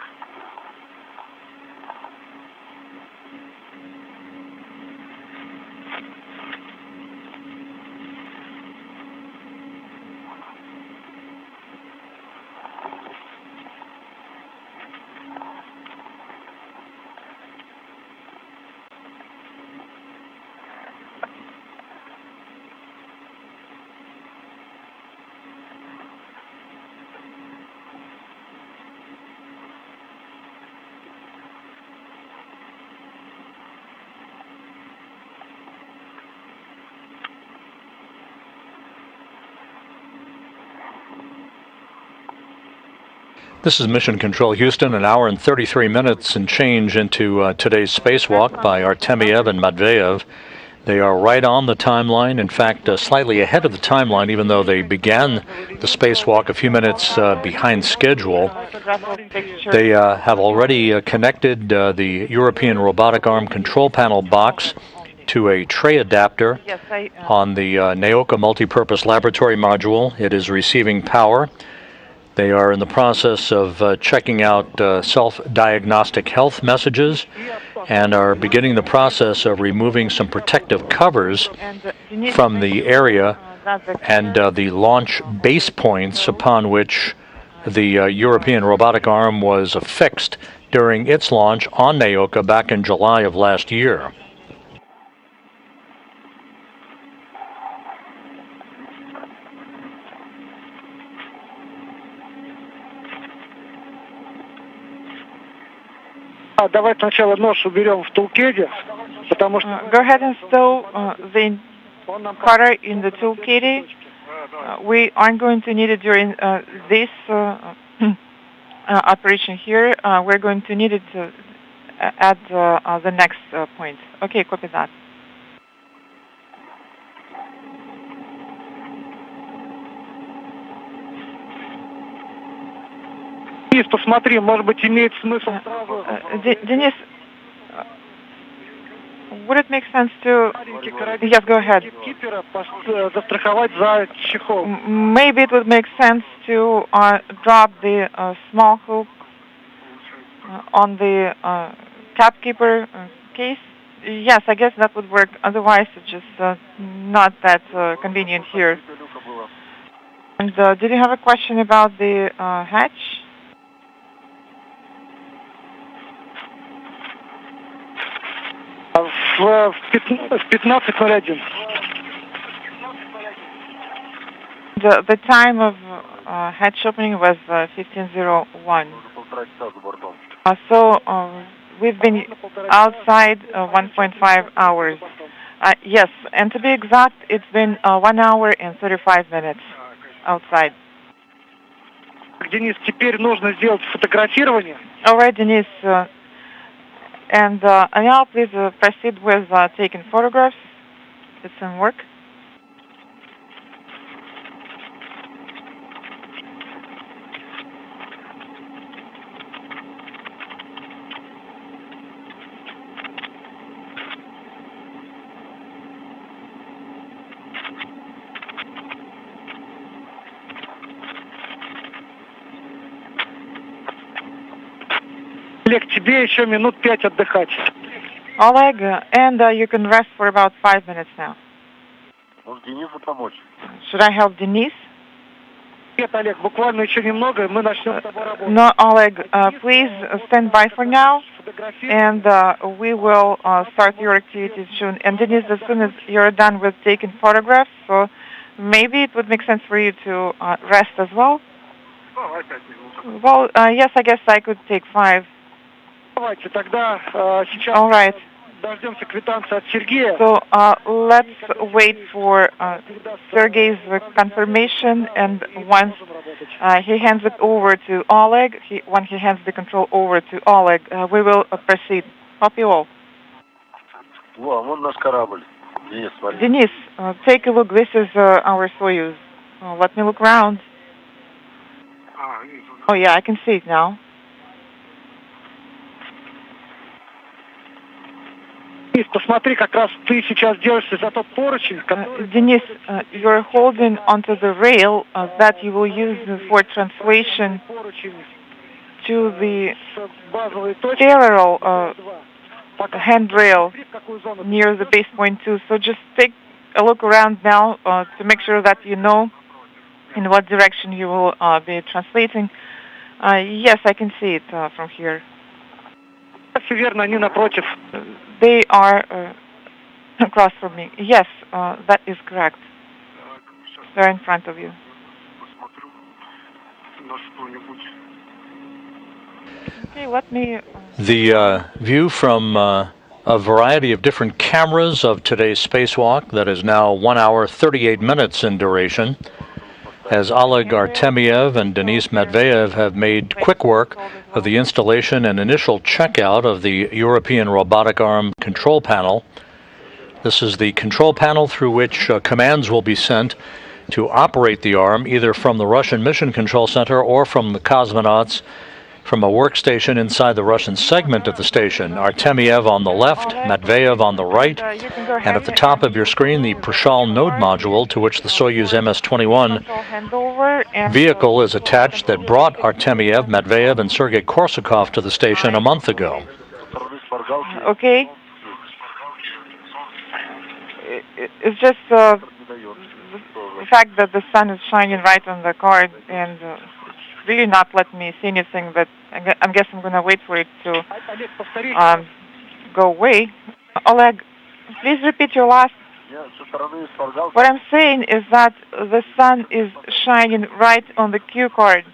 This is Mission Control Houston, an hour and 33 minutes and change into today's spacewalk by Artemyev and Matveyev. They are right on the timeline, in fact, slightly ahead of the timeline, even though they began the spacewalk a few minutes behind schedule. They have already connected the European Robotic Arm control panel box to a tray adapter on the Naoka multipurpose laboratory module. It is receiving power. They are in the process of checking out self-diagnostic health messages and are beginning the process of removing some protective covers from the area and the launch base points upon which the European Robotic Arm was affixed during its launch on Naoka back in July of last year. Давай сначала нож уберем в toolkit, потому что... Go ahead and stow the cutter in the toolkit. We aren't going to need it during this operation here. We're going to need it at the next point. Okay, copy that. Посмотри, может быть, имеет смысл... Денис, would it make sense to... Yes, go ahead. Застраховать за чехол. Maybe it would make sense to drop the small hook on the capkeeper case. Yes, I guess that would work. Otherwise, it's just not that convenient here. And did you have a question about the hatch? В 15:01. The time of hatch opening was 15:01. So we've been outside 1.5 hours. Yes, and to be exact, it's been 1 hour and 35 minutes outside. Денис, теперь нужно сделать фотографирование. All right, Denise. And now please proceed with taking photographs. It's in work. Олег, тебе еще минут 5 отдыхать. Oleg, and you can rest for about 5 minutes now. Денису помочь. Should I help Denise? Нет, Олег, буквально еще немного, и мы начнем с тобой работать. No, Oleg, please stand by for now, and we will start your activities soon. And Denise, as soon as you're done with taking photographs, so maybe it would make sense for you to rest as well. Well, yes, I guess I could take 5. Давайте тогда сейчас All right. дождемся квитанции от Сергея. So let's wait for Sergey's confirmation, and once he hands it over to Oleg, when he hands the control over to Oleg, we will proceed. Copy all. Вон наш корабль. Денис, смотри. Денис, take a look. This is our Soyuz. Let me look around. Oh, yeah, I can see it now. Посмотри, как раз ты сейчас держишься за тот поручень, Денис, you're holding onto the rail that you will use for translation to the parallel handrail near the base point 2. So just take a look around now to make sure that you know in what direction you will be translating. Yes, I can see it from here. They are across from me. Yes, that is correct. They're in front of you. Okay, let me... The view from a variety of different cameras of today's spacewalk that is now 1 hour 38 minutes in duration, as Oleg Artemyev and Denis Medvedev have made quick work of the installation and initial checkout of the European Robotic Arm control panel. This is the control panel through which commands will be sent to operate the arm, either from the Russian Mission Control Center or from the cosmonauts from a workstation inside the Russian segment of the station. Artemyev on the left, Medvedev on the right, and at the top of your screen, the Prashal node module to which the Soyuz MS-21 vehicle is attached that brought Artemyev, Medvedev, and Sergei Korsakov to the station a month ago. Okay. It's just the fact that the sun is shining right on the card and really not let me see anything, but I guess I'm going to wait for it to go away. Oleg, please repeat your last. What I'm saying is that the sun is shining right on the cue card,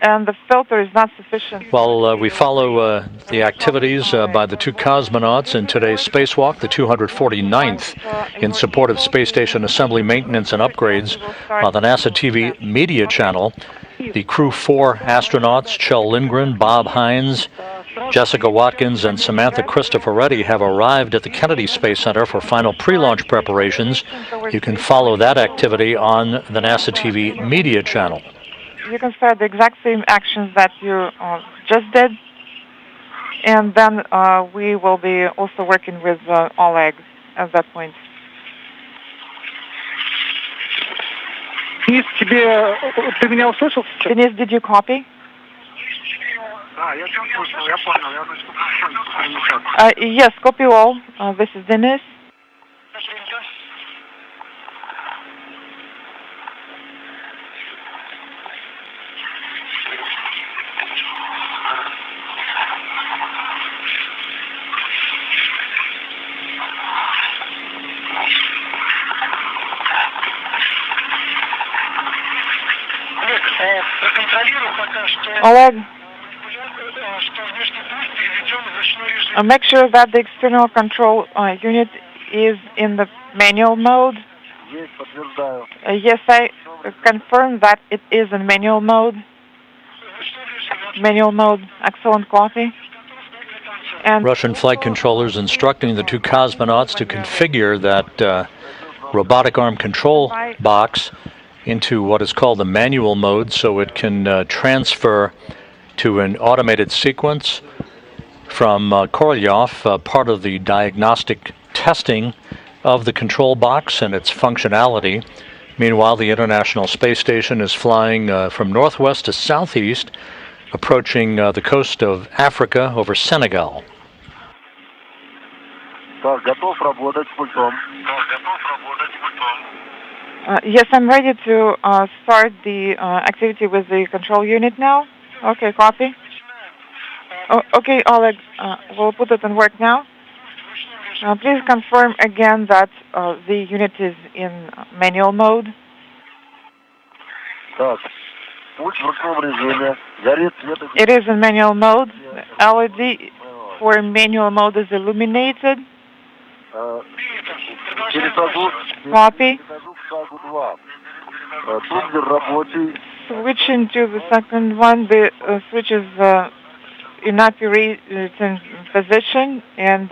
and the filter is not sufficient. Well, we follow the activities by the two cosmonauts in today's spacewalk, the 249th, in support of space station assembly, maintenance, and upgrades on the NASA TV media channel. The crew 4 astronauts, Kjell Lindgren, Bob Hines, Jessica Watkins, and Samantha Cristoforetti have arrived at the Kennedy Space Center for final pre-launch preparations. You can follow that activity on the NASA TV media channel. You can start the exact same actions that you just did, and then we will be also working with Oleg at that point. Денис, did you copy? Yes, copy all. This is Dennis. Oleg, make sure that the external control unit is in the manual mode. Yes, I confirm that it is in manual mode. Manual mode, excellent copy. And Russian flight controllers instructing the two cosmonauts to configure that robotic arm control box into what is called the manual mode so it can transfer to an automated sequence from Korolyov, part of the diagnostic testing of the control box and its functionality. Meanwhile, the International Space Station is flying from northwest to southeast, approaching the coast of Africa over Senegal. Yes, I'm ready to start the activity with the control unit now. Okay, copy. Okay, Oleg, we'll put it in work now. Please confirm again that the unit is in manual mode. It is in manual mode. LED for manual mode is illuminated. Copy. Switching to the second one, the switch is in operating position, and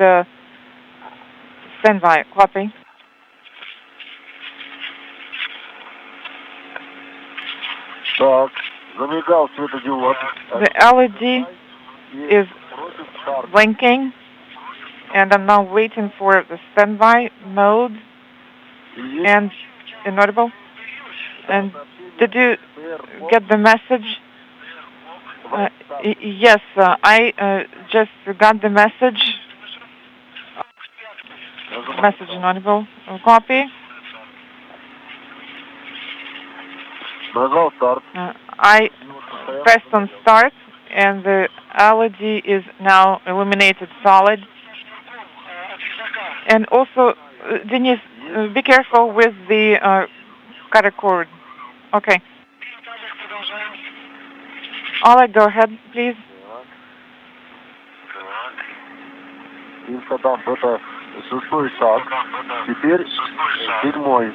Standby. Copy. Так, замигал светодиод. The LED is blinking, and I'm now waiting for the standby mode and inaudible. And did you get the message? Yes, I just got the message. Message inaudible. Copy. I pressed on start, and the LED is now illuminated solid. And also, Denise, be careful with the cutter cord. Okay. Oleg, go ahead, please. Это шестой шаг. Теперь седьмой.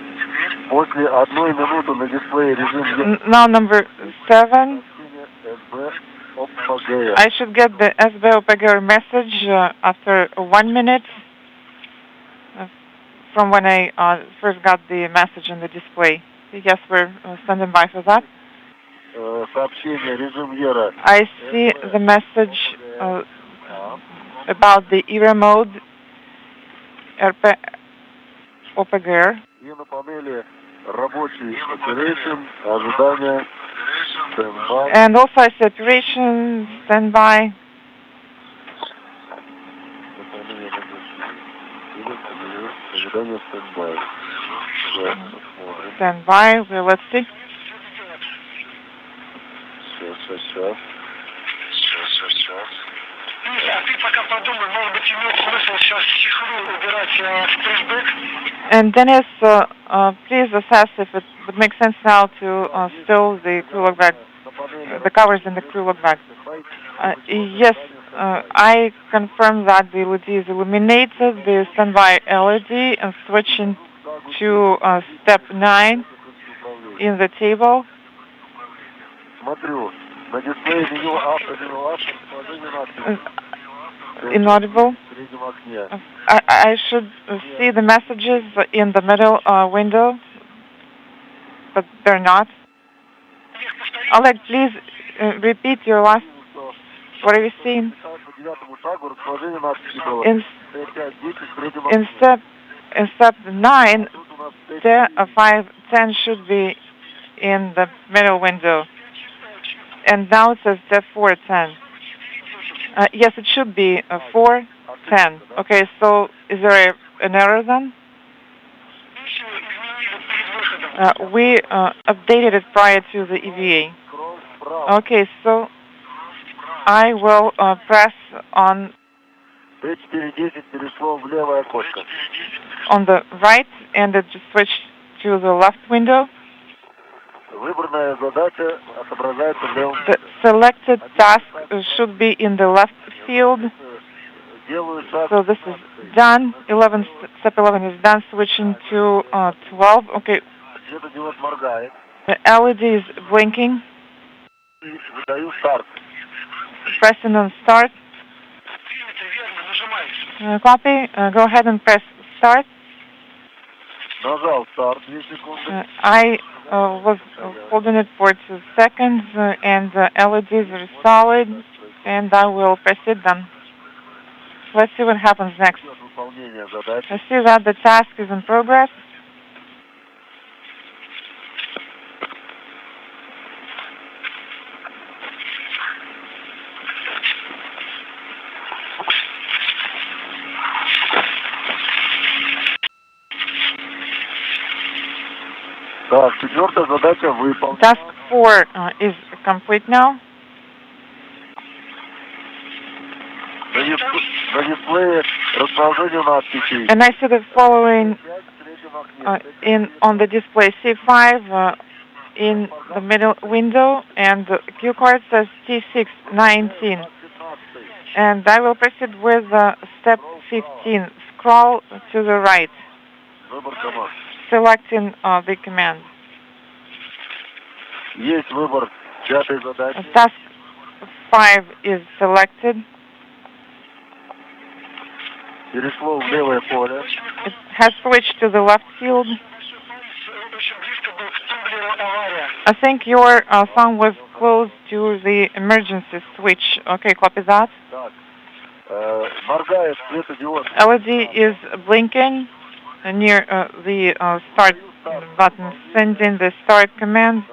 После 1 минуты на дисплее режим... Now number 7. I should get the SB OPGR message after 1 minute from when I first got the message on the display. Yes, we're standing by for that. I see the message about the ERA mode, RP OPGR. And also I see operation, standby. Standby, well, let's see. And Dennis, please assess if it would make sense now to stow the crew log bag, the covers in the crew log bag. Yes, I confirm that the LED is illuminated, the standby LED, and switching to step 9 in the table. Inaudible. I should see the messages in the middle window, but they're not. Oleg, please repeat your last. What are you seeing? In step 9, 5, 10 should be in the middle window. And now it says step 4, 10. Yes, it should be 4, 10. Okay, so is there an error then? We updated it prior to the EVA. Okay, so I will press on the right, and it just switched to the left window. The selected task should be in the left field. So this is done. Step 11 is done. Switching to 12. Okay. The LED is blinking. Pressing on start. Copy. Go ahead and press start. I was holding it for 2 seconds, and the LEDs are solid, and I will press it then. Let's see what happens next. I see that the task is in progress. Task 4 is complete now. And I see the following on the display: C5 in the middle window, and the cue card says T619. And I will proceed with step 15. Scroll to the right, selecting the command. Task 5 is selected. Перешло в левое поле. It has switched to the left field. I think your phone was close to the emergency switch. Okay, copy that. Моргает светодиод. LED is blinking near the start button, sending the start command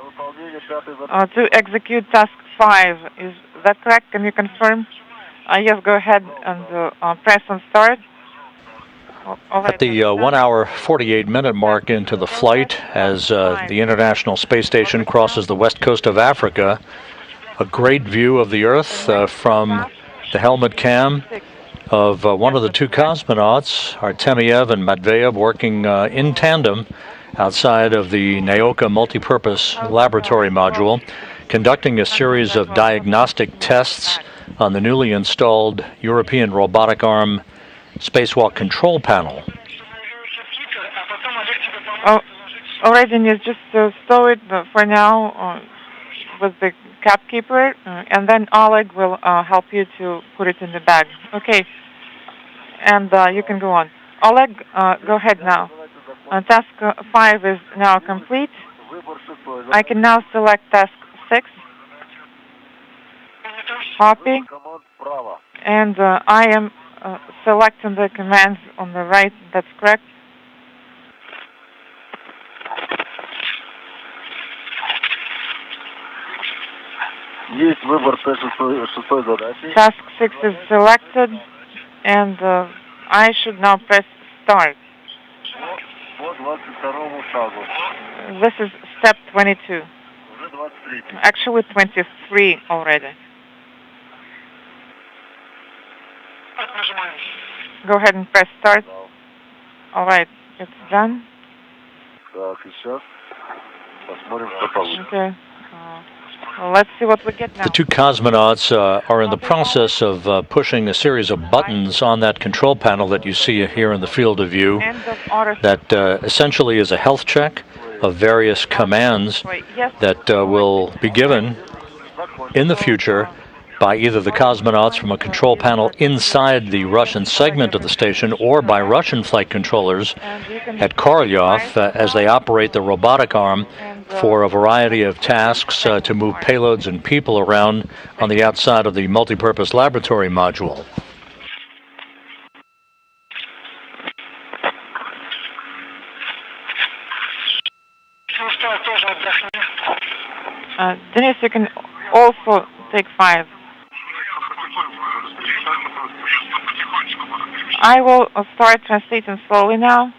to execute task 5. Is that correct? Can you confirm? Yes, go ahead and press on start. At the 1 hour 48-minute mark into the flight, as the International Space Station crosses the west coast of Africa, a great view of the Earth from the helmet cam of one of the two cosmonauts, Artemyev and Matveyev, working in tandem outside of the Naoka multipurpose laboratory module, conducting a series of diagnostic tests on the newly installed European Robotic Arm Spacewalk control panel. Oh, all right, then you just stow it for now with the cap keeper, and then Oleg will help you to put it in the bag. Okay, and you can go on. Oleg, go ahead now. Task 5 is now complete. I can now select task 6. Copy. And I am selecting the commands on the right. That's correct. Есть выбор шестой задачи. Task 6 is selected, and I should now press start. По 22-му шагу. This is step 22. Уже 23. Actually 23 already. Go ahead and press start. All right, it's done. Так, и сейчас посмотрим, что получится. Okay. Well, let's see what we get now. The two cosmonauts are in the process of pushing a series of buttons on that control panel that you see here in the field of view. That essentially is a health check of various commands that will be given in the future by either the cosmonauts from a control panel inside the Russian segment of the station or by Russian flight controllers at Korolyov as they operate the robotic arm for a variety of tasks to move payloads and people around on the outside of the multipurpose laboratory module. Denis, you can also take 5. I will start translating slowly now.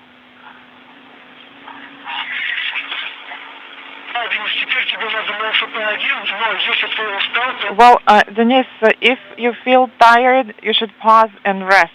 Well, Denis, if you feel tired, you should pause and rest.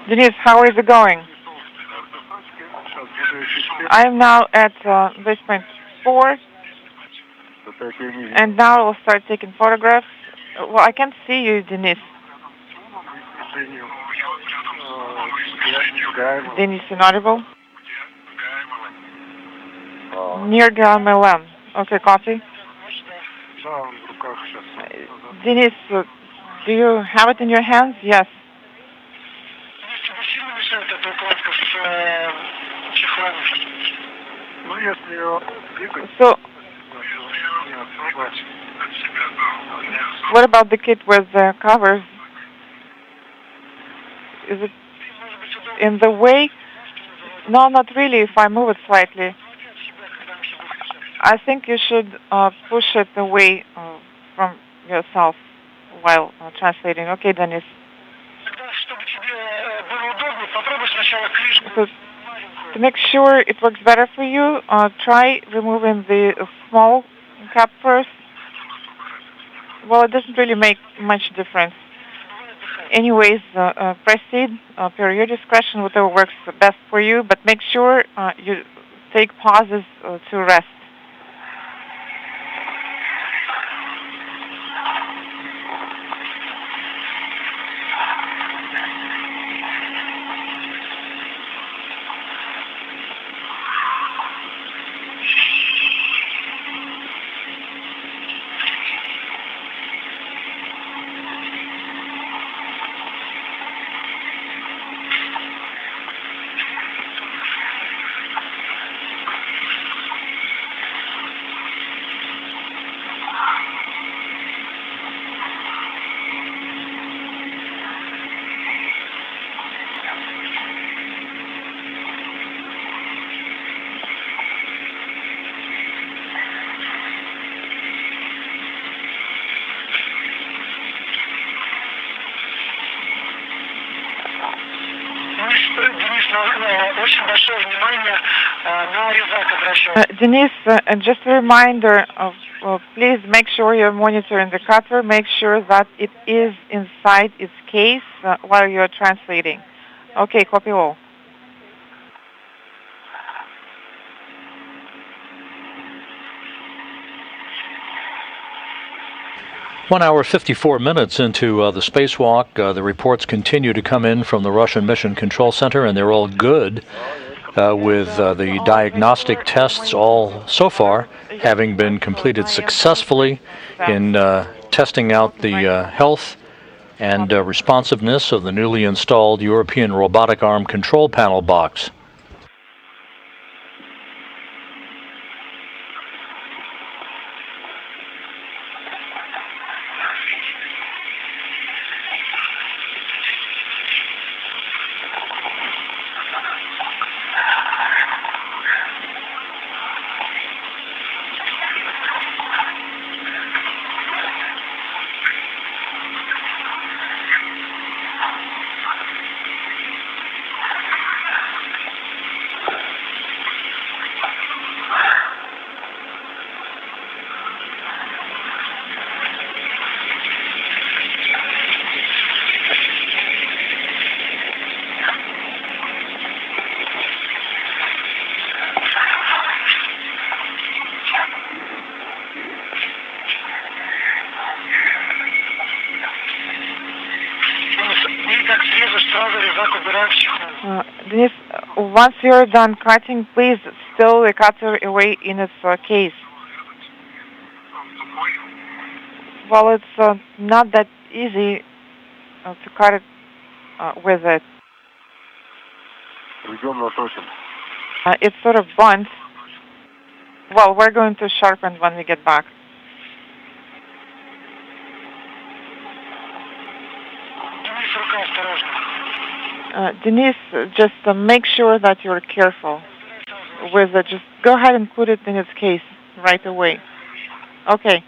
Denis, how is it going? I am now at base point 4, and now I'll start taking photographs. Well, I can't see you, Denis. Denis, inaudible? Near GMLM. Okay, copy. Denis, do you have it in your hands? Yes. So, What about the kit with the covers? Is it in the way? No, not really, if I move it slightly. I think you should push it away from yourself while translating. Okay, Dennis. So, to make sure it works better for you, try removing the small cap first. Well, it doesn't really make much difference. Anyways, proceed per your discretion, whatever works best for you, but make sure you take pauses to rest. Denise, just a reminder of please make sure you're monitoring the cutter. Make sure that it is inside its case while you're translating. Okay, copy all. One hour, 54 minutes into the spacewalk. The reports continue to come in from the Russian Mission Control Center, and they're all good with the diagnostic tests all so far having been completed successfully in testing out the health and responsiveness of the newly installed European Robotic Arm control panel box. Denise, once you're done cutting, please stow the cutter away in its case. Well, it's not that easy to cut it with it. It's sort of blunt. Well, we're going to sharpen when we get back. Denise, just make sure that you're careful with it. Just go ahead and put it in its case right away. Okay.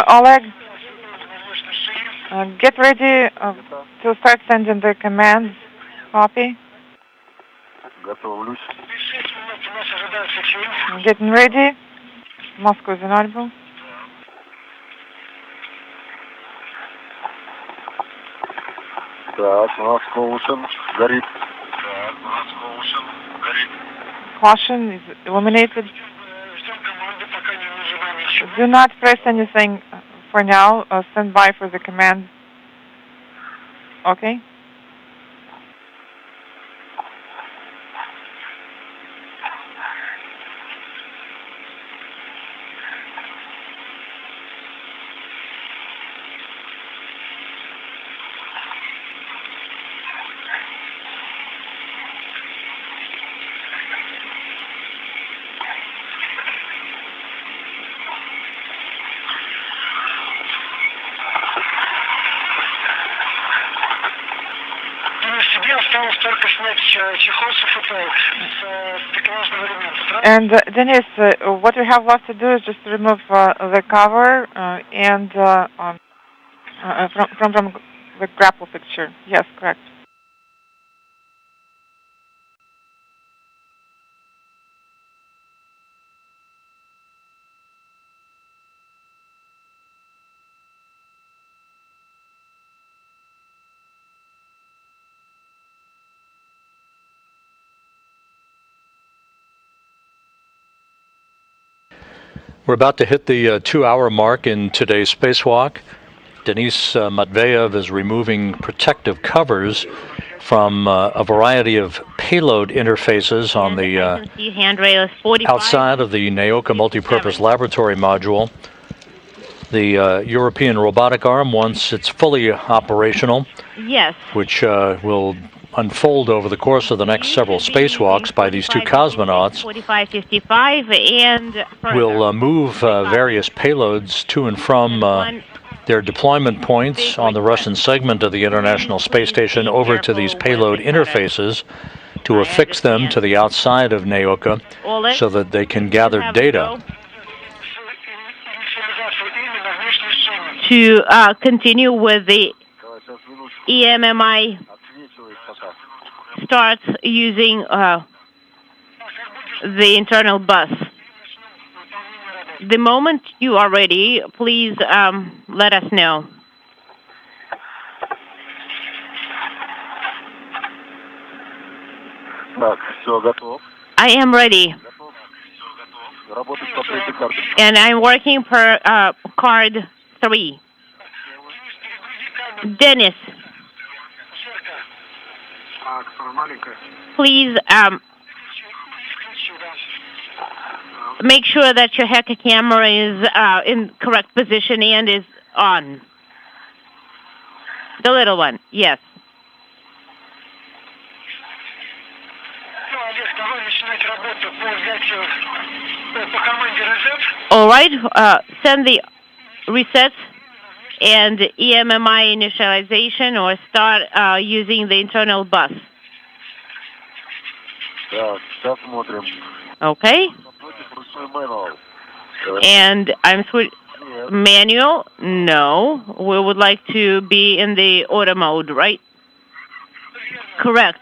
Oleg, get ready to start sending the commands. Copy. Готовлюсь. Getting ready. Moscow is inaudible. Так, Москва горит. Caution is illuminated. Do not press anything for now. Stand by for the command. Okay. And Dennis, what we have left to do is just remove the cover and from the grapple picture. Yes, correct. We're about to hit the 2-hour mark in today's spacewalk. Denise Matveyev is removing protective covers from a variety of payload interfaces on the outside of the Naoka Multipurpose Laboratory Module. The European Robotic Arm, once it's fully operational, yes, which will unfold over the course of the next several spacewalks by these two cosmonauts, 4555 and will move various payloads to and from their deployment points on the Russian segment of the International Space Station over to these payload interfaces to affix them to the outside of Naoka so that they can gather data. To continue with the EMMI starts using the internal bus. The moment you are ready, please let us know. I am ready. And I'm working per card 3. Dennis, please make sure that your hacker camera is in correct position and is on. The little one, yes. All right, send the reset and EMMI initialization or start using the internal bus. Okay. And I'm manual? No. We would like to be in the auto mode, right? Correct.